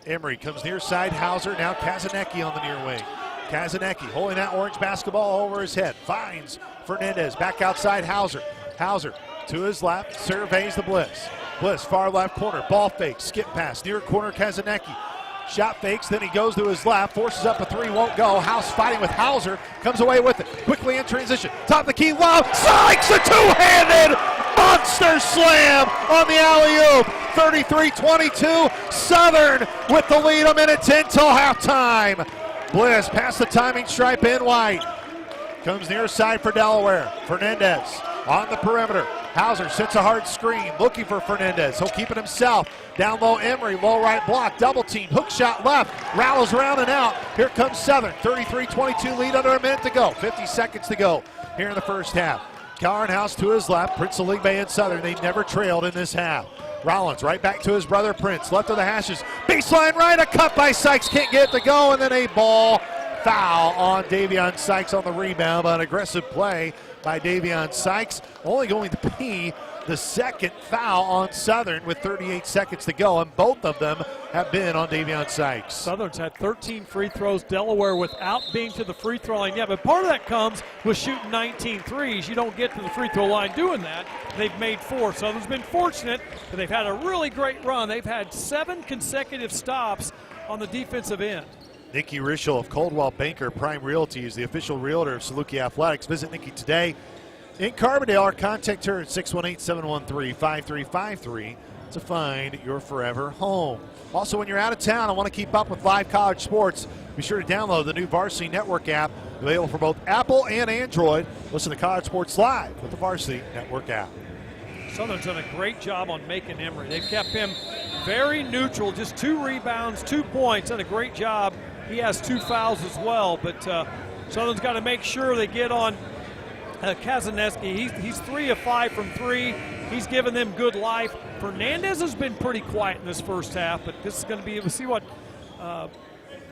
Emery comes near side, Hauser, now Kazanecki on the near wing. Kazanecki holding that orange basketball over his head, finds Fernandez, back outside Hauser. Hauser to his left, surveys the Bliss. Bliss, far left corner, ball fake, skip pass, near corner Kazanecki. Shot fakes, then he goes to his left, forces up a 3, won't go. House fighting with Hauser, comes away with it. Quickly in transition, top of the key, low, Sykes a two-handed monster slam on the alley-oop. 33-22, Southern with the lead, 1:10 till halftime. Bliss past the timing stripe in white. Comes near side for Delaware. Fernandez on the perimeter. Hauser sets a hard screen, looking for Fernandez. He'll keep it himself. Down low, Emery, low right block, double team, hook shot left, rattles around and out. Here comes Southern, 33-22 lead, under a minute to go. 50 seconds to go here in the first half. House to his left, Prince Aligbe and Southern, they never trailed in this half. Rollins right back to his brother Prince, left of the hashes. Baseline right, a cut by Sykes, can't get it to go, and then a ball foul on Davion Sykes on the rebound, but an aggressive play by Davion Sykes, only going to be the second foul on Southern with 38 seconds to go, and both of them have been on Davion Sykes. Southern's had 13 free throws. Delaware without being to the free throw line yet, but part of that comes with shooting 19 threes. You don't get to the free throw line doing that. They've made 4. Southern's been fortunate, but they've had a really great run. They've had 7 consecutive stops on the defensive end. Nikki Rischel of Coldwell Banker Prime Realty is the official realtor of Saluki Athletics. Visit Nikki today in Carbondale or contact her at 618-713-5353 to find your forever home. Also, when you're out of town and want to keep up with live college sports, be sure to download the new Varsity Network app, available for both Apple and Android. Listen to college sports live with the Varsity Network app. Southern's done a great job on making Emery. They've kept him very neutral, just 2 rebounds, 2 points, done a great job. He has 2 fouls as well, but Southern's got to make sure they get on Kazanecki. He's 3 of 5 from 3. He's given them good life. Fernandez has been pretty quiet in this first half, but this is going to be, we'll see what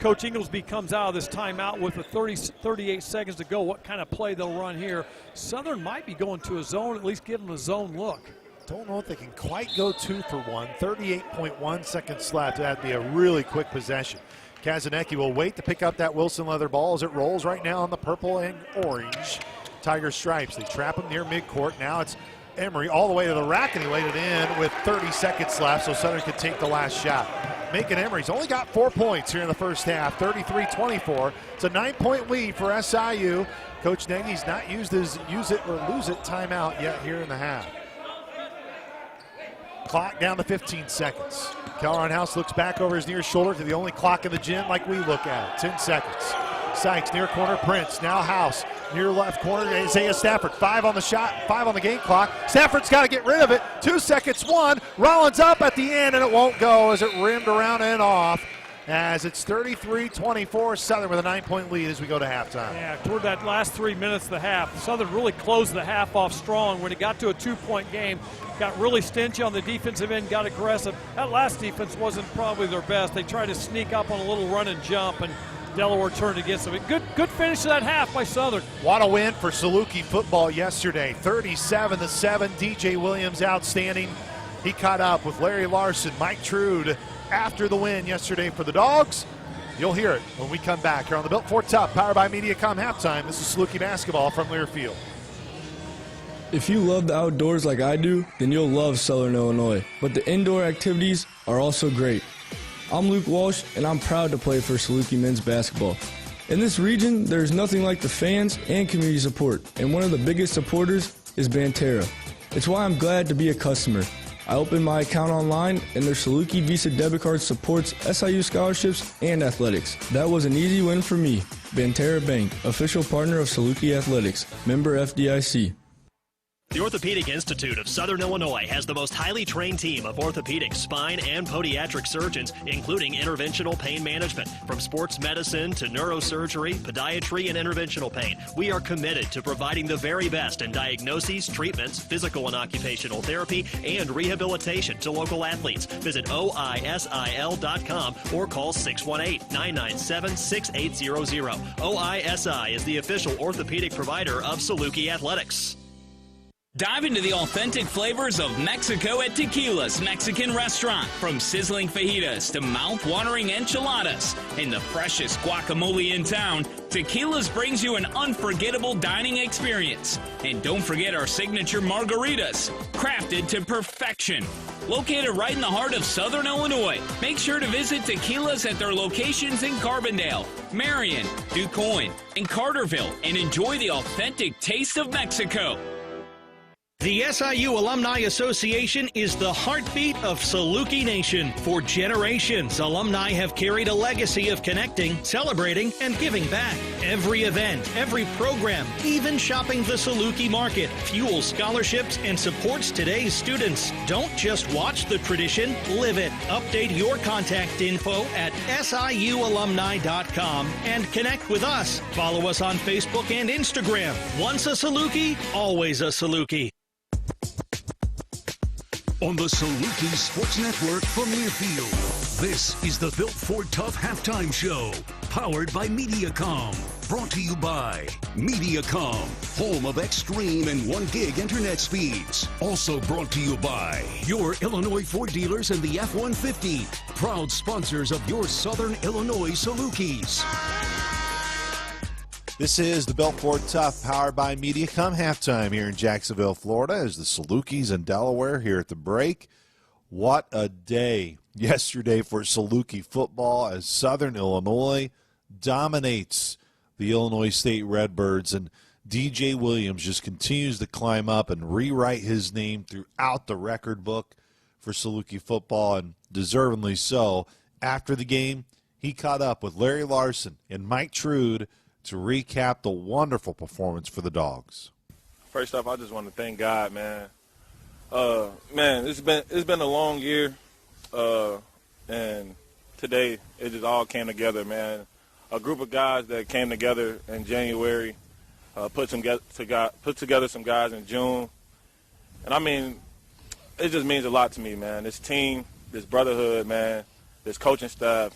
Coach Inglesby comes out of this timeout with 38 seconds to go, what kind of play they'll run here. Southern might be going to a zone, at least give them a zone look. Don't know if they can quite go 2 for 1. 38.1 seconds left. That'd be a really quick possession. Kazanecki will wait to pick up that Wilson leather ball as it rolls right now on the purple and orange Tiger stripes. They trap him near midcourt. Now it's Emery all the way to the rack, and he laid it in with 30 seconds left so Southern could take the last shot. Macon Emery's only got 4 points here in the first half, 33-24. It's a 9-point lead for SIU. Coach Nagy's not used his use it or lose it timeout yet here in the half. Clock down to 15 seconds. Kelleron House looks back over his near shoulder to the only clock in the gym like we look at it. 10 seconds. Sykes near corner Prince. Now House near left corner Isaiah Stafford. 5 on the shot, 5 on the game clock. Stafford's got to get rid of it. 2 seconds, 1. Rollins up at the end, and it won't go as it rimmed around and off. As it's 33-24, Southern with a 9-point lead as we go to halftime. Yeah, toward that last 3 minutes of the half, Southern really closed the half off strong. When it got to a 2-point game, got really stingy on the defensive end, got aggressive. That last defense wasn't probably their best. They tried to sneak up on a little run and jump, and Delaware turned against them. Good finish to that half by Southern. What a win for Saluki football yesterday. 37-7. DJ Williams outstanding. He caught up with Larry Larson, Mike Trude after the win yesterday for the Dogs. You'll hear it when we come back here on the Built Ford Tough, powered by MediaCom halftime. This is Saluki Basketball from Learfield. If you love the outdoors like I do, then you'll love Southern Illinois. But the indoor activities are also great. I'm Luke Walsh, and I'm proud to play for Saluki men's basketball. In this region, there's nothing like the fans and community support, and one of the biggest supporters is Banterra. It's why I'm glad to be a customer. I opened my account online, and their Saluki Visa debit card supports SIU scholarships and athletics. That was an easy win for me. Banterra Bank, official partner of Saluki Athletics, member FDIC. The Orthopedic Institute of Southern Illinois has the most highly trained team of orthopedic, spine, and podiatric surgeons, including interventional pain management. From sports medicine to neurosurgery, podiatry, and interventional pain, we are committed to providing the very best in diagnoses, treatments, physical and occupational therapy, and rehabilitation to local athletes. Visit oisil.com or call 618-997-6800. OISI is the official orthopedic provider of Saluki Athletics. Dive into the authentic flavors of Mexico at Tequila's Mexican Restaurant. From sizzling fajitas to mouth-watering enchiladas and the freshest guacamole in town, Tequila's brings you an unforgettable dining experience. And don't forget our signature margaritas, crafted to perfection. Located right in the heart of Southern Illinois, make sure to visit Tequila's at their locations in Carbondale, Marion, DuQuoin, and Carterville, and enjoy the authentic taste of Mexico. The SIU Alumni Association is the heartbeat of Saluki Nation. For generations, alumni have carried a legacy of connecting, celebrating, and giving back. Every event, every program, even shopping the Saluki market, fuels scholarships and supports today's students. Don't just watch the tradition, live it. Update your contact info at siualumni.com and connect with us. Follow us on Facebook and Instagram. Once a Saluki, always a Saluki. On the Saluki Sports Network from Learfield, this is the Built Ford Tough Halftime Show, powered by Mediacom. Brought to you by Mediacom, home of extreme and 1 gig internet speeds. Also brought to you by your Illinois Ford dealers and the F-150, proud sponsors of your Southern Illinois Salukis. This is the Built Ford Tough, powered by Mediacom halftime here in Jacksonville, Florida, as the Salukis in Delaware here at the break. What a day yesterday for Saluki football as Southern Illinois dominates the Illinois State Redbirds, and DJ Williams just continues to climb up and rewrite his name throughout the record book for Saluki football, and deservingly so. After the game, he caught up with Larry Larson and Mike Trude to recap the wonderful performance for the Dogs. First off, I just want to thank God, man. Man, it's been a long year, and today it just all came together, man. A group of guys that came together in January, put together some guys in June, and I mean, it just means a lot to me, man. This team, this brotherhood, man, this coaching staff,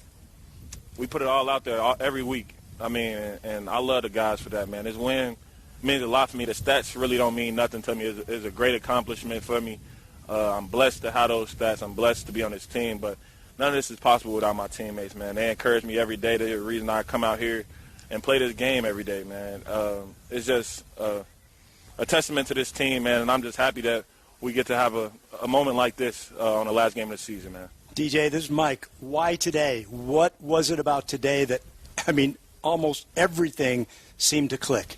we put it all out there every week. I mean, and I love the guys for that, man. This win means a lot for me. The stats really don't mean nothing to me. It's a great accomplishment for me. I'm blessed to have those stats. I'm blessed to be on this team, but none of this is possible without my teammates, man. They encourage me every day. They're the reason I come out here and play this game every day, man. It's just a testament to this team, man, and I'm just happy that we get to have a moment like this on the last game of the season, man. DJ, this is Mike. Why today? What was it about today that, I mean, almost everything seemed to click?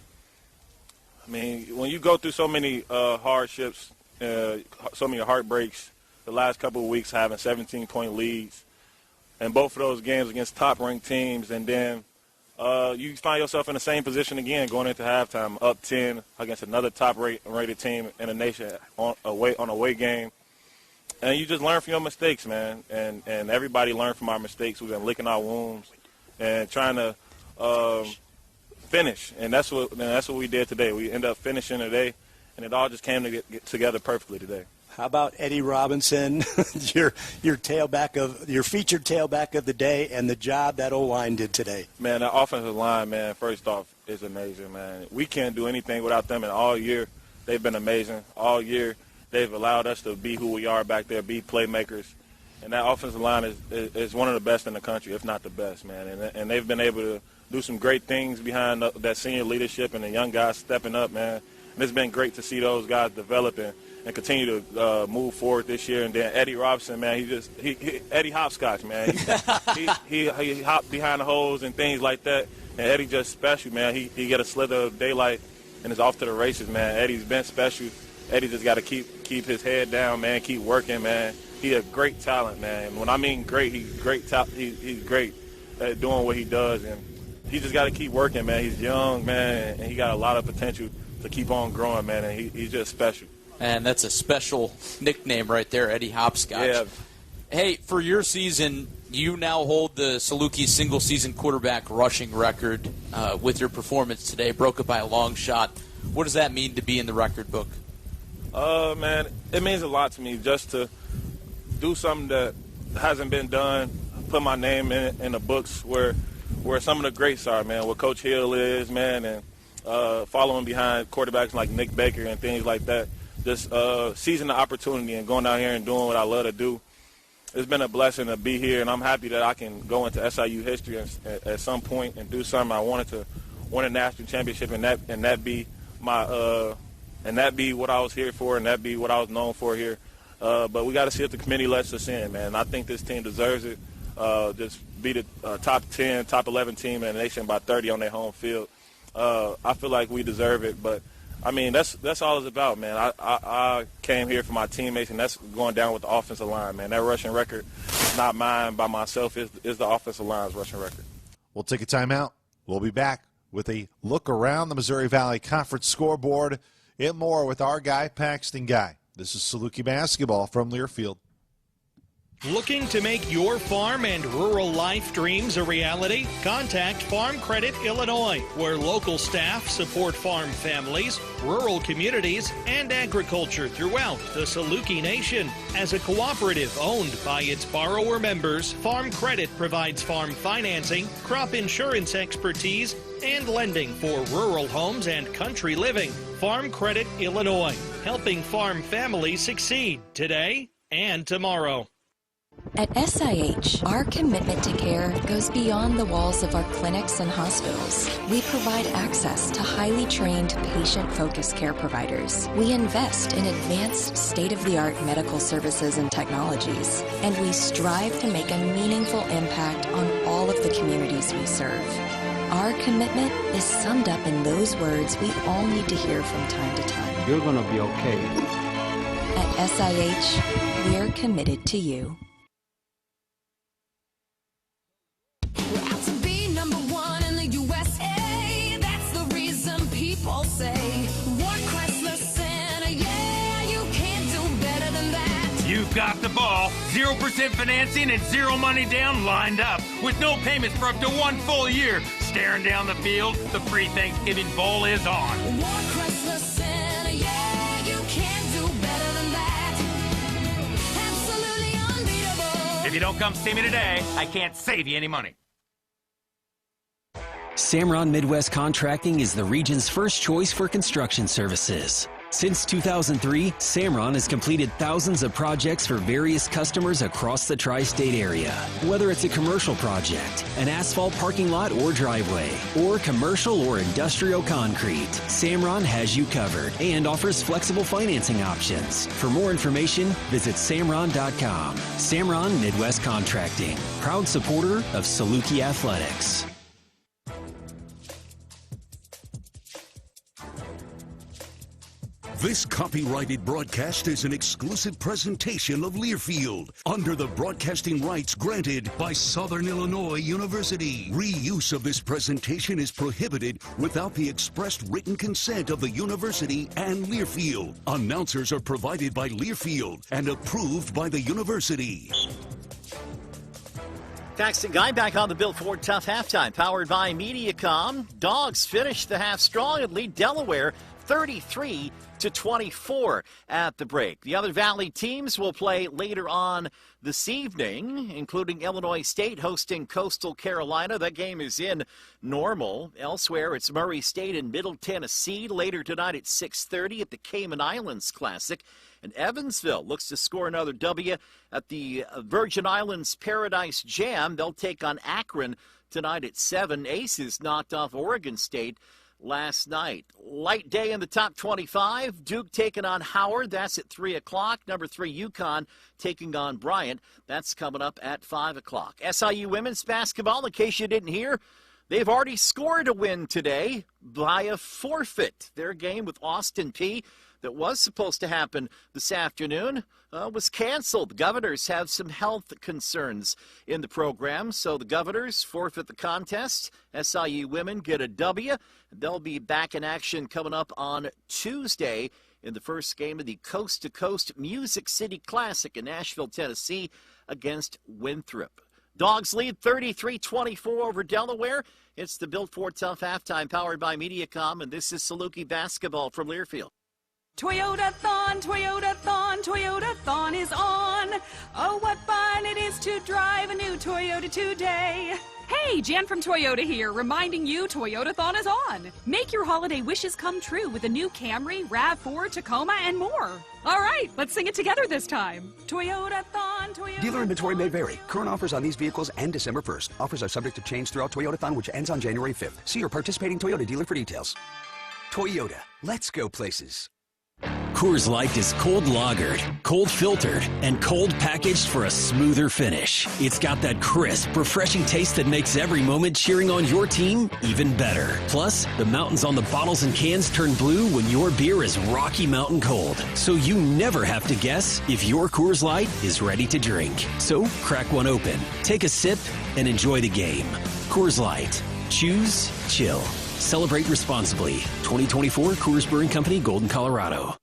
I mean, when you go through so many hardships, so many heartbreaks, the last couple of weeks having 17-point leads, and both of those games against top-ranked teams, and then you find yourself in the same position again going into halftime, up 10 against another top-rated team in the nation on a away game. And you just learn from your mistakes, man, and everybody learned from our mistakes. We've been licking our wounds and trying to finish, and that's what we did today. We ended up finishing today, and it all just came to get together perfectly today. How about Eddie Robinson, your featured tailback of the day, and the job that O-line did today? Man, the offensive line, man, first off, is amazing, man. We can't do anything without them, and all year they've been amazing. All year they've allowed us to be who we are back there, be playmakers. And that offensive line is one of the best in the country, if not the best, man. And they've been able to do some great things behind that senior leadership and the young guys stepping up, man. And it's been great to see those guys develop and continue to move forward this year. And then Eddie Robinson, man, Eddie hopscotch, man. He hopped behind the holes and things like that. And Eddie just special, man. He get a slither of daylight and is off to the races, man. Eddie's been special. Eddie just got to keep his head down, man, keep working, man. He's a great talent, man. When I mean great, he's great. He's great at doing what he does, and he just got to keep working, man. He's young, man, and he got a lot of potential to keep on growing, man, and he's just special. And that's a special nickname right there, Eddie Hopscotch. Yeah. Hey, for your season, you now hold the Saluki single-season quarterback rushing record with your performance today. Broke it by a long shot. What does that mean to be in the record book? Man, it means a lot to me just to do something that hasn't been done, put my name in the books where some of the greats are, man, where Coach Hill is, man, and following behind quarterbacks like Nick Baker and things like that. Just seizing the opportunity and going out here and doing what I love to do. It's been a blessing to be here, and I'm happy that I can go into SIU history at some point and do something. I wanted to win a national championship, and that be what I was here for, and that be what I was known for here. But we got to see if the committee lets us in, man. I think this team deserves it. Just be the top 10, top 11 team in the nation by 30 on their home field. I feel like we deserve it, but I mean that's all it's about, man. I came here for my teammates, and that's going down with the offensive line, man. That rushing record is not mine by myself. It's the offensive line's rushing record. We'll take a timeout. We'll be back with a look around the Missouri Valley Conference scoreboard and more with our guy, Paxton Guy. This is Saluki Basketball from Learfield. Looking to make your farm and rural life dreams a reality? Contact Farm Credit Illinois, where local staff support farm families, rural communities, and agriculture throughout the Saluki Nation. As a cooperative owned by its borrower members, Farm Credit provides farm financing, crop insurance expertise, and lending for rural homes and country living. Farm Credit Illinois, helping farm families succeed today and tomorrow. At SIH, our commitment to care goes beyond the walls of our clinics and hospitals. We provide access to highly trained, patient-focused care providers. We invest in advanced, state-of-the-art medical services and technologies, and we strive to make a meaningful impact on all of the communities we serve. Our commitment is summed up in those words we all need to hear from time to time. You're gonna be okay. At SIH, we're committed to you. You've got the ball, 0% financing and zero money down lined up with no payments for up to 1 full year. Staring down the field, the free Thanksgiving Bowl is on. If you don't come see me today, I can't save you any money. Samron Midwest Contracting is the region's first choice for construction services. Since 2003, Samron has completed thousands of projects for various customers across the tri-state area. Whether it's a commercial project, an asphalt parking lot or driveway, or commercial or industrial concrete, Samron has you covered and offers flexible financing options. For more information, visit samron.com. Samron Midwest Contracting, proud supporter of Saluki Athletics. This copyrighted broadcast is an exclusive presentation of Learfield under the broadcasting rights granted by Southern Illinois University. Reuse of this presentation is prohibited without the expressed written consent of the university and Learfield. Announcers are provided by Learfield and approved by the university. Paxton Guy back on the Bill Ford Tough Halftime, powered by Mediacom. Dogs finished the half strong and lead Delaware 33-24 at the break. The other Valley teams will play later on this evening, including Illinois State hosting Coastal Carolina. That game is in Normal. Elsewhere, it's Murray State and Middle Tennessee later tonight at 6:30 at the Cayman Islands Classic. And Evansville looks to score another W at the Virgin Islands Paradise Jam. They'll take on Akron tonight at 7. Aces knocked off Oregon State last night. Light day in the top 25. Duke taking on Howard. That's at 3 o'clock. Number 3, UConn taking on Bryant. That's coming up at 5 o'clock. SIU women's basketball, in case you didn't hear, they've already scored a win today by a forfeit. Their game with Austin Peay that was supposed to happen this afternoon was canceled. The Governors have some health concerns in the program, so the Governors forfeit the contest. SIU women get a W. They'll be back in action coming up on Tuesday in the first game of the Coast to Coast Music City Classic in Nashville, Tennessee against Winthrop. Dogs lead 33-24 over Delaware. It's the Built Ford Tough halftime powered by Mediacom, and this is Saluki Basketball from Learfield. Toyota-thon, Toyota-thon, Toyota-thon is on. Oh, what fun it is to drive a new Toyota today. Hey, Jan from Toyota here, reminding you Toyota-thon is on. Make your holiday wishes come true with the new Camry, RAV4, Tacoma, and more. All right, let's sing it together this time. Toyota-thon, Toyota. Dealer inventory may vary. Current offers on these vehicles end December 1st. Offers are subject to change throughout Toyota-thon, which ends on January 5th. See your participating Toyota dealer for details. Toyota, let's go places. Coors Light is cold lagered, cold filtered, and cold packaged for a smoother finish. It's got that crisp, refreshing taste that makes every moment cheering on your team even better. Plus, the mountains on the bottles and cans turn blue when your beer is Rocky Mountain cold. So you never have to guess if your Coors Light is ready to drink. So crack one open, take a sip, and enjoy the game. Coors Light. Choose chill. Celebrate responsibly. 2024 Coors Brewing Company, Golden, Colorado.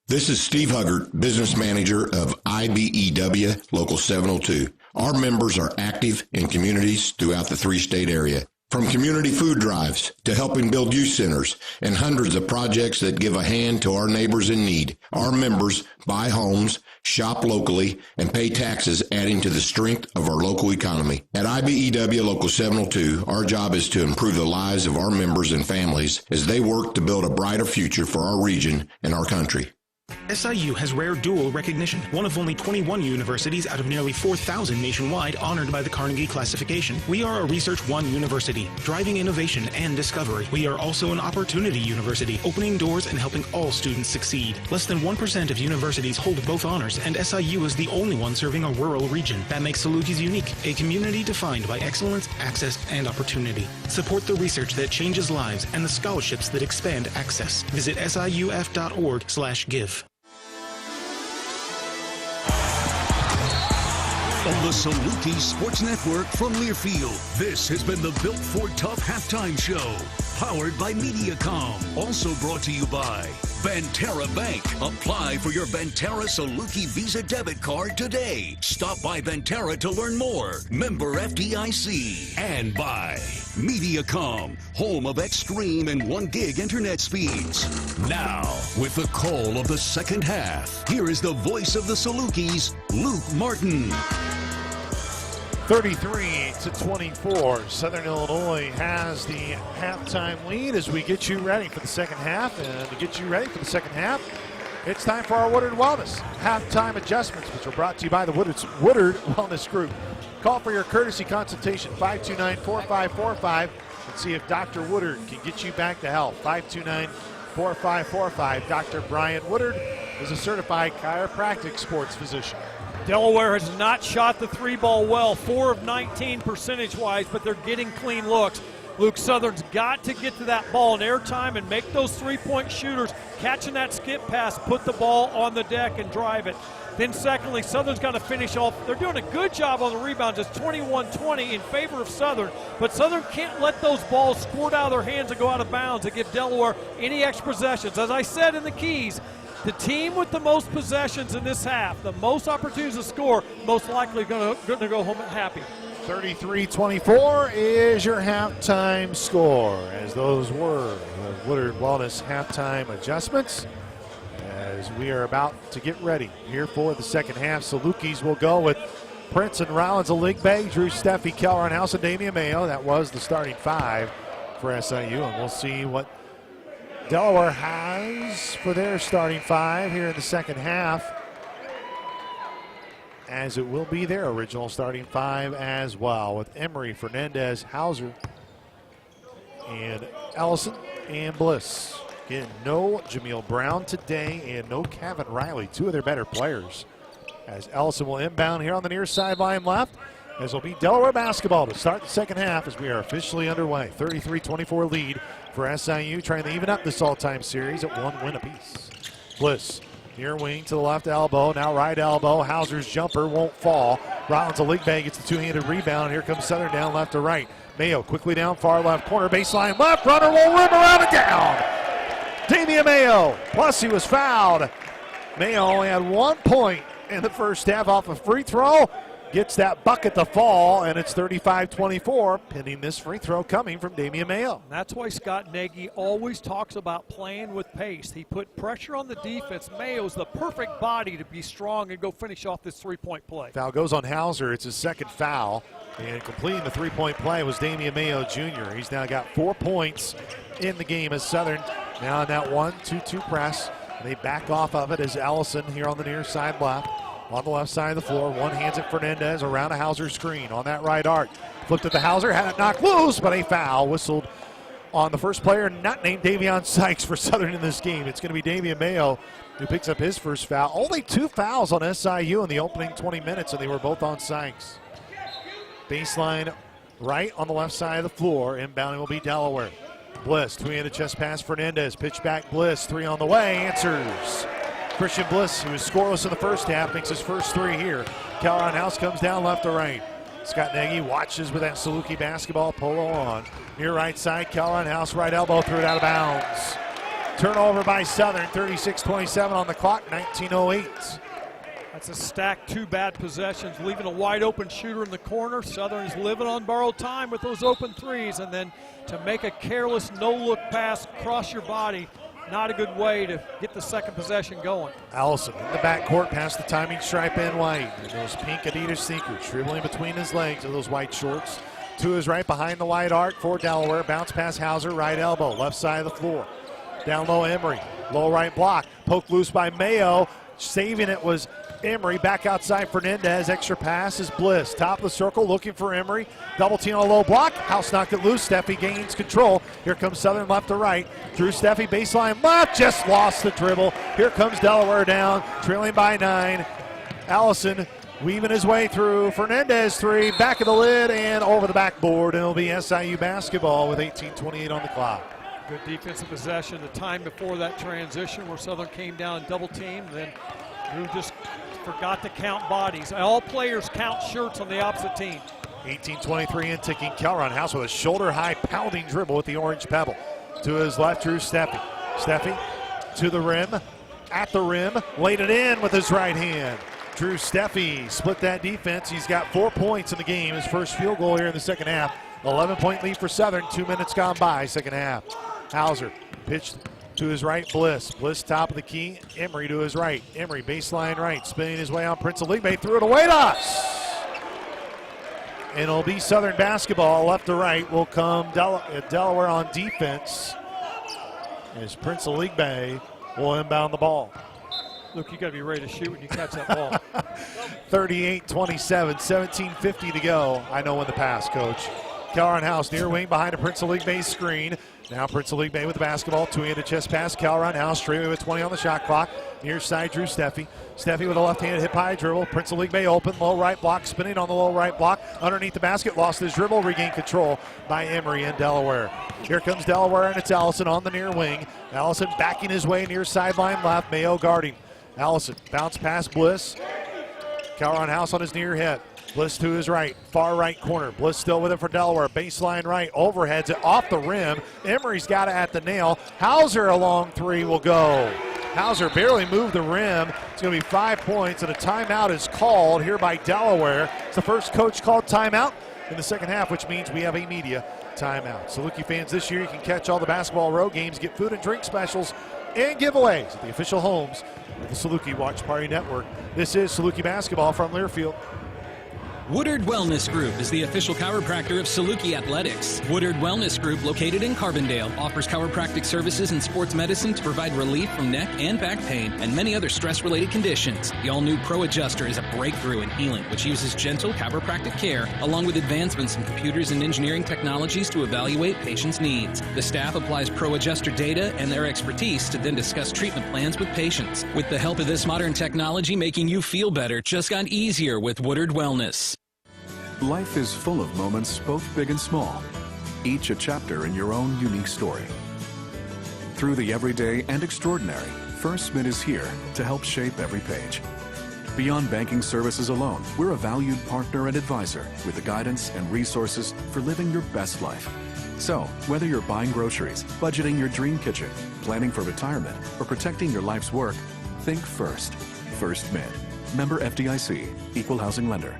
This is Steve Huggart, Business Manager of IBEW Local 702. Our members are active in communities throughout the three-state area. From community food drives to helping build youth centers and hundreds of projects that give a hand to our neighbors in need. Our members buy homes, shop locally, and pay taxes, adding to the strength of our local economy. At IBEW Local 702, our job is to improve the lives of our members and families as they work to build a brighter future for our region and our country. SIU has rare dual recognition, one of only 21 universities out of nearly 4,000 nationwide honored by the Carnegie classification. We are a Research One university, driving innovation and discovery. We are also an opportunity university, opening doors and helping all students succeed. Less than 1% of universities hold both honors, and SIU is the only one serving a rural region. That makes Salukis unique, a community defined by excellence, access, and opportunity. Support the research that changes lives and the scholarships that expand access. Visit siuf.org/give. On the Saluki Sports Network from Learfield, this has been the Built Ford Tough Halftime Show, powered by Mediacom. Also brought to you by Banterra Bank. Apply for your Banterra Saluki Visa debit card today. Stop by Banterra to learn more. Member FDIC. And by Mediacom, home of extreme and 1 gig internet speeds. Now, with the call of the second half, here is the voice of the Salukis, Luke Martin. 33-24. Southern Illinois has the halftime lead as we get you ready for the second half. And to get you ready for the second half, it's time for our Woodard Wellness halftime adjustments, which are brought to you by the Woodard Wellness Group. Call for your courtesy consultation, 529-4545, and see if Dr. Woodard can get you back to health. 529-4545. Dr. Brian Woodard is a certified chiropractic sports physician. Delaware has not shot the three ball well, 4 of 19 percentage-wise, but they're getting clean looks. Luke, Southern's got to get to that ball in airtime and make those three-point shooters catching that skip pass, put the ball on the deck and drive it. Then secondly, Southern's got to finish off. They're doing a good job on the rebounds. It's 21-20 in favor of Southern, but Southern can't let those balls squirt out of their hands and go out of bounds and give Delaware any extra possessions. As I said in the keys, the team with the most possessions in this half, the most opportunities to score, most likely going to go home happy. 33-24 is your halftime score, as those were the Woodard Wellness halftime adjustments. As we are about to get ready here for the second half, Salukis will go with Prince and Rollins, Aligbe, Drew Steffi, Keller, and House, and Damian Mayo. That was the starting five for SIU, and we'll see what Delaware has for their starting five here in the second half, as it will be their original starting five as well, with Emery, Fernandez, Hauser, and Ellison and Bliss. Again, no Jameel Brown today and no Kevin Riley, two of their better players, as Ellison will inbound here on the near sideline left, as will be Delaware basketball to start the second half as we are officially underway. 33-24 lead for SIU, trying to even up this all-time series at 1 win apiece. Bliss, near wing to the left elbow, now right elbow. Hauser's jumper won't fall. Rollins, a league bag, gets the two-handed rebound, and here comes Southern down left to right. Mayo quickly down far left corner, baseline left, runner will rim around and down. Damian Mayo, plus he was fouled. Mayo only had 1 point in the first half off a free throw. Gets that bucket to fall, and it's 35-24, pending this free throw coming from Damian Mayo. That's why Scott Nagy always talks about playing with pace. He put pressure on the defense. Mayo's the perfect body to be strong and go finish off this three-point play. Foul goes on Hauser. It's his second foul, and completing the three-point play was Damian Mayo Jr. He's now got 4 points in the game as Southern now in that 1-2-2 press. They back off of it as Allison here on the near side left. On the left side of the floor, one hands it Fernandez around a Hauser screen on that right arc. Flipped it to Hauser, had it knocked loose, but a foul whistled on the first player not named Davion Sykes for Southern in this game. It's going to be Damian Mayo who picks up his first foul. Only 2 fouls on SIU in the opening 20 minutes, and they were both on Sykes. Baseline right on the left side of the floor. Inbounding will be Delaware. Bliss, two-handed chest pass, Fernandez. Pitch back, Bliss, three on the way, answers. Christian Bliss, who was scoreless in the first half, makes his first three here. Calron House comes down left to right. Scott Nagy watches with that Saluki basketball polo on. Near right side, Calron House, right elbow, threw it out of bounds. Turnover by Southern, 36-27 on the clock, 19:08. That's a stacked 2 bad possessions, leaving a wide open shooter in the corner. Southern's living on borrowed time with those open threes, and then to make a careless no-look pass across your body, not a good way to get the second possession going. Allison in the backcourt past the timing stripe and white. And those pink Adidas sneakers dribbling between his legs of those white shorts. To his right behind the wide arc for Delaware. Bounce pass Hauser, right elbow, left side of the floor. Down low Emery, low right block. Poke loose by Mayo. Saving it was Emery. Back outside Fernandez. Extra pass is Bliss. Top of the circle looking for Emery. Double team on a low block. House knocked it loose. Steffi gains control. Here comes Southern left to right. Drew Steffi baseline left. Just lost the dribble. Here comes Delaware down. Trailing by 9. Allison weaving his way through. Fernandez three. Back of the lid and over the backboard. And it'll be SIU basketball with 18:28 on the clock. Good defensive possession. The time before that transition where Southern came down and double teamed. Then Drew just forgot to count bodies. All players count shirts on the opposite team. 18:23 in ticking. Calron House with a shoulder-high pounding dribble with the orange pebble. To his left, Drew Steffi. Steffi to the rim, at the rim, laid it in with his right hand. Drew Steffi split that defense. He's got 4 points in the game. His first field goal here in the second half. 11-point lead for Southern. 2 minutes gone by, second half. Hauser pitched to his right, Bliss. Bliss top of the key. Emery to his right. Emery baseline right, spinning his way on Prince Aligbe. Threw it away to us. And it'll be Southern basketball. Left to right will come Delaware on defense as Prince Aligbe will inbound the ball. Look, you got to be ready to shoot when you catch that ball. 38-27, 17:50 to go. I know when the pass, Coach. Calron House near wing behind a Prince Aligbe screen. Now Prince Aligbe with the basketball. Two-handed chest pass. Calron House straight away with 20 on the shot clock. Near side, Drew Steffi. Steffi with a left-handed hip-high dribble. Prince Aligbe open. Low right block. Spinning on the low right block. Underneath the basket. Lost his dribble. Regained control by Emery and Delaware. Here comes Delaware, and it's Allison on the near wing. Allison backing his way near sideline left. Mayo guarding. Allison bounce pass Bliss. Calron House on his near hit. Bliss to his right, far right corner. Bliss still with it for Delaware. Baseline right, overheads it off the rim. Emery's got it at the nail. Hauser a long three will go. Hauser barely moved the rim. It's going to be 5 points, and a timeout is called here by Delaware. It's the first coach called timeout in the second half, which means we have a media timeout. Saluki fans, this year you can catch all the basketball road games, get food and drink specials, and giveaways at the official homes of the Saluki Watch Party Network. This is Saluki Basketball from Learfield. Woodard Wellness Group is the official chiropractor of Saluki Athletics. Woodard Wellness Group, located in Carbondale, offers chiropractic services and sports medicine to provide relief from neck and back pain and many other stress-related conditions. The all-new Pro Adjuster is a breakthrough in healing, which uses gentle chiropractic care along with advancements in computers and engineering technologies to evaluate patients' needs. The staff applies Pro Adjuster data and their expertise to then discuss treatment plans with patients. With the help of this modern technology, making you feel better just got easier with Woodard Wellness. Life is full of moments, both big and small, each a chapter in your own unique story. Through the everyday and extraordinary, First Mid is here to help shape every page. Beyond banking services alone, we're a valued partner and advisor with the guidance and resources for living your best life. So, whether you're buying groceries, budgeting your dream kitchen, planning for retirement, or protecting your life's work, think First. First Mid. Member FDIC. Equal housing lender.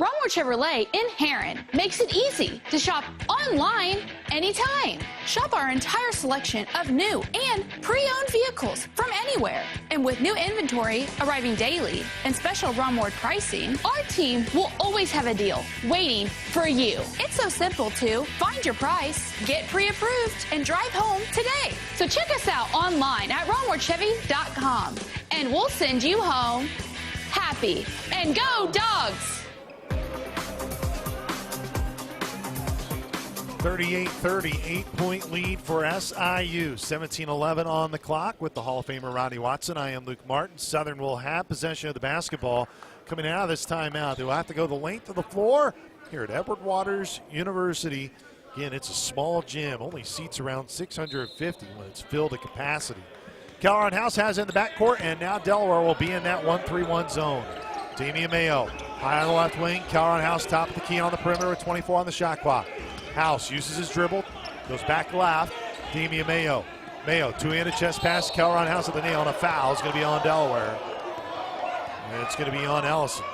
Romwood Chevrolet in Heron makes it easy to shop online anytime. Shop our entire selection of new and pre-owned vehicles from anywhere. And with new inventory arriving daily and special Romwood pricing, our team will always have a deal waiting for you. It's so simple to find your price, get pre-approved, and drive home today. So check us out online at RomwoodChevy.com and we'll send you home happy. And go Dogs! 38-30, 8-point lead for SIU. 17-11 on the clock with the Hall of Famer Ronnie Watson. I am Luke Martin. Southern will have possession of the basketball coming out of this timeout. They'll have to go the length of the floor here at Edward Waters University. Again, it's a small gym. Only seats around 650 when it's filled to capacity. Calhoun House has it in the backcourt, and now Delaware will be in that 1-3-1 zone. Damian Mayo high on the left wing. Calhoun House top of the key on the perimeter with 24 on the shot clock. House uses his dribble, goes back left. Damian Mayo. Mayo, two-handed chest pass. Calhoun House at the nail, and a foul is going to be on Delaware. And it's going to be on Ellison.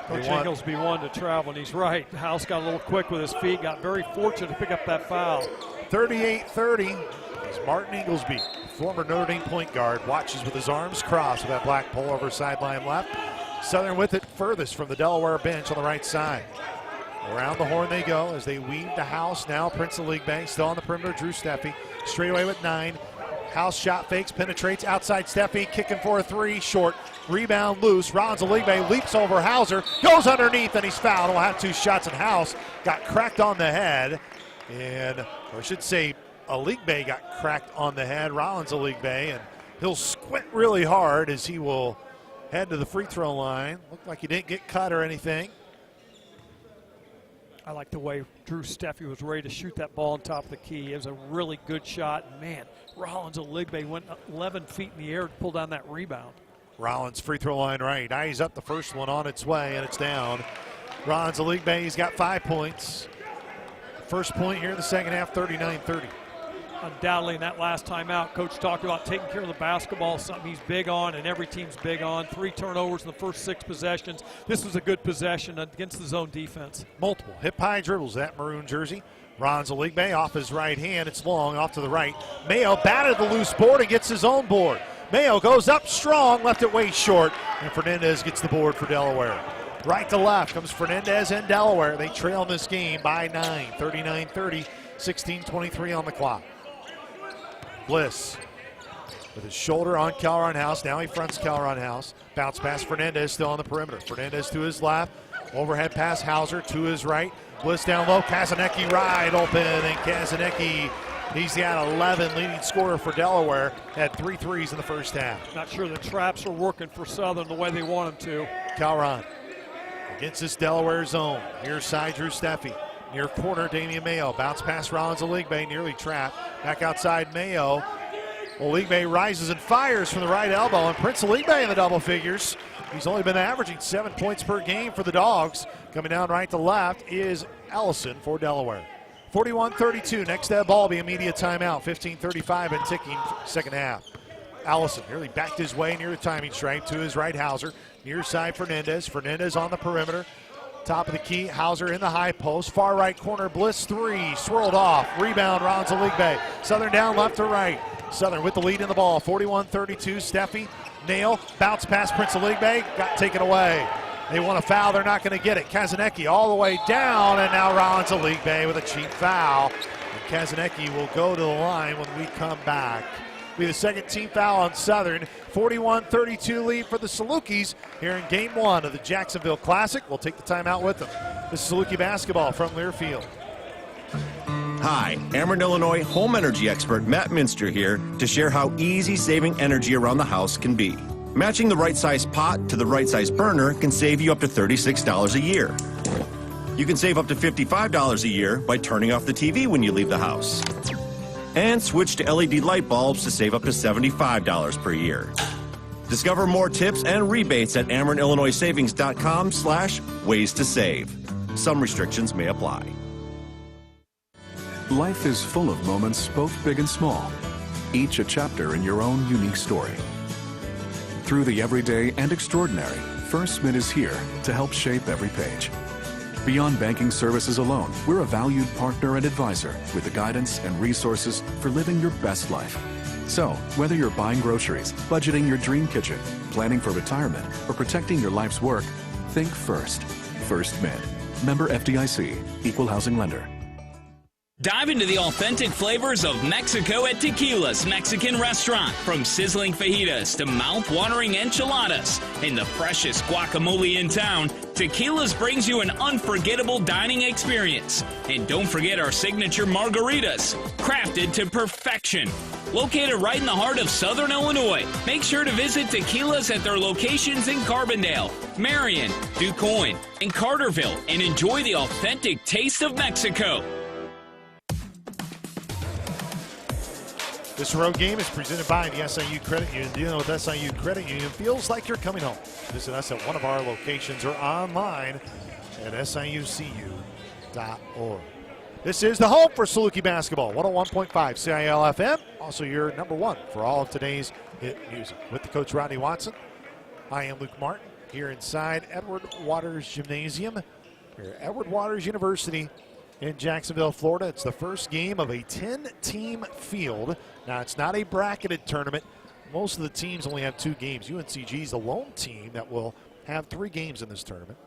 Coach Inglesby wanted to travel, and he's right. House got a little quick with his feet, got very fortunate to pick up that foul. 38-30 is Martin Inglesby, former Notre Dame point guard, watches with his arms crossed with that black pullover sideline left. Southern with it furthest from the Delaware bench on the right side. Around the horn they go as they weave the House. Now Prince of League Bank still on the perimeter. Drew Steffi straight away with 9. House shot fakes, penetrates outside Steffi, kicking for a 3, short. Rebound loose. Rollins Aligbe leaps over Hauser, goes underneath, and he's fouled. We'll have 2 shots, and House got cracked on the head. Or I should say, Aligbe got cracked on the head, Rollins Aligbe, and he'll squint really hard as he will head to the free throw line. Looked like he didn't get cut or anything. I like the way Drew Steffi was ready to shoot that ball on top of the key. It was a really good shot. Man, Rollins Aligbe went 11 feet in the air to pull down that rebound. Rollins free throw line right. Eyes up the first one on its way, and it's down. Rollins Aligbe, he's got 5 points. First point here in the second half, 39-30. Undoubtedly, in that last timeout, Coach talked about taking care of the basketball, something he's big on and every team's big on. 3 turnovers in the first 6 possessions. This was a good possession against the zone defense. Multiple hip-high dribbles, that maroon jersey. Rollins Aligbe off his right hand. It's long, off to the right. Mayo batted the loose board and gets his own board. Mayo goes up strong, left it way short, and Fernandez gets the board for Delaware. Right to left comes Fernandez and Delaware. They trail in this game by 9, 39-30, 16:23 on the clock. Bliss with his shoulder on Calhoun House. Now he fronts Calhoun House. Bounce pass Fernandez still on the perimeter. Fernandez to his left. Overhead pass Hauser to his right. Bliss down low. Kazanecki wide open, and Kazanecki, he's got 11, leading scorer for Delaware. Had 3 threes in the first half. Not sure the traps are working for Southern the way they want them to. Calhoun against this Delaware zone. Near side Drew Steffi. Near corner, Damian Mayo. Bounce pass Rollins Aligbe, nearly trapped. Back outside, Mayo. Aligbe rises and fires from the right elbow, and Prince Aligbe in the double figures. He's only been averaging 7 points per game for the Dogs. Coming down right to left is Ellison for Delaware. 41-32. Next ball will be immediate timeout. 15:35 and ticking second half. Allison nearly backed his way near the timing stripe to his right. Hauser. Near side Fernandez. Fernandez on the perimeter. Top of the key, Hauser in the high post. Far right corner, Bliss 3, swirled off. Rebound, Rollins Aligbe. Southern down left to right. Southern with the lead in the ball, 41-32. Steffi, nail, bounce pass Prince Aligbe, got taken away. They want a foul, they're not going to get it. Kazanecki all the way down, and now Rollins Aligbe with a cheap foul. And Kazanecki will go to the line when we come back. Be the second team foul on Southern. 41-32 lead for the Salukis here in Game 1 of the Jacksonville Classic. We'll take the timeout with them. This is Saluki Basketball from Learfield. Hi, Ameren, Illinois home energy expert Matt Minster here to share how easy saving energy around the house can be. Matching the right size pot to the right size burner can save you up to $36 a year. You can save up to $55 a year by turning off the TV when you leave the house. And switch to LED light bulbs to save up to $75 per year. Discover more tips and rebates at AmerenIllinoisSavings.com/ways to save. Some restrictions may apply. Life is full of moments, both big and small, each a chapter in your own unique story. Through the everyday and extraordinary, First Mint is here to help shape every page. Beyond banking services alone, we're a valued partner and advisor with the guidance and resources for living your best life. So, whether you're buying groceries, budgeting your dream kitchen, planning for retirement, or protecting your life's work, think First. First Mint. Member FDIC. Equal housing lender. Dive into the authentic flavors of Mexico at Tequila's Mexican Restaurant. From sizzling fajitas to mouth-watering enchiladas and the freshest guacamole in town, Tequila's brings you an unforgettable dining experience. And don't forget our signature margaritas, crafted to perfection. Located right in the heart of Southern Illinois, make sure to visit Tequila's at their locations in Carbondale, Marion, DuQuoin, and Carterville and enjoy the authentic taste of Mexico. This road game is presented by the SIU Credit Union. Dealing with SIU Credit Union feels like you're coming home. Visit us at one of our locations or online at siucu.org. This is the home for Saluki Basketball, 101.5 CIL FM. Also your number one for all of today's hit music. With the coach Rodney Watson, I am Luke Martin here inside Edward Waters Gymnasium here at Edward Waters University in Jacksonville, Florida. It's the first game of a 10-team field. Now, it's not a bracketed tournament. Most of the teams only have 2 games. UNCG is the lone team that will have 3 games in this tournament,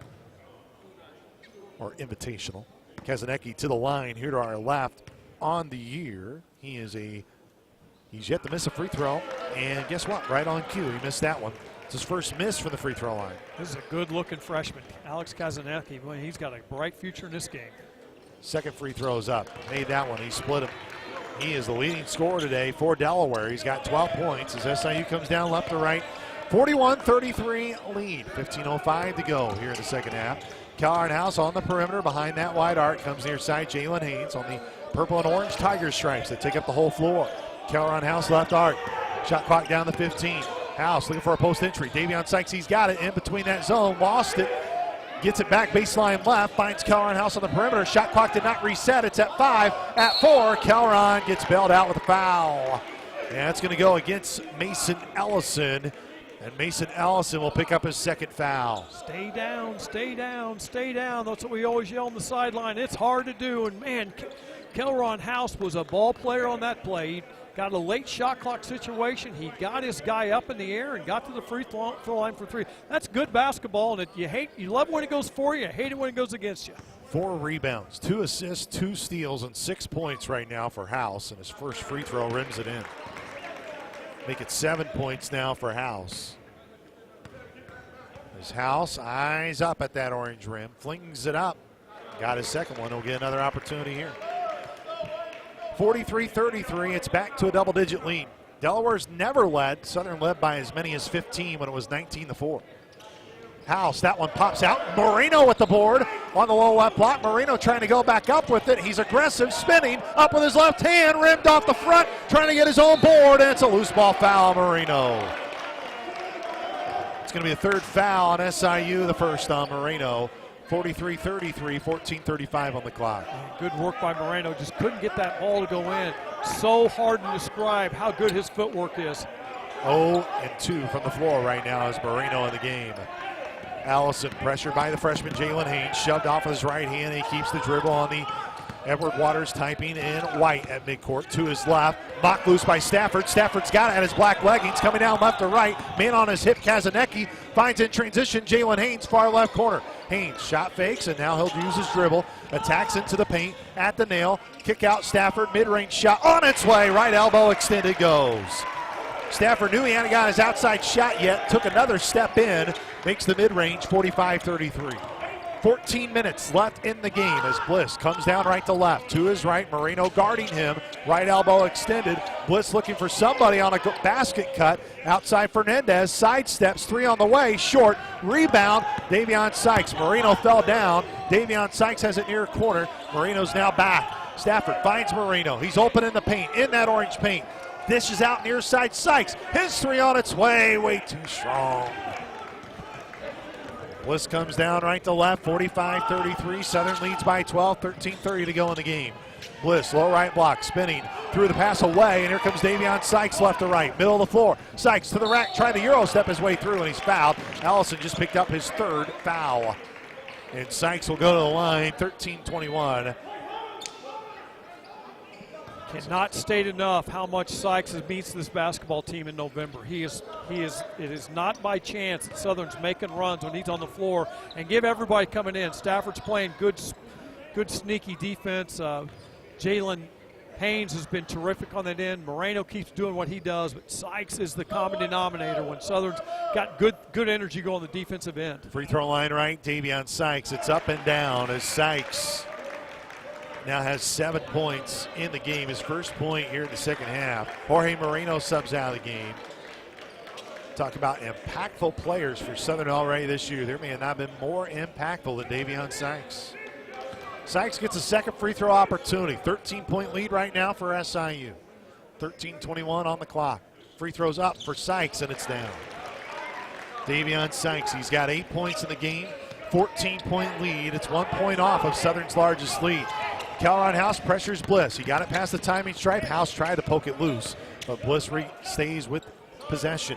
or invitational. Kazanecki to the line here to our left on the year. He's yet to miss a free throw, and guess what? Right on cue, he missed that one. It's his first miss from the free throw line. This is a good-looking freshman, Alex Kazanecki. Boy, he's got a bright future in this game. Second free throw is up. Made that one. He split him. He is the leading scorer today for Delaware. He's got 12 points as SIU comes down left to right. 41-33 lead. 15:05 to go here in the second half. Cal House on the perimeter behind that wide arc. Comes near side. Jalen Haynes on the purple and orange Tiger stripes that take up the whole floor. Cal House left arc. Shot clock down to 15. House looking for a post entry. Davion Sykes, he's got it in between that zone. Lost it. Gets it back baseline left. Finds Kelron House on the perimeter. Shot clock did not reset. It's at 5. At 4, Kelron gets bailed out with a foul. And it's going to go against Mason Ellison. And Mason Ellison will pick up his second foul. Stay down, stay down, stay down. That's what we always yell on the sideline. It's hard to do. And, man, Kelron House was a ball player on that play. He got a late shot clock situation. He got his guy up in the air and got to the free throw line for 3. That's good basketball, and you love when it goes for you, hate it when it goes against you. 4 rebounds, 2 assists, 2 steals, and 6 points right now for House, and his first free throw rims it in. Make it 7 points now for House. As House eyes up at that orange rim, flings it up. Got his second one. He'll get another opportunity here. 43-33, it's back to a double-digit lead. Delaware's never led. Southern led by as many as 15 when it was 19-4. House, that one pops out. Moreno with the board on the low left block. Moreno trying to go back up with it. He's aggressive, spinning up with his left hand, rimmed off the front, trying to get his own board, and it's a loose ball foul, Moreno. It's going to be a third foul on SIU, the first on Moreno. 43-33, 14:35 on the clock. Good work by Moreno. Just couldn't get that ball to go in. So hard to describe how good his footwork is. 0-2 from the floor right now as Moreno in the game. Allison pressured by the freshman Jalen Haynes. Shoved off with his right hand. He keeps the dribble on the Edward Waters typing in White at midcourt to his left. Knocked loose by Stafford. Stafford's got it at his black leggings. Coming down left to right. Man on his hip. Kazanecki finds in transition Jalen Haynes, far left corner. Haynes shot fakes, and now he'll use his dribble. Attacks into the paint at the nail. Kick out Stafford. Mid-range shot on its way. Right elbow extended goes. Stafford knew he hadn't got his outside shot yet. Took another step in. Makes the mid-range 45-33. 14 minutes left in the game as Bliss comes down right to left. To his right, Moreno guarding him. Right elbow extended. Bliss looking for somebody on a basket cut. Outside Fernandez, sidesteps, 3 on the way, short. Rebound, Davion Sykes. Moreno fell down. Davion Sykes has it near corner. Moreno's now back. Stafford finds Marino. He's open in the paint, in that orange paint. Dishes out near side. Sykes. His three on its way. Way too strong. Bliss comes down right to left. 45-33. Southern leads by 12. 13:30 to go in the game. Bliss, low right block, spinning through the pass away, and here comes Davion Sykes left to right, middle of the floor. Sykes to the rack, trying to Euro step his way through, and he's fouled. Allison just picked up his third foul. And Sykes will go to the line, 13-21. Cannot state enough how much Sykes means to this basketball team in November. It is not by chance that Southern's making runs when he's on the floor, and give everybody coming in. Stafford's playing good sneaky defense. Jalen Haynes has been terrific on that end. Moreno keeps doing what he does, but Sykes is the common denominator when Southern's got good energy going on the defensive end. Free throw line right, Davion Sykes. It's up and down as Sykes now has 7 points in the game. His first point here in the second half. Jorge Moreno subs out of the game. Talk about impactful players for Southern already this year. There may have not been more impactful than Davion Sykes. Sykes gets a second free throw opportunity. 13-point lead right now for SIU. 13:21 on the clock. Free throws up for Sykes, and it's down. Davion Sykes, he's got 8 points in the game. 14-point lead. It's 1 point off of Southern's largest lead. Calron House pressures Bliss. He got it past the timing stripe. House tried to poke it loose, but Bliss stays with possession.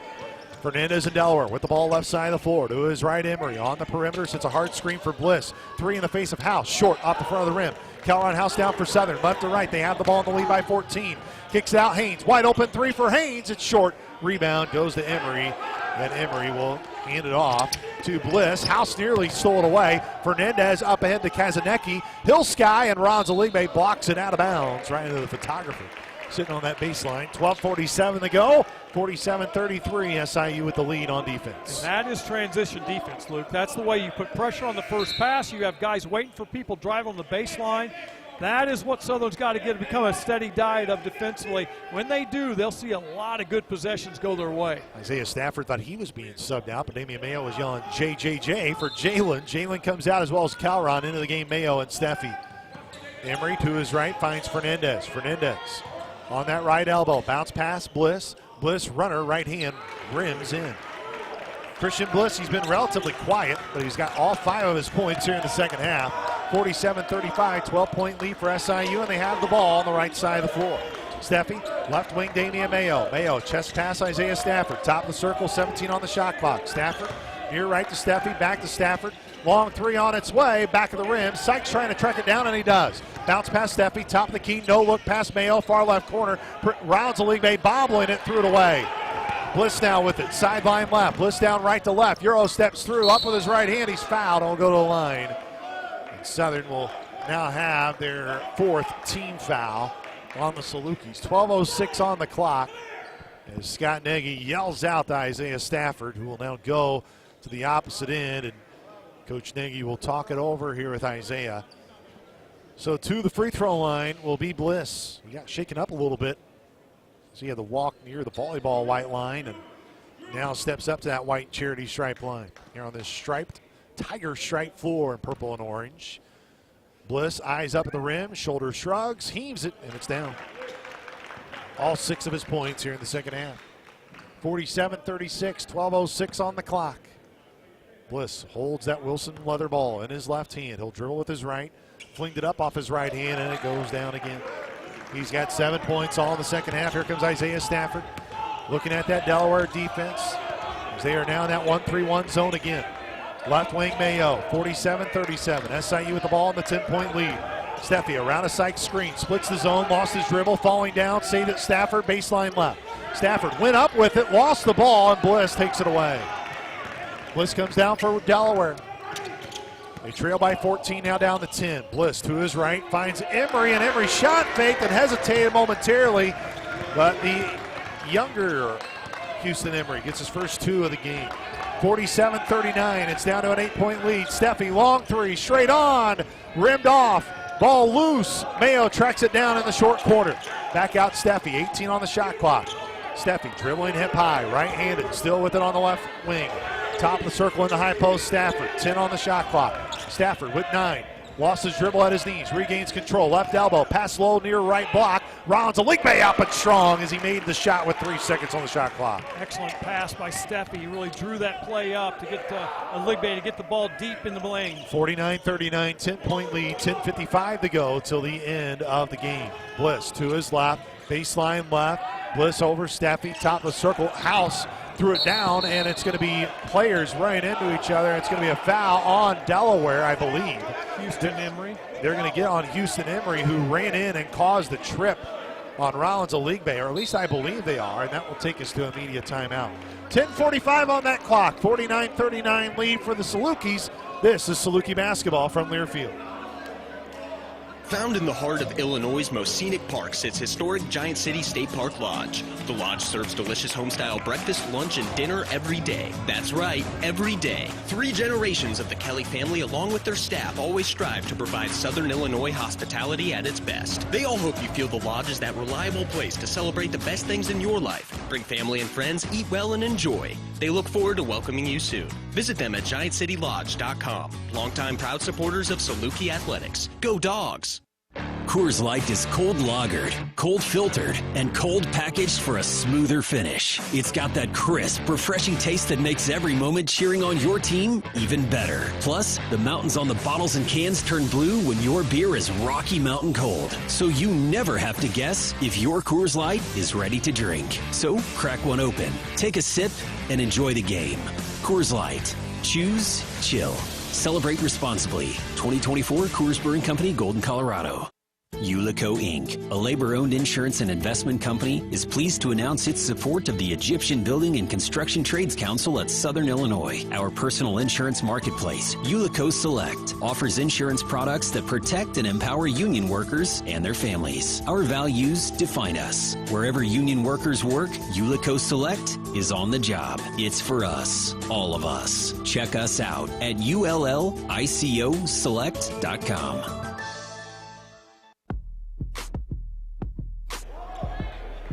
Fernandez and Delaware with the ball left side of the floor. To his right, Emery on the perimeter. Sits a hard screen for Bliss. Three in the face of House. Short off the front of the rim. Calron House down for Southern. Left to right. They have the ball in the lead by 14. Kicks it out. Haynes. Wide open three for Haynes. It's short. Rebound goes to Emery. Then Emery will hand it off to Bliss. House nearly stole it away. Fernandez up ahead to Kazanecki. Hill Sky and Ronzaligbe blocks it out of bounds right into the photographer. Sitting on that baseline. 12:47 to go. 47-33, SIU with the lead on defense. And that is transition defense, Luke. That's the way you put pressure on the first pass. You have guys waiting for people driving on the baseline. That is what Southern's got to get to become a steady diet of defensively. When they do, they'll see a lot of good possessions go their way. Isaiah Stafford thought he was being subbed out, but Damian Mayo was yelling JJJ for Jalen. Jalen comes out as well as Calron into the game, Mayo and Steffi. Emery to his right finds Fernandez. Fernandez on that right elbow. Bounce pass, Bliss. Bliss runner, right hand, rims in. Christian Bliss, he's been relatively quiet, but he's got all 5 of his points here in the second half. 47-35, 12-point lead for SIU, and they have the ball on the right side of the floor. Steffi, left wing, Damian Mayo. Mayo, chest pass, Isaiah Stafford. Top of the circle, 17 on the shot clock. Stafford, near right to Steffi, back to Stafford. Long three on its way, back of the rim. Sykes trying to track it down, and he does. Bounce past Steffi, top of the key, no look past Mayo, far left corner. Ronzaligbe bobbling it, threw it away. Bliss now with it, sideline left. Bliss down right to left. Euro steps through, up with his right hand. He's fouled, and will go to the line. And Southern will now have their 4th team foul on the Salukis. 12:06 on the clock as Scott Nagy yells out to Isaiah Stafford, who will now go to the opposite end, and Coach Nagy will talk it over here with Isaiah. So to the free throw line will be Bliss. He got shaken up a little bit. So he had to walk near the volleyball white line and now steps up to that white charity stripe line. Here on this striped, tiger stripe floor in purple and orange. Bliss eyes up at the rim, shoulder shrugs, heaves it, and it's down. All 6 of his points here in the second half. 47-36, 12:06 on the clock. Bliss holds that Wilson leather ball in his left hand. He'll dribble with his right, flinged it up off his right hand, and it goes down again. He's got 7 points all in the second half. Here comes Isaiah Stafford looking at that Delaware defense as they are now in that 1-3-1 zone again. Left wing Mayo, 47-37. SIU with the ball in the 10-point lead. Steffi around a Sykes screen, splits the zone, lost his dribble, falling down, saved it Stafford, baseline left. Stafford went up with it, lost the ball, and Bliss takes it away. Bliss comes down for Delaware. They trail by 14, now down to 10. Bliss to his right, finds Emery, and Emery shot faked and hesitated momentarily, but the younger Houston Emery gets his first 2 of the game. 47-39, it's down to an 8-point lead. Steffi, long three, straight on, rimmed off, ball loose. Mayo tracks it down in the short corner. Back out Steffi, 18 on the shot clock. Steffi dribbling hip high, right-handed, still with it on the left wing. Top of the circle in the high post, Stafford, 10 on the shot clock. Stafford with 9, Lost his dribble at his knees. Regains control. Left elbow. Pass low near right block. Rollins Aligbe up and strong as he made the shot with 3 seconds on the shot clock. Excellent pass by Steffi. He really drew that play up to get Aligbe to get the ball deep in the lane. 49-39, 10-point lead. 10:55 to go till the end of the game. Bliss to his left. Baseline left. Bliss over Steffi. Top of the circle. House threw it down, and it's going to be players running into each other. It's going to be a foul on Delaware, I believe. Houston Emery. They're going to get on Houston Emery, who ran in and caused the trip on Rollins Aligbe, or at least I believe they are, and that will take us to a media timeout. 10:45 on that clock. 49-39 lead for the Salukis. This is Saluki Basketball from Learfield. Found in the heart of Illinois' most scenic park sits historic Giant City State Park Lodge. The lodge serves delicious home-style breakfast, lunch, and dinner every day. That's right, every day. 3 generations of the Kelly family, along with their staff, always strive to provide Southern Illinois hospitality at its best. They all hope you feel the lodge is that reliable place to celebrate the best things in your life. Bring family and friends, eat well, and enjoy. They look forward to welcoming you soon. Visit them at GiantCityLodge.com. Longtime proud supporters of Saluki Athletics. Go Dogs! Coors Light is cold lagered, cold filtered, and cold packaged for a smoother finish. It's got that crisp, refreshing taste that makes every moment cheering on your team even better. Plus, the mountains on the bottles and cans turn blue when your beer is Rocky Mountain cold. So you never have to guess if your Coors Light is ready to drink. So crack one open, take a sip, and enjoy the game. Coors Light. Choose chill. Celebrate responsibly. 2024 Coors Brewing Company, Golden, Colorado. Ulico Inc., a labor-owned insurance and investment company, is pleased to announce its support of the Egyptian Building and Construction Trades Council at Southern Illinois. Our personal insurance marketplace, Ulico Select, offers insurance products that protect and empower union workers and their families. Our values define us. Wherever union workers work, Ulico Select is on the job. It's for us, all of us. Check us out at ullicoselect.com.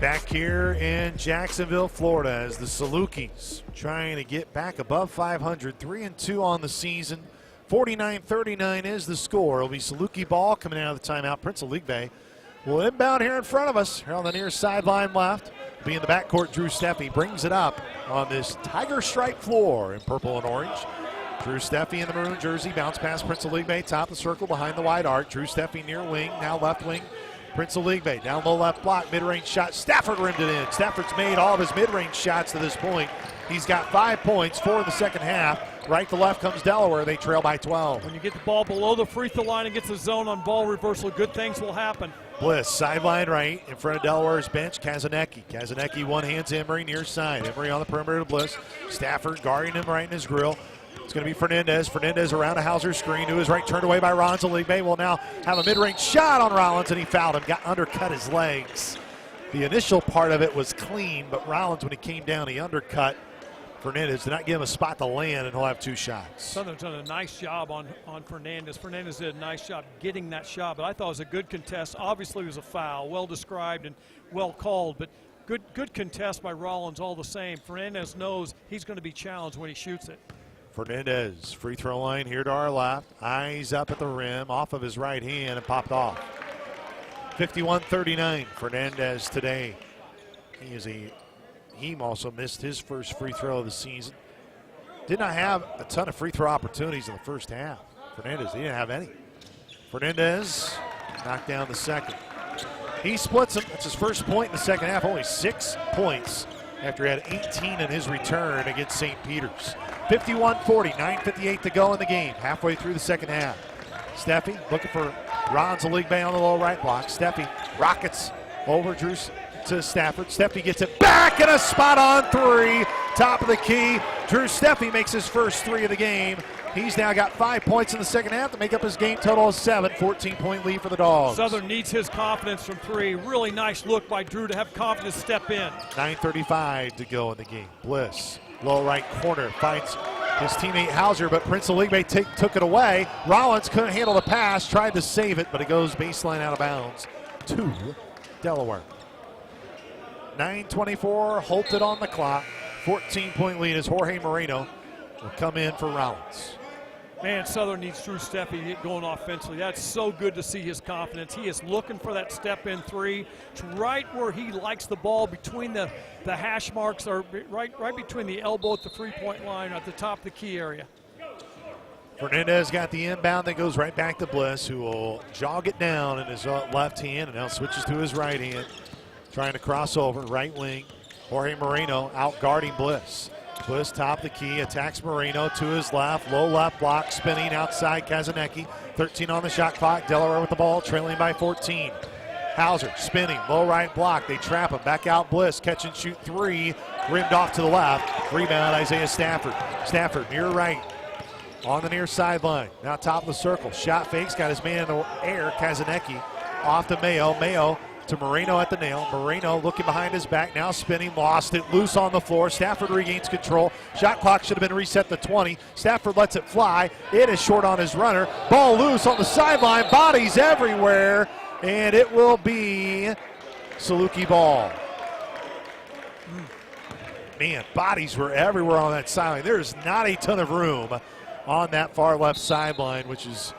Back here in Jacksonville, Florida, as the Salukis trying to get back above 500, 3-2 on the season. 49-39 is the score. It'll be Saluki ball coming out of the timeout. Prince Aligbe will inbound here in front of us, here on the near sideline left. Be in the backcourt, Drew Steffi brings it up on this tiger stripe floor in purple and orange. Drew Steffi in the maroon jersey, bounce past Prince Aligbe, top of the circle behind the wide arc. Drew Steffi near wing, now left wing. Prince Aligbe down low left block, mid-range shot. Stafford rimmed it in. Stafford's made all of his mid-range shots to this point. He's got 5 points, 4 in the second half. Right to left comes Delaware. They trail by 12. When you get the ball below the free throw line and gets the zone on ball reversal, good things will happen. Bliss, sideline right, in front of Delaware's bench, Kazanecki. Kazanecki one-hands Emery near side. Emery on the perimeter to Bliss. Stafford guarding him right in his grill. It's going to be Fernandez. Fernandez around a Hauser screen to his right, turned away by Rollins. Aligbe will now have a mid-range shot on Rollins, and he fouled him, undercut his legs. The initial part of it was clean, but Rollins, when he came down, he undercut Fernandez. Did not give him a spot to land, and he'll have 2 shots. Southern's done a nice job on Fernandez. Fernandez did a nice job getting that shot, but I thought it was a good contest. Obviously, it was a foul, well described and well called, but good contest by Rollins all the same. Fernandez knows he's going to be challenged when he shoots it. Fernandez, free throw line here to our left. Eyes up at the rim, off of his right hand, and popped off. 51-39, Fernandez today. He also missed his first free throw of the season. Did not have a ton of free throw opportunities in the first half. Fernandez, he didn't have any. Fernandez knocked down the second. He splits him. That's his first point in the second half, only 6 points after he had 18 in his return against St. Peter's. 51-40, 9:58 to go in the game, halfway through the second half. Steffi looking for Rollins Aligbe on the low right block. Steffi rockets over Drew to Stafford. Steffi gets it back and a spot on 3. Top of the key. Drew Steffi makes his first 3 of the game. He's now got 5 points in the second half to make up his game total of 7. 14-point lead for the Dogs. Southern needs his confidence from 3. Really nice look by Drew to have confidence step in. 9:35 to go in the game. Bliss, low right corner, finds his teammate Hauser, but Prince Aligbe took it away. Rollins couldn't handle the pass, tried to save it, but it goes baseline out of bounds to Delaware. 9:24 halted on the clock. 14-point lead as Jorge Moreno will come in for Rollins. Man, Southern needs Drew Steffi going offensively. That's so good to see his confidence. He is looking for that step-in three. It's right where he likes the ball, between the hash marks, or right between the elbow at the three-point line, at the top of the key area. Fernandez got the inbound that goes right back to Bliss, who will jog it down in his left hand and now switches to his right hand. Trying to cross over, right wing. Jorge Moreno out guarding Bliss. Bliss top of the key, attacks Moreno to his left. Low left block, spinning outside Kazanecki. 13 on the shot clock. Delaware with the ball, trailing by 14. Hauser spinning, low right block. They trap him. Back out Bliss. Catch and shoot three. Rimmed off to the left. Rebound Isaiah Stafford. Stafford near right. On the near sideline. Now top of the circle. Shot fakes. Got his man in the air. Kazanecki off to Mayo. Mayo to Moreno at the nail. Moreno looking behind his back. Now spinning. Lost it. Loose on the floor. Stafford regains control. Shot clock should have been reset to 20. Stafford lets it fly. It is short on his runner. Ball loose on the sideline. Bodies everywhere. And it will be Saluki ball. Man, bodies were everywhere on that sideline. There is not a ton of room on that far left sideline, which is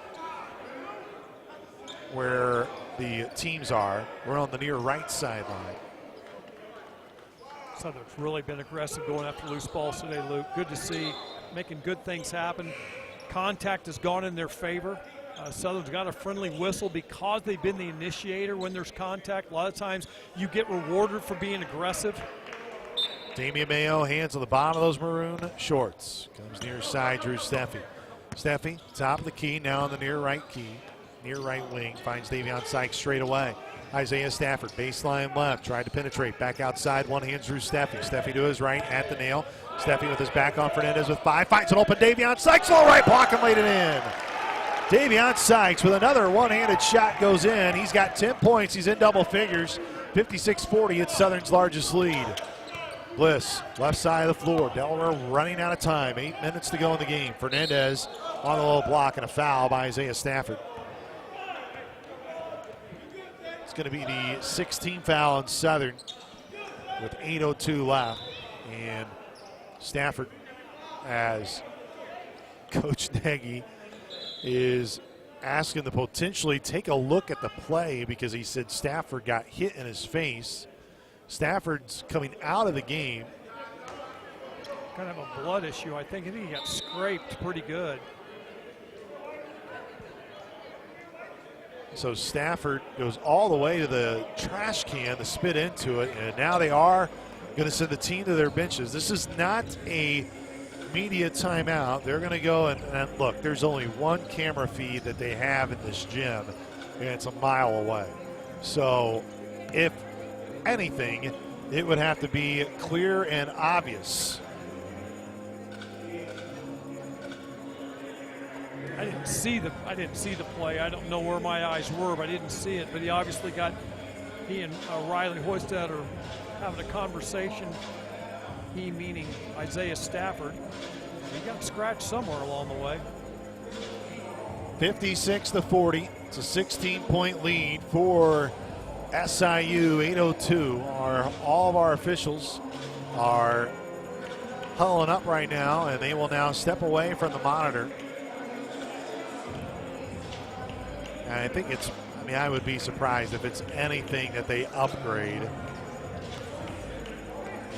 where the teams are. We're on the near right sideline. Southern's really been aggressive going after loose balls today, Luke. Good to see, making good things happen. Contact has gone in their favor. Southern's got a friendly whistle because they've been the initiator when there's contact. A lot of times you get rewarded for being aggressive. Damian Mayo, hands on the bottom of those maroon shorts. Comes near side, Drew Steffi. Steffi, top of the key, now on the near right key. Near right wing, finds Davion Sykes straight away. Isaiah Stafford, baseline left, tried to penetrate. Back outside, one hand Drew Steffi. Steffi to his right, at the nail. Steffi with his back on Fernandez with 5. Finds an open Davion Sykes, low right block and laid it in. Davion Sykes with another one-handed shot goes in. He's got 10 points. He's in double figures. 56-40, it's Southern's largest lead. Bliss, left side of the floor. Delaware running out of time. 8 minutes to go in the game. Fernandez on the low block and a foul by Isaiah Stafford. It's going to be the 16th foul on Southern with 8:02 left. And Stafford, as Coach Nagy is asking to potentially take a look at the play because he said Stafford got hit in his face. Stafford's coming out of the game. Kind of a blood issue. I think he got scraped pretty good. So Stafford goes all the way to the trash can to spit into it, and now they are going to send the team to their benches. This is not a media timeout. They're going to go and look, there's only one camera feed that they have in this gym, and it's a mile away. So if anything, it would have to be clear and obvious. I didn't see the play. I don't know where my eyes were, but I didn't see it. But he obviously he and Riley Hoistad are having a conversation. He meaning Isaiah Stafford. He got scratched somewhere along the way. 56-40. It's a 16-point lead for SIU. 8:02. All of our officials are huddling up right now, and they will now step away from the monitor. And I think I would be surprised if it's anything that they upgrade.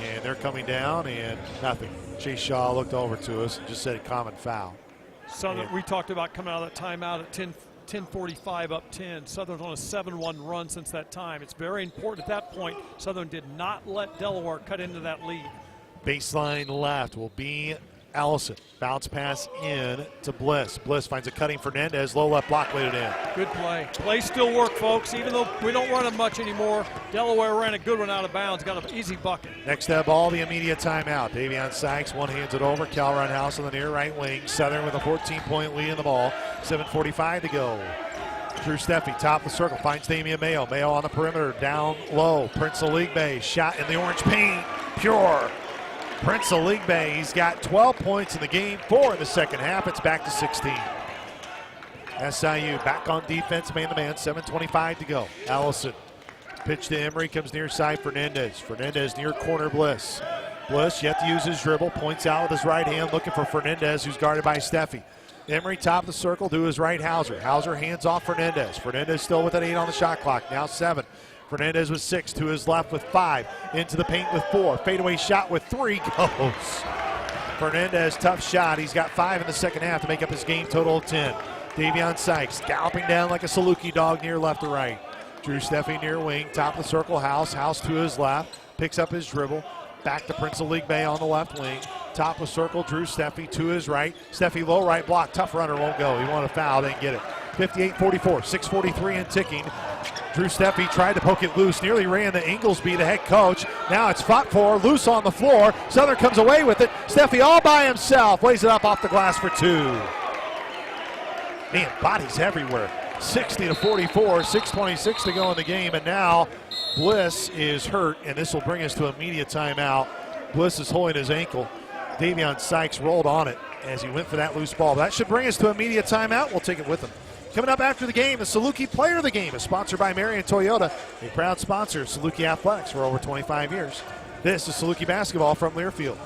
And they're coming down, and nothing. Chase Shaw looked over to us and just said a common foul. Southern, we talked about coming out of that timeout at 10:45 up 10. Southern's on a 7-1 run since that time. It's very important at that point. Southern did not let Delaware cut into that lead. Baseline left will be Allison. Bounce pass in to Bliss. Bliss finds a cutting Fernandez. Low left block, laid it in. Good play. Play still work, folks. Even though we don't run it much anymore, Delaware ran a good one out of bounds. Got an easy bucket. Next step ball, the immediate timeout. Davion Sykes one-hands it over. Cal Runhouse on the near right wing. Southern with a 14-point lead in the ball. 7:45 to go. Drew Steffi, top of the circle, finds Damian Mayo. Mayo on the perimeter, down low. Prince Aligbe, shot in the orange paint. Pure. Prince Aligbe, he's got 12 points in the game, 4 in the second half. It's back to 16. SIU back on defense, man-to-man, 7:25 to go. Allison, pitch to Emery, comes near side Fernandez. Fernandez near corner Bliss. Bliss yet to use his dribble, points out with his right hand, looking for Fernandez, who's guarded by Steffi. Emery top of the circle to his right, Hauser. Hauser hands off Fernandez. Fernandez still with an 8 on the shot clock, now 7. Fernandez with 6, to his left with 5, into the paint with 4. Fadeaway shot with 3 goes. Fernandez, tough shot. He's got 5 in the second half to make up his game total of 10. Davion Sykes galloping down like a Saluki dog near left to right. Drew Steffi near wing, top of the circle, House to his left, picks up his dribble. Back to Prince of League Bay on the left wing. Top of circle, Drew Steffi to his right. Steffi low right block, tough runner, won't go. He wanted a foul, didn't get it. 58-44, 6:43 and ticking. Drew Steffi tried to poke it loose, nearly ran to Inglesby, the head coach. Now it's fought for, loose on the floor. Southern comes away with it. Steffi all by himself, lays it up off the glass for 2. Man, bodies everywhere. 60-44, 6:26 to go in the game, and now Bliss is hurt, and this will bring us to immediate timeout. Bliss is holding his ankle. Davion Sykes rolled on it as he went for that loose ball. That should bring us to immediate timeout. We'll take it with him. Coming up after the game, the Saluki Player of the Game is sponsored by Marion Toyota, a proud sponsor of Saluki Athletics for over 25 years. This is Saluki Basketball from Learfield.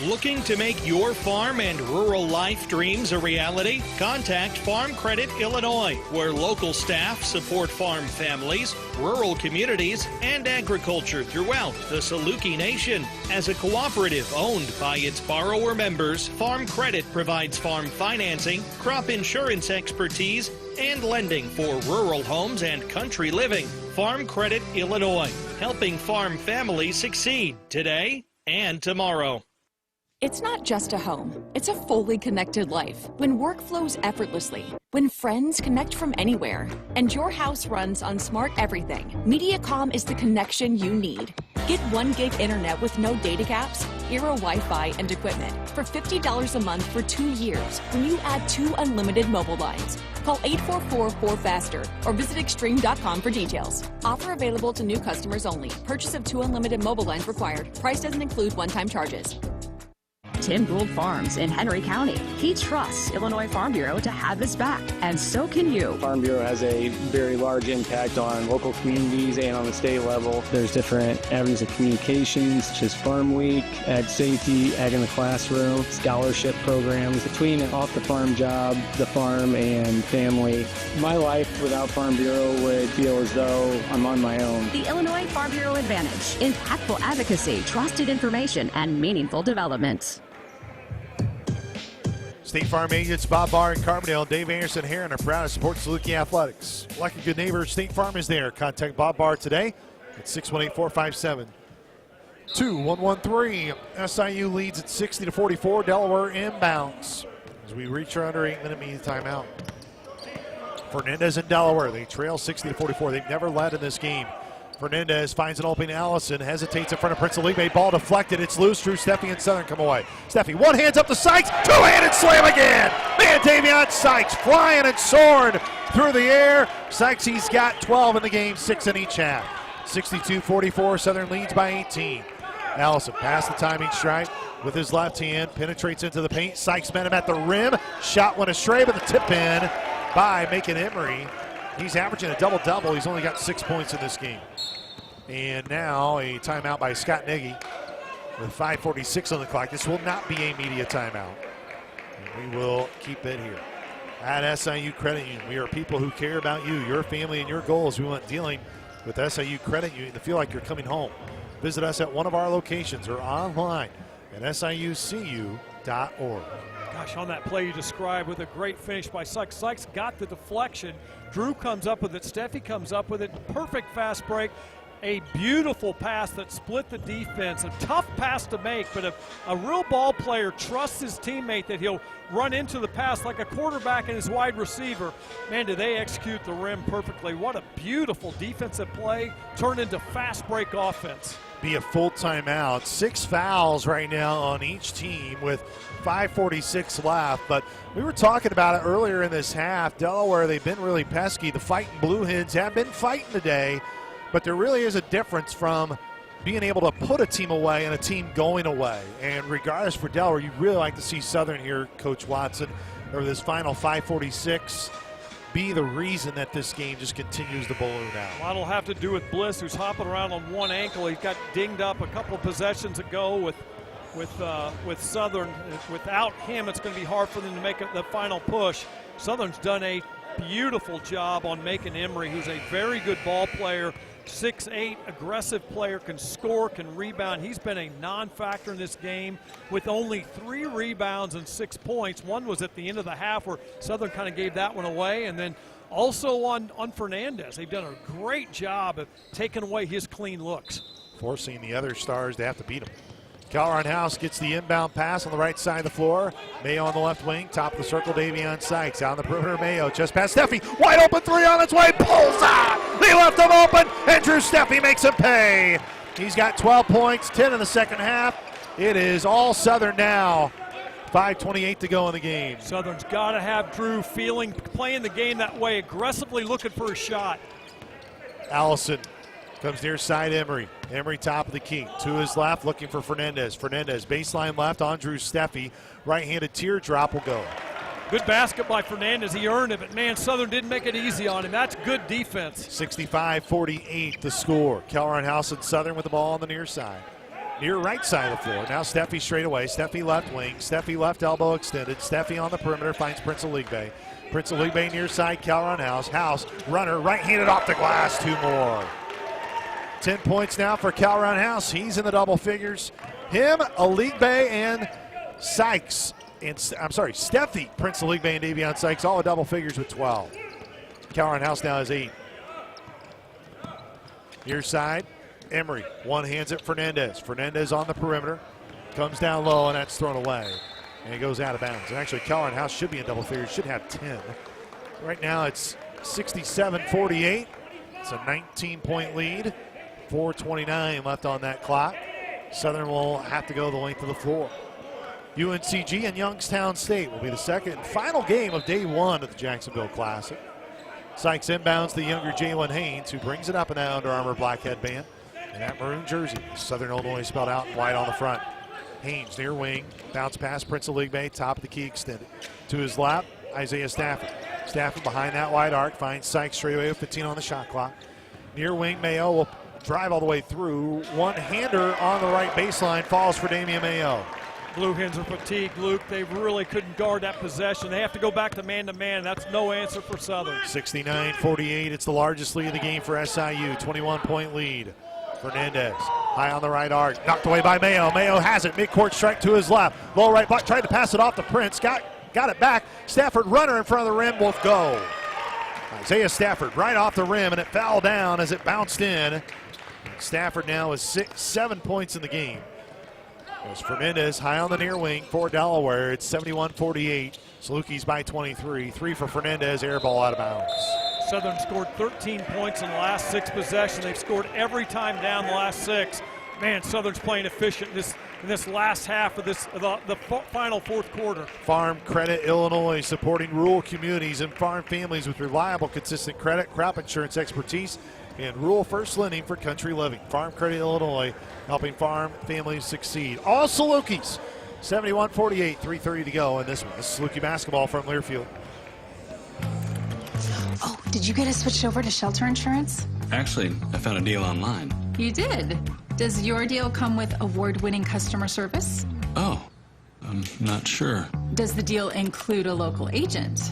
Looking to make your farm and rural life dreams a reality? Contact Farm Credit Illinois, where local staff support farm families, rural communities, and agriculture throughout the Saluki Nation. As a cooperative owned by its borrower members, Farm Credit provides farm financing, crop insurance expertise, and lending for rural homes and country living. Farm Credit Illinois, helping farm families succeed today and tomorrow. It's not just a home, it's a fully connected life. When work flows effortlessly, when friends connect from anywhere, and your house runs on smart everything, Mediacom is the connection you need. Get 1 gig internet with no data caps, Eero Wi-Fi, and equipment for $50 a month for 2 years when you add 2 unlimited mobile lines. Call 844-4FASTER or visit extreme.com for details. Offer available to new customers only. Purchase of 2 unlimited mobile lines required. Price doesn't include one-time charges. Tim Gould Farms in Henry County. He trusts Illinois Farm Bureau to have his back, and so can you. Farm Bureau has a very large impact on local communities and on the state level. There's different avenues of communications, such as Farm Week, Ag Safety, Ag in the Classroom, scholarship programs. Between an off-the-farm job, the farm, and family, my life without Farm Bureau would feel as though I'm on my own. The Illinois Farm Bureau Advantage. Impactful advocacy, trusted information, and meaningful development. State Farm agents Bob Barr and Carbondale and Dave Anderson here and are proud to support Saluki Athletics. Like a good neighbor, State Farm is there. Contact Bob Barr today at 618-457-2113. SIU leads at 60-44. Delaware inbounds as we reach our under 8-minute media timeout. Fernandez and Delaware, they trail 60-44. They've never led in this game. Fernandez finds an opening. Allison hesitates in front of Prince of League Bay. Ball deflected. It's loose. Drew Steffi and Southern come away. Steffi, one hands up to Sykes. Two-handed slam again. Man, Davion Sykes flying and soaring through the air. Sykes, he's got 12 in the game, 6 in each half. 62-44. Southern leads by 18. Allison past the timing stripe with his left hand. Penetrates into the paint. Sykes met him at the rim. Shot went astray, but the tip in by Macon Emery. He's averaging a double-double. He's only got 6 points in this game. And now a timeout by Scott Nagy with 5:46 on the clock. This will not be a media timeout. And we will keep it here. At SIU Credit Union, we are people who care about you, your family, and your goals. We want dealing with SIU Credit Union to feel like you're coming home. Visit us at one of our locations or online at siucu.org. Gosh, on that play you described with a great finish by Sykes. Sykes got the deflection. Drew comes up with it. Steffi comes up with it. Perfect fast break. A beautiful pass that split the defense. A tough pass to make, but a real ball player trusts his teammate that he'll run into the pass like a quarterback and his wide receiver. Man, do they execute the rim perfectly. What a beautiful defensive play turned into fast break offense. Be a full timeout. 6 fouls right now on each team with 5:46 left. But we were talking about it earlier in this half. Delaware, they've been really pesky. The Fighting Blue Hens have been fighting today. But there really is a difference from being able to put a team away and a team going away. And regardless for Delaware, you'd really like to see Southern here, Coach Watson, over this final 5:46, be the reason that this game just continues to balloon out. Well, that'll have to do with Bliss, who's hopping around on one ankle. He got dinged up a couple of possessions ago with with Southern. Without him, it's going to be hard for them to make the final push. Southern's done a beautiful job on making Emery, who's a very good ball player, 6'8", aggressive player, can score, can rebound. He's been a non-factor in this game with only 3 rebounds and 6 points. One was at the end of the half where Southern kind of gave that one away, and then also on Fernandez. They've done a great job of taking away his clean looks. Forcing the other Stars to have to beat him. Calhoun House gets the inbound pass on the right side of the floor. Mayo on the left wing, top of the circle, Davion Sykes. Out on the perimeter, Mayo, just past Steffi. Wide open 3 on its way, pulls out! They left him open, and Drew Steffi makes him pay. He's got 12 points, 10 in the second half. It is all Southern now. 5:28 to go in the game. Southern's got to have Drew playing the game that way, aggressively looking for a shot. Allison comes near side Emery. Emery top of the key. To his left, looking for Fernandez. Fernandez baseline left on Drew Steffi. Right-handed teardrop will go. Good basket by Fernandez. He earned it, but man, Southern didn't make it easy on him. That's good defense. 65-48 the score. Calhoun House and Southern with the ball on the near side. Near right side of the floor. Now Steffi straight away. Steffi left wing. Steffi left elbow extended. Steffi on the perimeter finds Prince Aligbe. Prince Aligbe near side. Calhoun House. House runner right-handed off the glass. 2 more. 10 points now for Calhoun House. He's in the double figures. Him, Aligbe, and Sykes. Steffi, Prince Aligbe, and Davion Sykes all in double figures with 12. Calhoun House now has 8. Near side. Emery, one hands it Fernandez. Fernandez on the perimeter, comes down low, and that's thrown away. And it goes out of bounds. And actually, Calhoun House should be in double figures, should have 10. Right now, it's 67-48. It's a 19-point lead. 4:29 left on that clock. Southern will have to go the length of the floor. UNCG and Youngstown State will be the second and final game of day 1 of the Jacksonville Classic. Sykes inbounds the younger Jalen Haynes, who brings it up in that Under Armour black headband. And that maroon jersey, Southern Illinois spelled out in white on the front. Haynes near wing, bounce pass, Prince Aligbe, top of the key extended. To his lap, Isaiah Stafford. Stafford behind that wide arc, finds Sykes straight away with 15 on the shot clock. Near wing, Mayo will drive all the way through. One-hander on the right baseline, falls for Damian Mayo. Blue Hens are fatigued, Luke. They really couldn't guard that possession. They have to go back to man-to-man. That's no answer for Southern. 69-48, it's the largest lead of the game for SIU. 21-point lead. Fernandez, high on the right arc, knocked away by Mayo. Mayo has it, midcourt strike to his left. Low right block, tried to pass it off to Prince, got it back. Stafford, runner in front of the rim, both go. Isaiah Stafford right off the rim, and it fell down as it bounced in. Stafford now is 7 points in the game. There's Fernandez high on the near wing for Delaware. It's 71-48. Salukis by 23. 3 for Fernandez, air ball out of bounds. Southern scored 13 points in the last 6 possessions. They've scored every time down the last 6. Man, Southern's playing efficient in this last half of the final fourth quarter. Farm Credit Illinois, supporting rural communities and farm families with reliable, consistent credit, crop insurance expertise, and rural first lending for country living. Farm Credit Illinois, helping farm families succeed. All Salukis, 71-48, 3:30 to go in this one. This is Saluki Basketball from Learfield. Oh, did you get us switched over to shelter insurance? Actually, I found a deal online. You did? Does your deal come with award-winning customer service? Oh, I'm not sure. Does the deal include a local agent?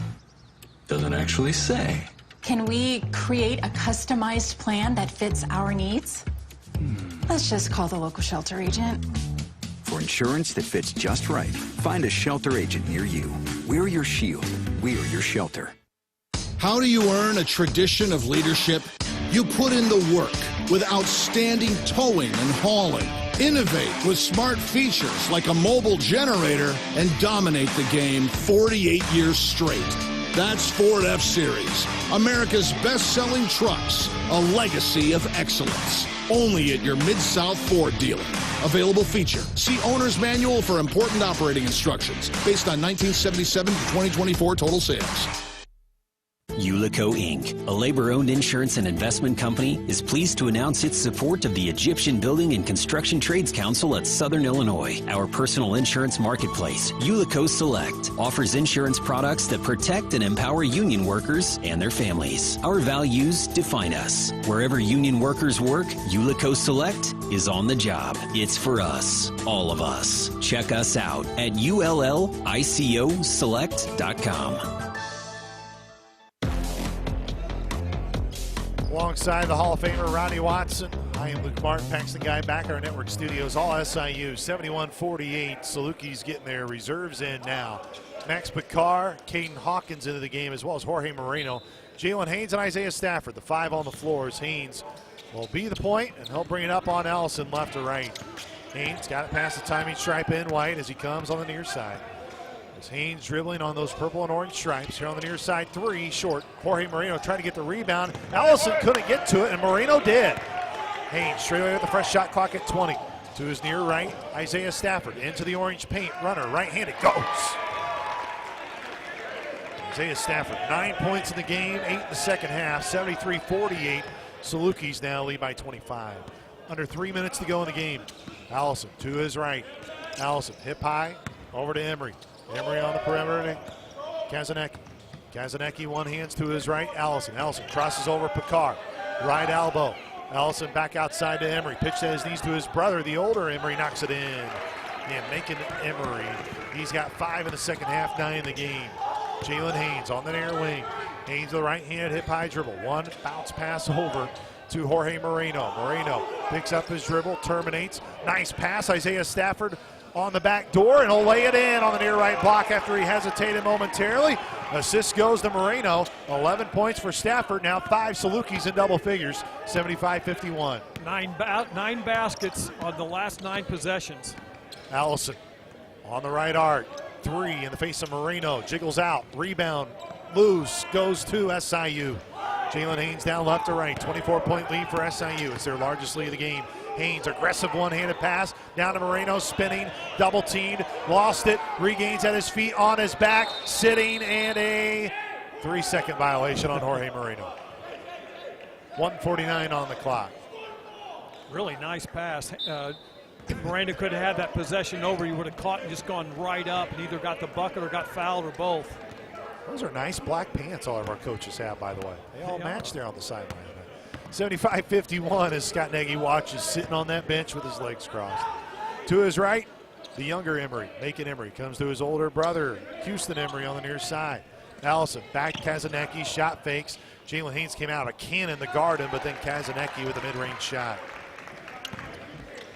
Doesn't actually say. Can we create a customized plan that fits our needs? Let's just call the local shelter agent. For insurance that fits just right, find a shelter agent near you. We're your shield. We're your shelter. How do you earn a tradition of leadership? You put in the work with outstanding towing and hauling. Innovate with smart features like a mobile generator and dominate the game 48 years straight. That's Ford F-Series, America's best-selling trucks, a legacy of excellence. Only at your Mid-South Ford dealer. Available feature. See Owner's Manual for important operating instructions based on 1977 to 2024 total sales. Ulico Inc., a labor-owned insurance and investment company, is pleased to announce its support of the Egyptian Building and Construction Trades Council at Southern Illinois. Our personal insurance marketplace, Ulico Select, offers insurance products that protect and empower union workers and their families. Our values define us. Wherever union workers work, Ulico Select is on the job. It's for us, all of us. Check us out at ullicoselect.com. Alongside the Hall of Famer Ronnie Watson, I am Luke Martin, Paxton Guy, back at our network studios. All SIU, 71-48. Saluki's getting their reserves in now. Max Picard, Caden Hawkins into the game, as well as Jorge Moreno, Jalen Haynes, and Isaiah Stafford. The 5 on the floor as Haynes will be the point, and he'll bring it up on Allison, left to right. Haynes got it past the timing stripe in white as he comes on the near side. As Haynes dribbling on those purple and orange stripes here on the near side, 3 short. Jorge Moreno trying to get the rebound. Allison couldn't get to it, and Moreno did. Haynes straight away with the fresh shot clock at 20. To his near right, Isaiah Stafford into the orange paint. Runner, right-handed, goes. Isaiah Stafford, 9 points in the game, 8 in the second half, 73-48. Salukis now lead by 25. Under 3 minutes to go in the game. Allison to his right. Allison hip high, over to Emery. Emery on the perimeter to Kazanecki. Kazanecki one hands to his right. Allison crosses over Picard. Right elbow. Allison back outside to Emery. Pitch to his knees to his brother. The older Emery knocks it in. And making Emery. He's got 5 in the second half, 9 in the game. Jalen Haynes on the near wing. Haynes with the right-handed hip high dribble. One bounce pass over to Jorge Moreno. Moreno picks up his dribble, terminates. Nice pass. Isaiah Stafford on the back door, and he'll lay it in on the near right block after he hesitated momentarily. Assist goes to Moreno. 11 points for Stafford. Now 5 Salukis in double figures. 75-51. 9 baskets on the last 9 possessions. Allison on the right arc. 3 in the face of Moreno. Jiggles out. Rebound. Loose. Goes to SIU. Jalen Haynes down left to right. 24-point lead for SIU. It's their largest lead of the game. Haynes, aggressive one-handed pass, down to Moreno, spinning, double-teamed, lost it, regains at his feet, on his back, sitting, and a 3-second violation on Jorge Moreno. 1:49 on the clock. Really nice pass. Moreno could have had that possession over. He would have caught and just gone right up and either got the bucket or got fouled or both. Those are nice black pants all of our coaches have, by the way. They all match there on the sideline. 75-51 as Scott Nagy watches, sitting on that bench with his legs crossed. To his right, the younger Emery, Macon Emery, comes to his older brother, Houston Emery, on the near side. Allison, back Kazanecki, shot fakes. Jalen Haynes came out of a cannon the garden, but then Kazanecki with a mid-range shot.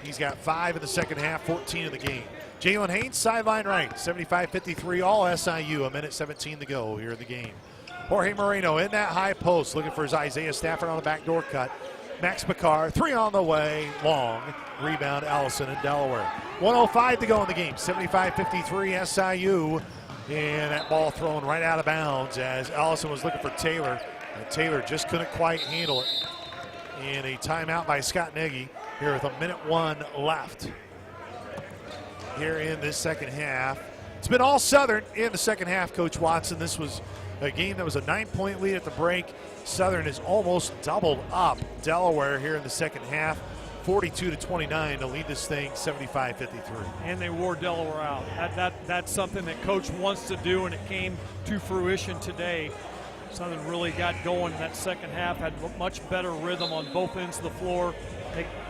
He's got 5 in the second half, 14 in the game. Jalen Haynes, sideline right, 75-53, all SIU, a minute 17 to go here in the game. Jorge Moreno in that high post, looking for his Isaiah Stafford on the backdoor cut. Max Picard, 3 on the way, long. Rebound, Allison in Delaware. 1:05 to go in the game, 75-53 SIU. And that ball thrown right out of bounds as Allison was looking for Taylor. And Taylor just couldn't quite handle it. And a timeout by Scott Nagy here with 1:01 left here in this second half. It's been all Southern in the second half, Coach Watson. This was a game that was a 9-point lead at the break. Southern has almost doubled up Delaware here in the second half, 42-29 to lead this thing 75-53. And they wore Delaware out. That's something that Coach wants to do, and it came to fruition today. Southern really got going in that second half, had much better rhythm on both ends of the floor.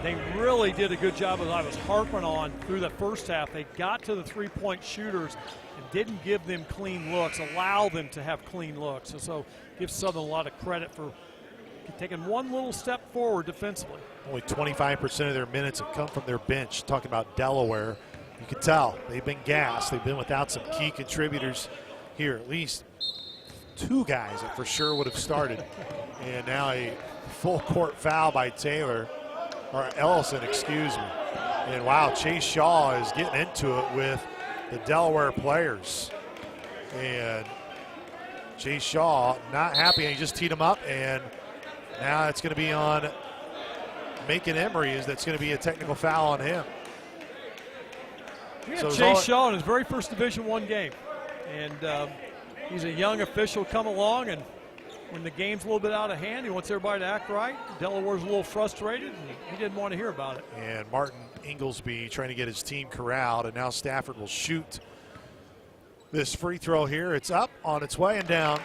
They really did a good job, as I was harping on through the first half. They got to the three-point shooters and didn't give them clean looks, allow them to have clean looks. So give Southern a lot of credit for taking one little step forward defensively. Only 25% of their minutes have come from their bench. Talking about Delaware, you can tell they've been gassed. They've been without some key contributors here. At least 2 guys that for sure would have started. And now a full court foul by Taylor, or Ellison, excuse me. And wow, Chase Shaw is getting into it with the Delaware players. And Chase Shaw not happy, and he just teed him up, and now it's going to be on Macon Emery. That's going to be a technical foul on him. We had Chase Shaw in his very first Division I game. And he's a young official come along and when the game's a little bit out of hand, he wants everybody to act right. Delaware's a little frustrated, and he didn't want to hear about it. And Martin Inglesby trying to get his team corralled, and now Stafford will shoot this free throw here. It's up, on its way, and down.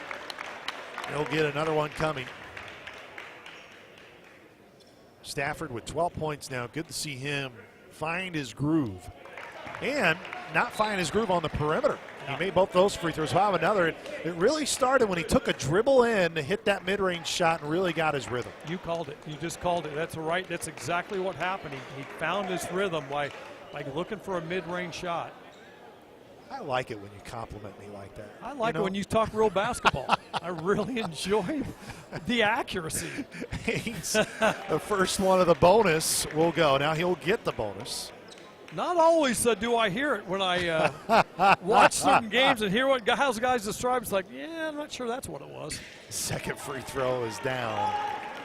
He'll get another one coming. Stafford with 12 points now. Good to see him find his groove. And not find his groove on the perimeter. He made both those free throws. Wow, another. It really started when he took a dribble in to hit that mid-range shot and really got his rhythm. You called it. You just called it. That's right. That's exactly what happened. He found his rhythm by looking for a mid-range shot. I like it when you compliment me like that. I like it when you talk real basketball. I really enjoy the accuracy. Haynes, the first one of the bonus will go. Now he'll get the bonus. Not always do I hear it when I watch certain games and hear what how guys describe. It's like, yeah, I'm not sure that's what it was. Second free throw is down.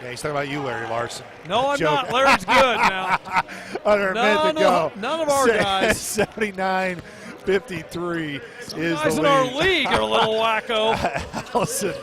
Yeah, he's talking about you, Larry Larson. No, I'm not. Larry's good now. Under a minute to go. None of our guys. 79-53 is the lead. Guys in our league are a little wacko. Allison,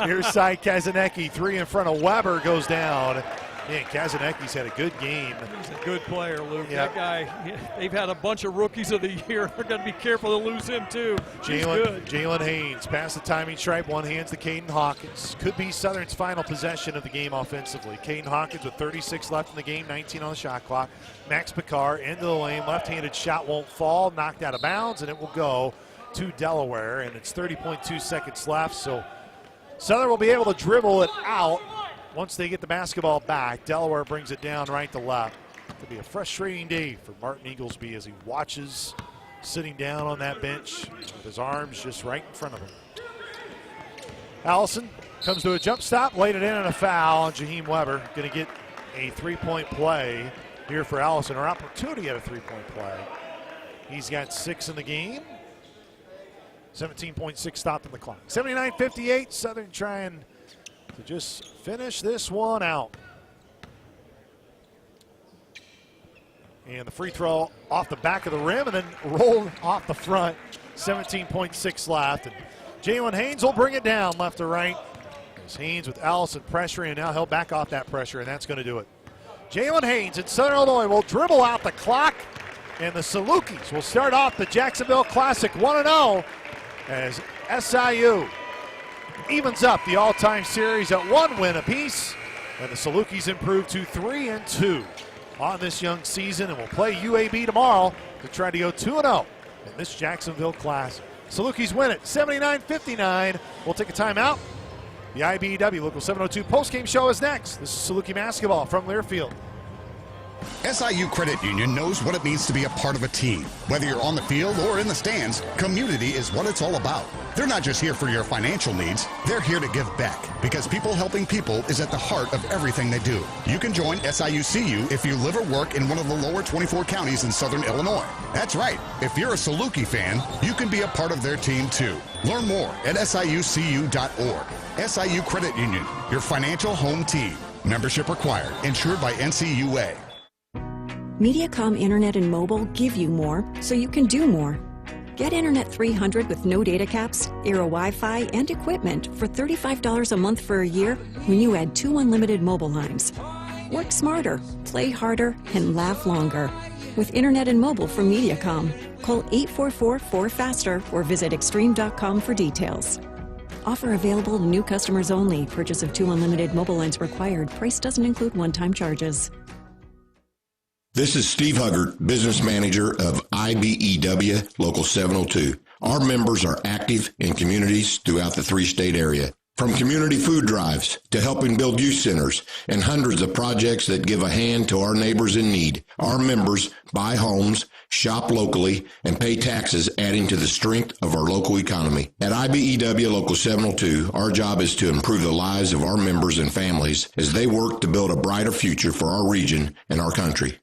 near side Kazanecki, 3 in front of Weber, goes down. Man, Kazanecki's had a good game. He's a good player, Luke. Yep. That guy, they've had a bunch of rookies of the year. They're going to be careful to lose him, too. Jalen Haynes, pass the timing stripe, one hands to Caden Hawkins. Could be Southern's final possession of the game offensively. Caden Hawkins with 36 left in the game, 19 on the shot clock. Max Picard into the lane, left-handed shot won't fall, knocked out of bounds, and it will go to Delaware, and it's 30.2 seconds left, so Southern will be able to dribble it out. Once they get the basketball back, Delaware brings it down right to left. It'll be a frustrating day for Martin Inglesby as he watches sitting down on that bench with his arms just right in front of him. Allison comes to a jump stop, laid it in, and a foul on Jaheim Weber. Going to get a three-point play here for Allison, or opportunity at a three-point play. He's got 6 in the game. 17.6 stopped in the clock. 79-58, Southern trying to just finish this one out. And the free throw off the back of the rim and then rolled off the front. 17.6 left. And Jalen Haynes will bring it down left to right. As Haynes with Allison pressuring, and now he'll back off that pressure, and that's going to do it. Jalen Haynes in Southern Illinois will dribble out the clock, and the Salukis will start off the Jacksonville Classic 1-0 as SIU evens up the all-time series at 1 win apiece, and the Salukis improve to 3-2 on this young season, and will play UAB tomorrow to try to go 2-0 in this Jacksonville Classic. Salukis win it 79-59. We'll take a timeout. The IBEW Local 702 postgame show is next. This is Saluki Basketball from Learfield. SIU Credit Union knows what it means to be a part of a team. Whether you're on the field or in the stands, community is what it's all about. They're not just here for your financial needs, they're here to give back, because people helping people is at the heart of everything they do. You can join SIU-CU if you live or work in one of the lower 24 counties in Southern Illinois. That's right, if you're a Saluki fan, you can be a part of their team too. Learn more at siucu.org. SIU Credit Union, your financial home team. Membership required, insured by NCUA. Mediacom Internet and Mobile give you more so you can do more. Get Internet 300 with no data caps, Aero Wi-Fi, and equipment for $35 a month for a year when you add 2 unlimited mobile lines. Work smarter, play harder, and laugh longer with Internet and Mobile from Mediacom. Call 844-4FASTER or visit extreme.com for details. Offer available to new customers only. Purchase of 2 unlimited mobile lines required. Price doesn't include one-time charges. This is Steve Huggart, Business Manager of IBEW Local 702. Our members are active in communities throughout the 3-state area. From community food drives to helping build youth centers and hundreds of projects that give a hand to our neighbors in need, our members buy homes, shop locally, and pay taxes, adding to the strength of our local economy. At IBEW Local 702, our job is to improve the lives of our members and families as they work to build a brighter future for our region and our country.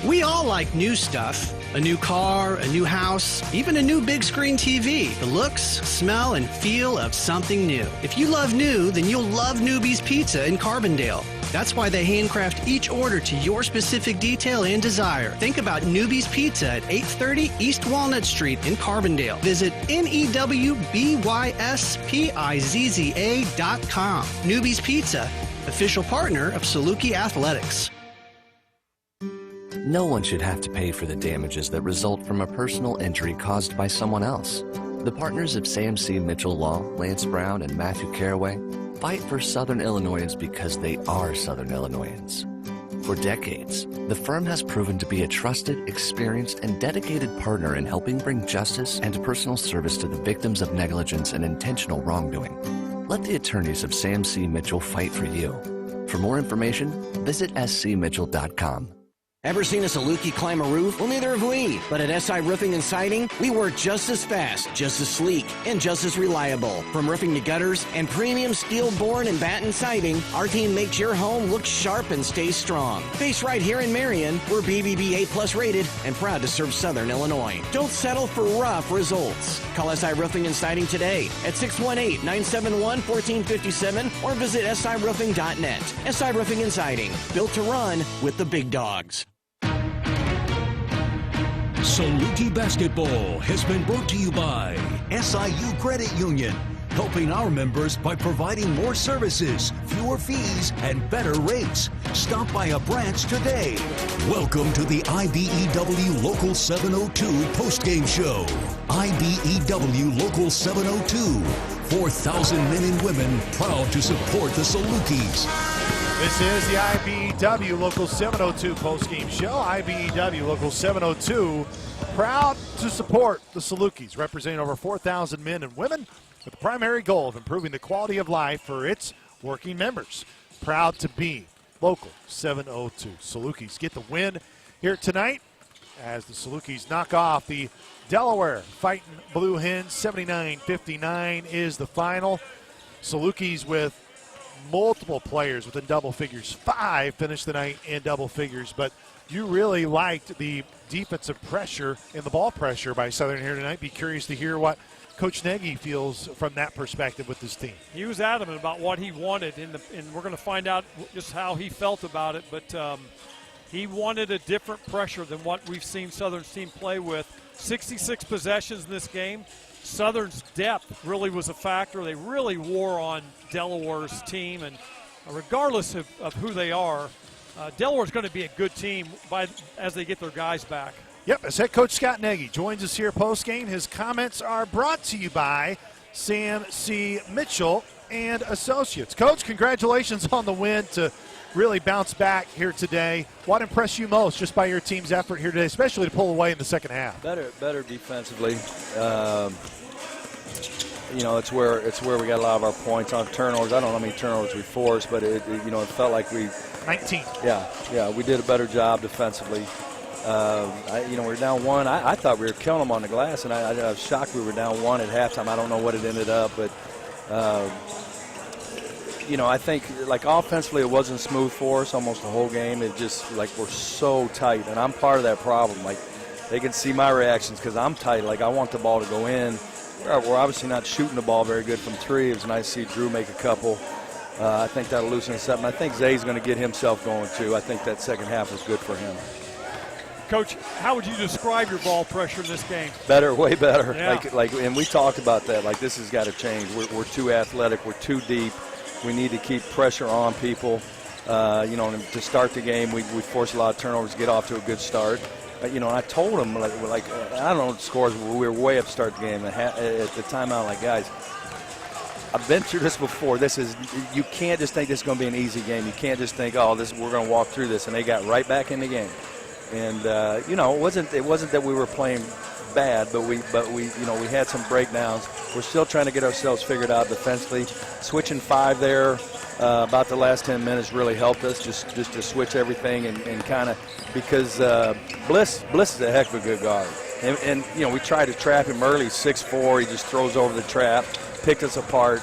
We all like new stuff. A new car, a new house, even a new big screen TV. The looks, smell, and feel of something new. If you love new, then you'll love Newbie's Pizza in Carbondale. That's why they handcraft each order to your specific detail and desire. Think about Newbie's Pizza at 830 East Walnut Street in Carbondale. Visit NEWBYSPIZZA.com. Newbie's Pizza, official partner of Saluki Athletics. No one should have to pay for the damages that result from a personal injury caused by someone else. The partners of Sam C. Mitchell Law, Lance Brown, and Matthew Caraway fight for Southern Illinoisans because they are Southern Illinoisans. For decades, the firm has proven to be a trusted, experienced, and dedicated partner in helping bring justice and personal service to the victims of negligence and intentional wrongdoing. Let the attorneys of Sam C. Mitchell fight for you. For more information, visit scmitchell.com. Ever seen a Saluki climb a roof? Well, neither have we. But at SI Roofing and Siding, we work just as fast, just as sleek, and just as reliable. From roofing to gutters and premium steel board and batten siding, our team makes your home look sharp and stay strong. Based right here in Marion, we're BBB A+ rated and proud to serve Southern Illinois. Don't settle for rough results. Call SI Roofing and Siding today at 618-971-1457 or visit siroofing.net. SI Roofing and Siding, built to run with the big dogs. Saluki Basketball has been brought to you by SIU Credit Union, helping our members by providing more services, fewer fees, and better rates. Stop by a branch today. Welcome to the IBEW Local 702 postgame show. IBEW Local 702. 4,000 men and women proud to support the Salukis. This is the IBEW Local 702 postgame show. IBEW Local 702 proud to support the Salukis, representing over 4,000 men and women with the primary goal of improving the quality of life for its working members. Proud to be Local 702. Salukis get the win here tonight as the Salukis knock off the Delaware Fighting Blue Hens. 79-59 is the final. Salukis with multiple players within double figures. 5 finished the night in double figures, but you really liked the defensive pressure and the ball pressure by Southern here tonight. Be curious to hear what Coach Nagy feels from that perspective with this team. He was adamant about what he wanted, and we're going to find out just how he felt about it, but he wanted a different pressure than what we've seen Southern's team play with. 66 possessions in this game. Southern's depth really was a factor. They really wore on Delaware's team, and regardless of who they are, Delaware's going to be a good team as they get their guys back. Yep, as head coach Scott Nagy joins us here post-game. His comments are brought to you by Sam C. Mitchell and Associates. Coach, congratulations on the win to really bounce back here today. What impressed you most just by your team's effort here today, especially to pull away in the second half? Better defensively. It's where we got a lot of our points on turnovers. I don't know how many turnovers we forced, but it felt like we 19. Yeah, we did a better job defensively. We were down 1. I thought we were killing them on the glass, and I was shocked we were down 1 at halftime. I don't know what it ended up, but I think like offensively it wasn't smooth for us almost the whole game. It just like we're so tight, and I'm part of that problem. Like they can see my reactions because I'm tight. Like I want the ball to go in. We're obviously not shooting the ball very good from 3. It was nice to see Drew make a couple. I think that'll loosen us up, and I think Zay's going to get himself going too. I think that second half was good for him. Coach, how would you describe your ball pressure in this game? Better, way better. Yeah. And we talked about that. Like this has got to change. We're too athletic. We're too deep. We need to keep pressure on people. To start the game, we forced a lot of turnovers to get off to a good start. And I told them, I don't know the scores, but we were way up to start the game. At the timeout, like, guys, I've been through this before. You can't just think this is going to be an easy game. You can't just think, we're going to walk through this. And they got right back in the game. And, it wasn't that we were playing bad, but we had some breakdowns. We're still trying to get ourselves figured out defensively. Switching 5 there about the last 10 minutes really helped us just to switch everything and kind of because Bliss is a heck of a good guard. And we tried to trap him early, 6'4". He just throws over the trap, picked us apart.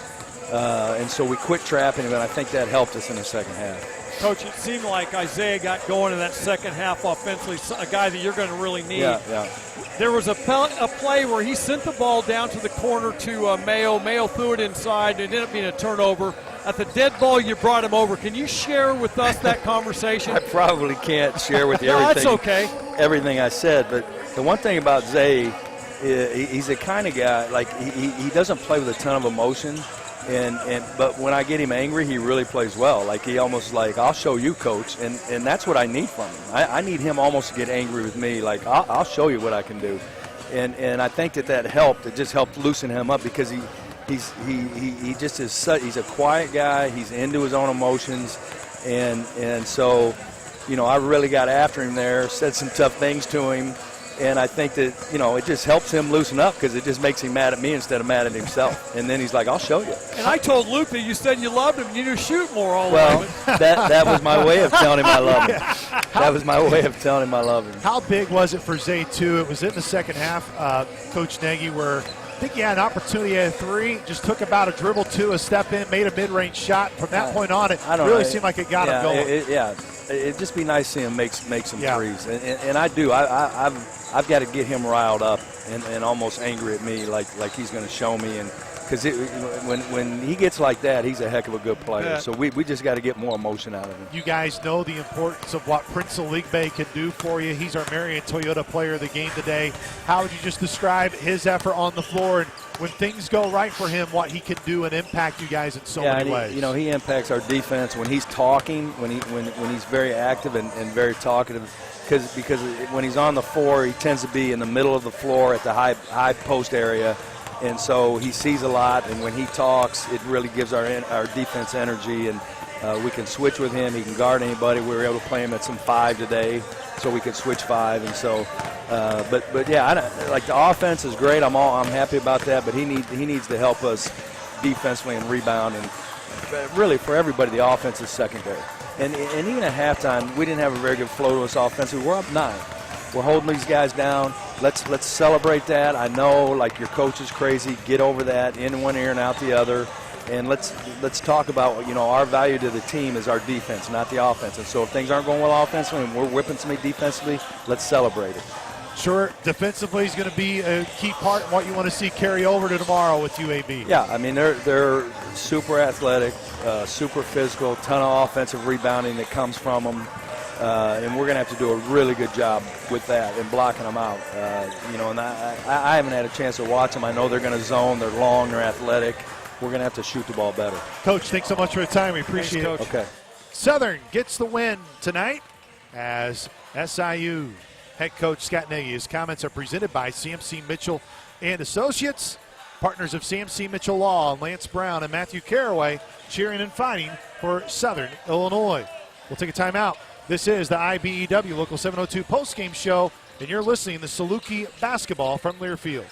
And so we quit trapping him, and I think that helped us in the second half. Coach, it seemed like Isaiah got going in that second half offensively, a guy that you're going to really need. Yeah. There was a play where he sent the ball down to the corner to Mayo. Mayo threw it inside. It ended up being a turnover. at the dead ball you brought him over. Can you share with us that conversation? I probably can't share with you No, everything. that's okay. Everything I said, but the one thing about Zay, he's the kind of guy, like he doesn't play with a ton of emotion, but when I get him angry, he really plays well. Like he almost like, I'll show you, coach, and that's what I need from him. I need him almost to get angry with me, like I'll show you what I can do, and I think that helped. It just helped loosen him up because he just is he's a quiet guy. He's into his own emotions, and so, you know, I really got after him there, said some tough things to him. And I think that, you know, it just helps him loosen up because it just makes him mad at me instead of mad at himself. And then he's like, I'll show you. And I told Luke that you said you loved him and you need to shoot more all well, the time. That was my way of telling him I love him. That was my way of telling him I love him. How big was it for Zay, too? It was in the second half, Coach Nagy, where I think he had an opportunity at 3, just took about a dribble, 2, a step in, made a mid-range shot. From that point on, it really seemed like it got him going. It'd just be nice to see him make some threes. And I do. I've got to get him riled up and almost angry at me, like he's going to show me. And because when he gets like that, he's a heck of a good player. Yeah. So we just got to get more emotion out of him. You guys know the importance of what Prince Aligbe can do for you. He's our Marion Toyota Player of the Game today. How would you just describe his effort on the floor and when things go right for him, what he can do and impact you guys in so many ways? You know, he impacts our defense when he's talking, when he's very active and very talkative. Because when he's on the floor, he tends to be in the middle of the floor at the high post area, and so he sees a lot. And when he talks, it really gives our defense energy, and we can switch with him. He can guard anybody. We were able to play him at some 5 today, so we could switch 5. And so, but yeah, like the offense is great. I'm happy about that. But he needs to help us defensively and rebound, and really for everybody, the offense is secondary. And even at halftime, we didn't have a very good flow to us offensively. We're up 9. We're holding these guys down. Let's celebrate that. I know, like, your coach is crazy. Get over that, in one ear and out the other. And let's talk about, you know, our value to the team is our defense, not the offense. And so if things aren't going well offensively and we're whipping somebody defensively, let's celebrate it. Sure, defensively is going to be a key part in what you want to see carry over to tomorrow with UAB. Yeah, I mean, they're super athletic, super physical, ton of offensive rebounding that comes from them. And we're going to have to do a really good job with that and blocking them out. You know, and I haven't had a chance to watch them. I know they're going to zone. They're long. They're athletic. We're going to have to shoot the ball better. Coach, thanks so much for the time. We appreciate it. Okay. Southern gets the win tonight as SIU head coach Scott Nagy. His comments are presented by CMC Mitchell and Associates, partners of CMC Mitchell Law, and Lance Brown and Matthew Caraway, cheering and fighting for Southern Illinois. We'll take a timeout. This is the IBEW Local 702 postgame show, and you're listening to Saluki Basketball from Learfield.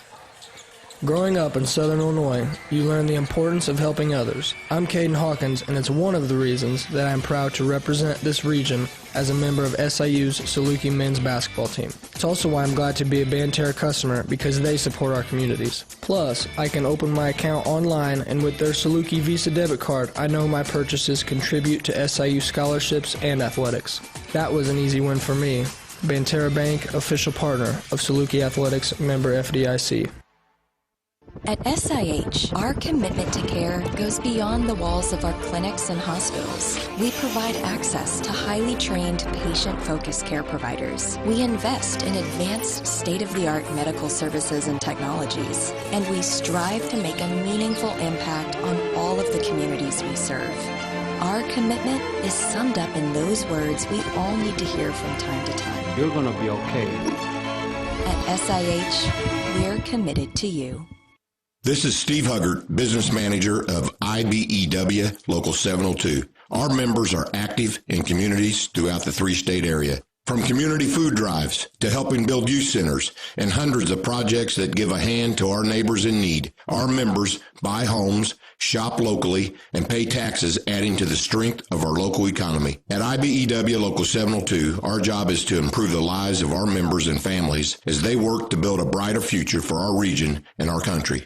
Growing up in Southern Illinois, you learn the importance of helping others. I'm Caden Hawkins, and it's one of the reasons that I'm proud to represent this region as a member of SIU's Saluki men's basketball team. It's also why I'm glad to be a Banterra customer, because they support our communities. Plus, I can open my account online, and with their Saluki Visa debit card, I know my purchases contribute to SIU scholarships and athletics. That was an easy win for me. Banterra Bank, official partner of Saluki Athletics, member FDIC. At SIH, our commitment to care goes beyond the walls of our clinics and hospitals. We provide access to highly trained, patient-focused care providers. We invest in advanced, state-of-the-art medical services and technologies, and we strive to make a meaningful impact on all of the communities we serve. Our commitment is summed up in those words we all need to hear from time to time. You're gonna be okay. At SIH, we're committed to you. This is Steve Huggart, business manager of IBEW Local 702. Our members are active in communities throughout the 3-state area. From community food drives to helping build youth centers and hundreds of projects that give a hand to our neighbors in need. Our members buy homes, shop locally, and pay taxes, adding to the strength of our local economy. At IBEW Local 702, our job is to improve the lives of our members and families as they work to build a brighter future for our region and our country.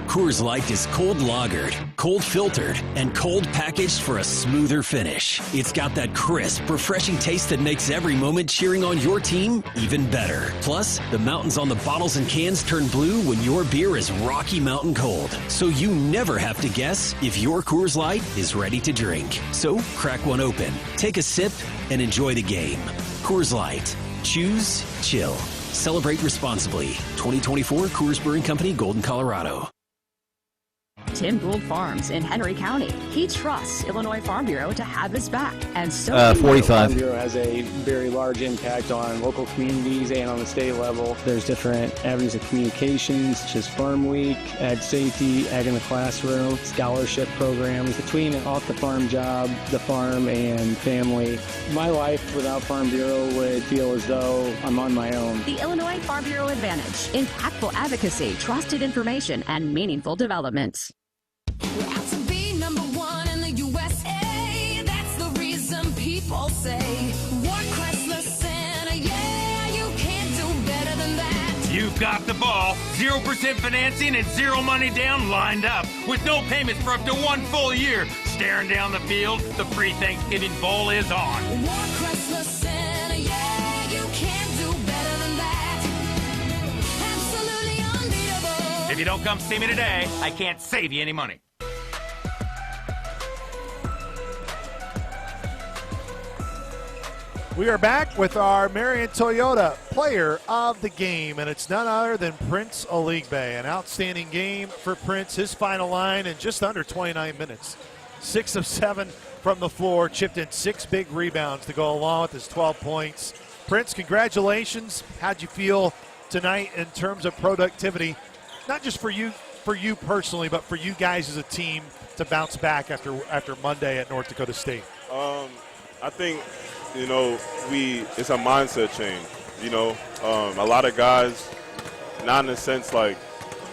Coors Light is cold lagered, cold filtered, and cold packaged for a smoother finish. It's got that crisp, refreshing taste that makes every moment cheering on your team even better. Plus, the mountains on the bottles and cans turn blue when your beer is Rocky Mountain cold. So you never have to guess if your Coors Light is ready to drink. So crack one open, take a sip, and enjoy the game. Coors Light. Choose chill. Celebrate responsibly. 2024 Coors Brewing Company, Golden, Colorado. Tim Gould Farms in Henry County. He trusts Illinois Farm Bureau to have his back. And so 45. Farm Bureau has a very large impact on local communities and on the state level. There's different avenues of communications, such as Farm Week, Ag Safety, Ag in the Classroom, scholarship programs. Between an off-the-farm job, the farm, and family, my life without Farm Bureau would feel as though I'm on my own. The Illinois Farm Bureau Advantage. Impactful advocacy, trusted information, and meaningful development. We're out to be number one in the USA. That's the reason people say, War Chrysler Center, yeah, you can't do better than that. You've got the ball, 0% financing and zero money down lined up, with no payments for up to 1 full year. Staring down the field, the free Thanksgiving Bowl is on. War Chrysler Center, yeah, you can't do better than that. Absolutely unbeatable. If you don't come see me today, I can't save you any money. We are back with our Marion Toyota Player of the Game, and it's none other than Prince Oligbe. An outstanding game for Prince. His final line in just under 29 minutes. 6 of 7 from the floor, chipped in 6 big rebounds to go along with his 12 points. Prince, congratulations. How'd you feel tonight in terms of productivity? Not just for you personally, but for you guys as a team to bounce back after Monday at North Dakota State. I think, it's a mindset change. A lot of guys, not in a sense like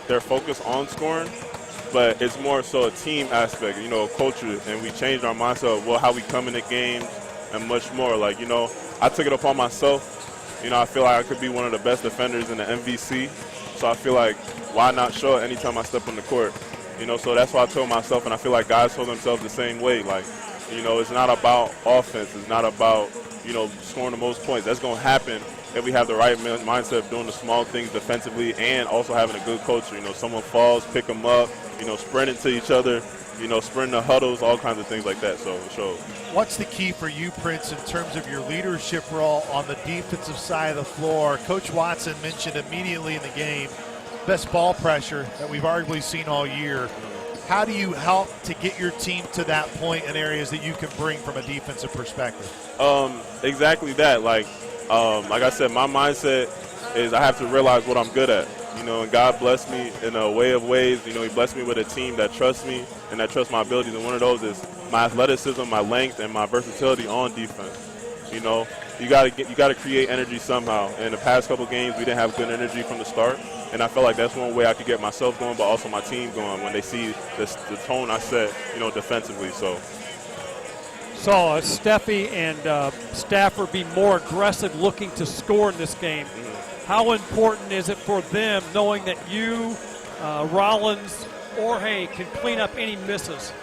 they're focused on scoring, but it's more so a team aspect, a culture, and we changed our mindset of how we come into games and much more. I took it upon myself. I feel like I could be one of the best defenders in the MVC, so I feel like why not show it anytime I step on the court? So that's why I told myself, and I feel like guys told themselves the same way. It's not about offense. It's not about, scoring the most points. That's going to happen if we have the right mindset of doing the small things defensively and also having a good culture. Someone falls, pick them up, sprinting to each other, sprinting the huddles, all kinds of things like that. So it shows. What's the key for you, Prince, in terms of your leadership role on the defensive side of the floor? Coach Watson mentioned immediately in the game, best ball pressure that we've arguably seen all year. How do you help to get your team to that point in areas that you can bring from a defensive perspective? Exactly that. Like I said, my mindset is I have to realize what I'm good at. And God blessed me in a way of ways. He blessed me with a team that trusts me and that trusts my abilities. And one of those is my athleticism, my length, and my versatility on defense. You got to create energy somehow. In the past couple games, we didn't have good energy from the start. And I felt like that's one way I could get myself going, but also my team going when they see the tone I set, defensively. Saw Steffi and Stafford be more aggressive looking to score in this game. Mm-hmm. How important is it for them knowing that you, Rollins, or Hay can clean up any misses?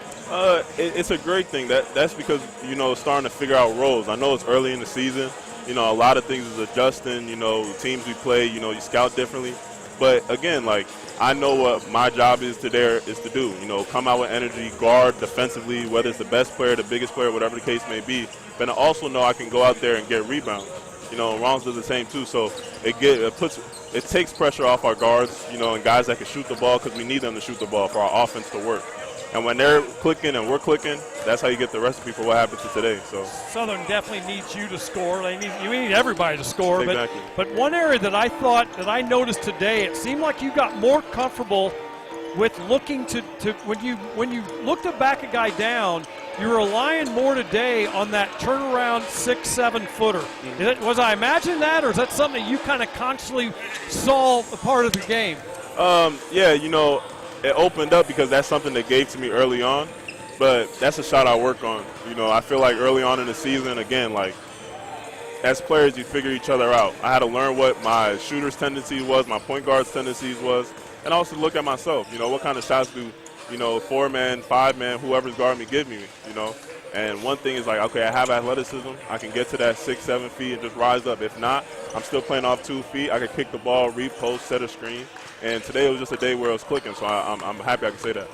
It's a great thing. That's because, starting to figure out roles. I know it's early in the season. A lot of things is adjusting. Teams we play, you scout differently. But again, I know what my job is to do. Come out with energy, guard defensively, whether it's the best player, the biggest player, whatever the case may be. But I also know I can go out there and get rebounds. Rollins does the same too. So it takes pressure off our guards, and guys that can shoot the ball because we need them to shoot the ball for our offense to work. And when they're clicking and we're clicking, that's how you get the recipe for what happened to today. So Southern definitely needs you to score. You need everybody to score. Exactly. But one area that I noticed today, it seemed like you got more comfortable with looking to when you look to back a guy down, you're relying more today on that turnaround 6-7 footer. Mm-hmm. Was I imagining that, or is that something you kind of consciously saw a part of the game? It opened up because that's something they gave to me early on, but that's a shot I work on. I feel like early on in the season, again, as players, you figure each other out. I had to learn what my shooter's tendency was, my point guard's tendencies was, and also look at myself. You know, what kind of shots do, you know, 4-man, 5-man, whoever's guarding me give me, you know. And one thing is like, okay, I have athleticism. I can get to that 6-7 feet and just rise up. If not, I'm still playing off 2 feet. I can kick the ball, repost, set a screen. And today was just a day where it was clicking, so I'm happy I can say that.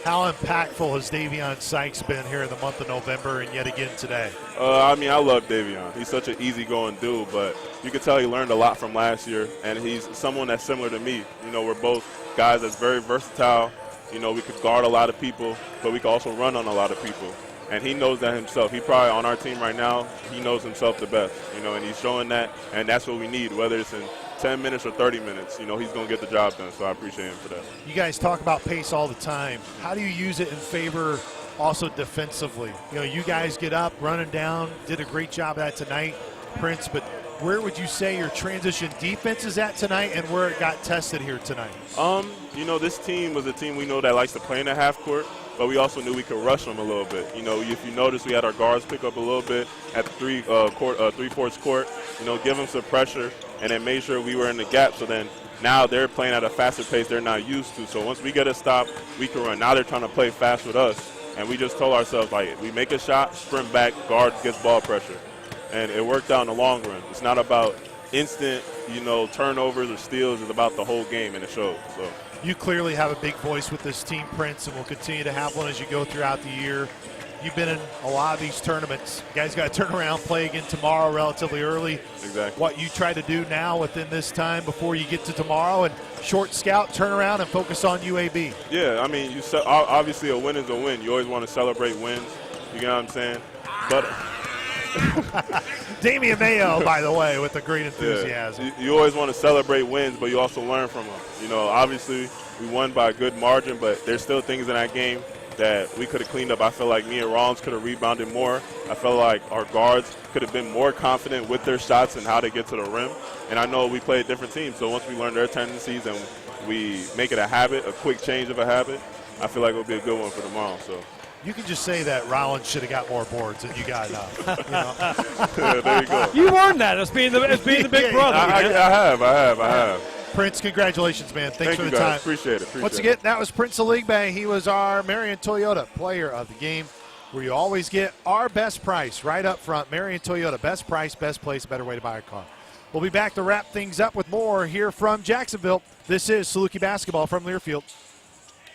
How impactful has Davion Sykes been here in the month of November and yet again today? I mean, I love Davion. He's such an easygoing dude, but you can tell he learned a lot from last year, and he's someone that's similar to me. You know, we're both guys that's very versatile. You know, we could guard a lot of people, but we can also run on a lot of people. And he knows that himself. He probably on our team right now, he knows himself the best, you know, and he's showing that, and that's what we need, whether it's in 10 minutes or 30 minutes. You know, he's going to get the job done, so I appreciate him for that. You guys talk about pace all the time. How do you use it in favor also defensively? You know, you guys get up, running down, did a great job of that tonight, Prince, but where would you say your transition defense is at tonight and where it got tested here tonight? You know, this team was a team we know that likes to play in the half court, but we also knew we could rush them a little bit. You know, if you notice, we had our guards pick up a little bit at the three-fourths court, you know, give them some pressure, and then made sure we were in the gap. So then now they're playing at a faster pace they're not used to. So once we get a stop, we can run. Now they're trying to play fast with us, and we just told ourselves, like, we make a shot, sprint back, guard gets ball pressure. And it worked out in the long run. It's not about instant, you know, turnovers or steals. It's about the whole game, and it shows. So you clearly have a big voice with this team, Prince, and will continue to have one as you go throughout the year. You've been in a lot of these tournaments. You guys got to turn around, play again tomorrow relatively early. Exactly. What you try to do now within this time before you get to tomorrow and short scout, turn around, and focus on UAB. Yeah, I mean, obviously a win is a win. You always want to celebrate wins. You know what I'm saying? But Damian Mayo, by the way, with the great enthusiasm. Yeah, you always want to celebrate wins, but you also learn from them. You know, obviously we won by a good margin, but there's still things in that game that we could have cleaned up. I feel like me and Rollins could have rebounded more. I felt like our guards could have been more confident with their shots and how they get to the rim. And I know we play a different team, so once we learn their tendencies and we make it a habit, a quick change of a habit, I feel like it'll be a good one for tomorrow. So. You can just say that Rollins should have got more boards than you got enough. You know? Yeah, there you go. You earned that as being the big brother. I have. Prince, congratulations, man. Thanks for the guys. time. Appreciate it. Once again, that was Prince Aligbe. He was our Marion Toyota player of the game, where you always get our best price right up front. Marion Toyota, best price, best place, better way to buy a car. We'll be back to wrap things up with more here from Jacksonville. This is Saluki Basketball from Learfield.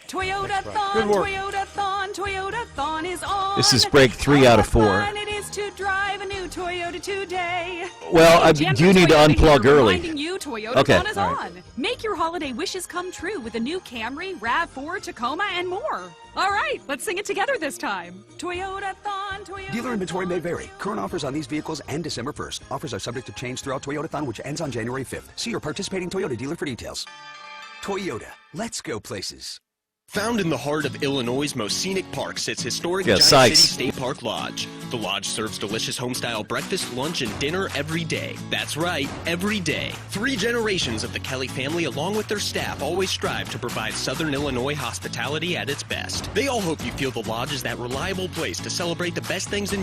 Toyota-thon, Toyota-thon, Toyota-thon is on. This is break 3 out of 4. It is to drive a new Toyota today. Well, you need to unplug early. Reminding you, Toyota-thon Okay, is all on. right. Make your holiday wishes come true with the new Camry, RAV4, Tacoma, and more. All right, let's sing it together this time. Toyota-thon, Toyota. Dealer inventory may vary. Current offers on these vehicles end December 1st. Offers are subject to change throughout Toyota-thon, which ends on January 5th. See your participating Toyota dealer for details. Toyota, let's go places. Found in the heart of Illinois' most scenic park sits historic Yeah, Giant Sykes. City State Park Lodge. The lodge serves delicious home-style breakfast, lunch, and dinner every day. That's right, every day. 3 generations of the Kelly family, along with their staff, always strive to provide Southern Illinois hospitality at its best. They all hope you feel the lodge is that reliable place to celebrate the best things in your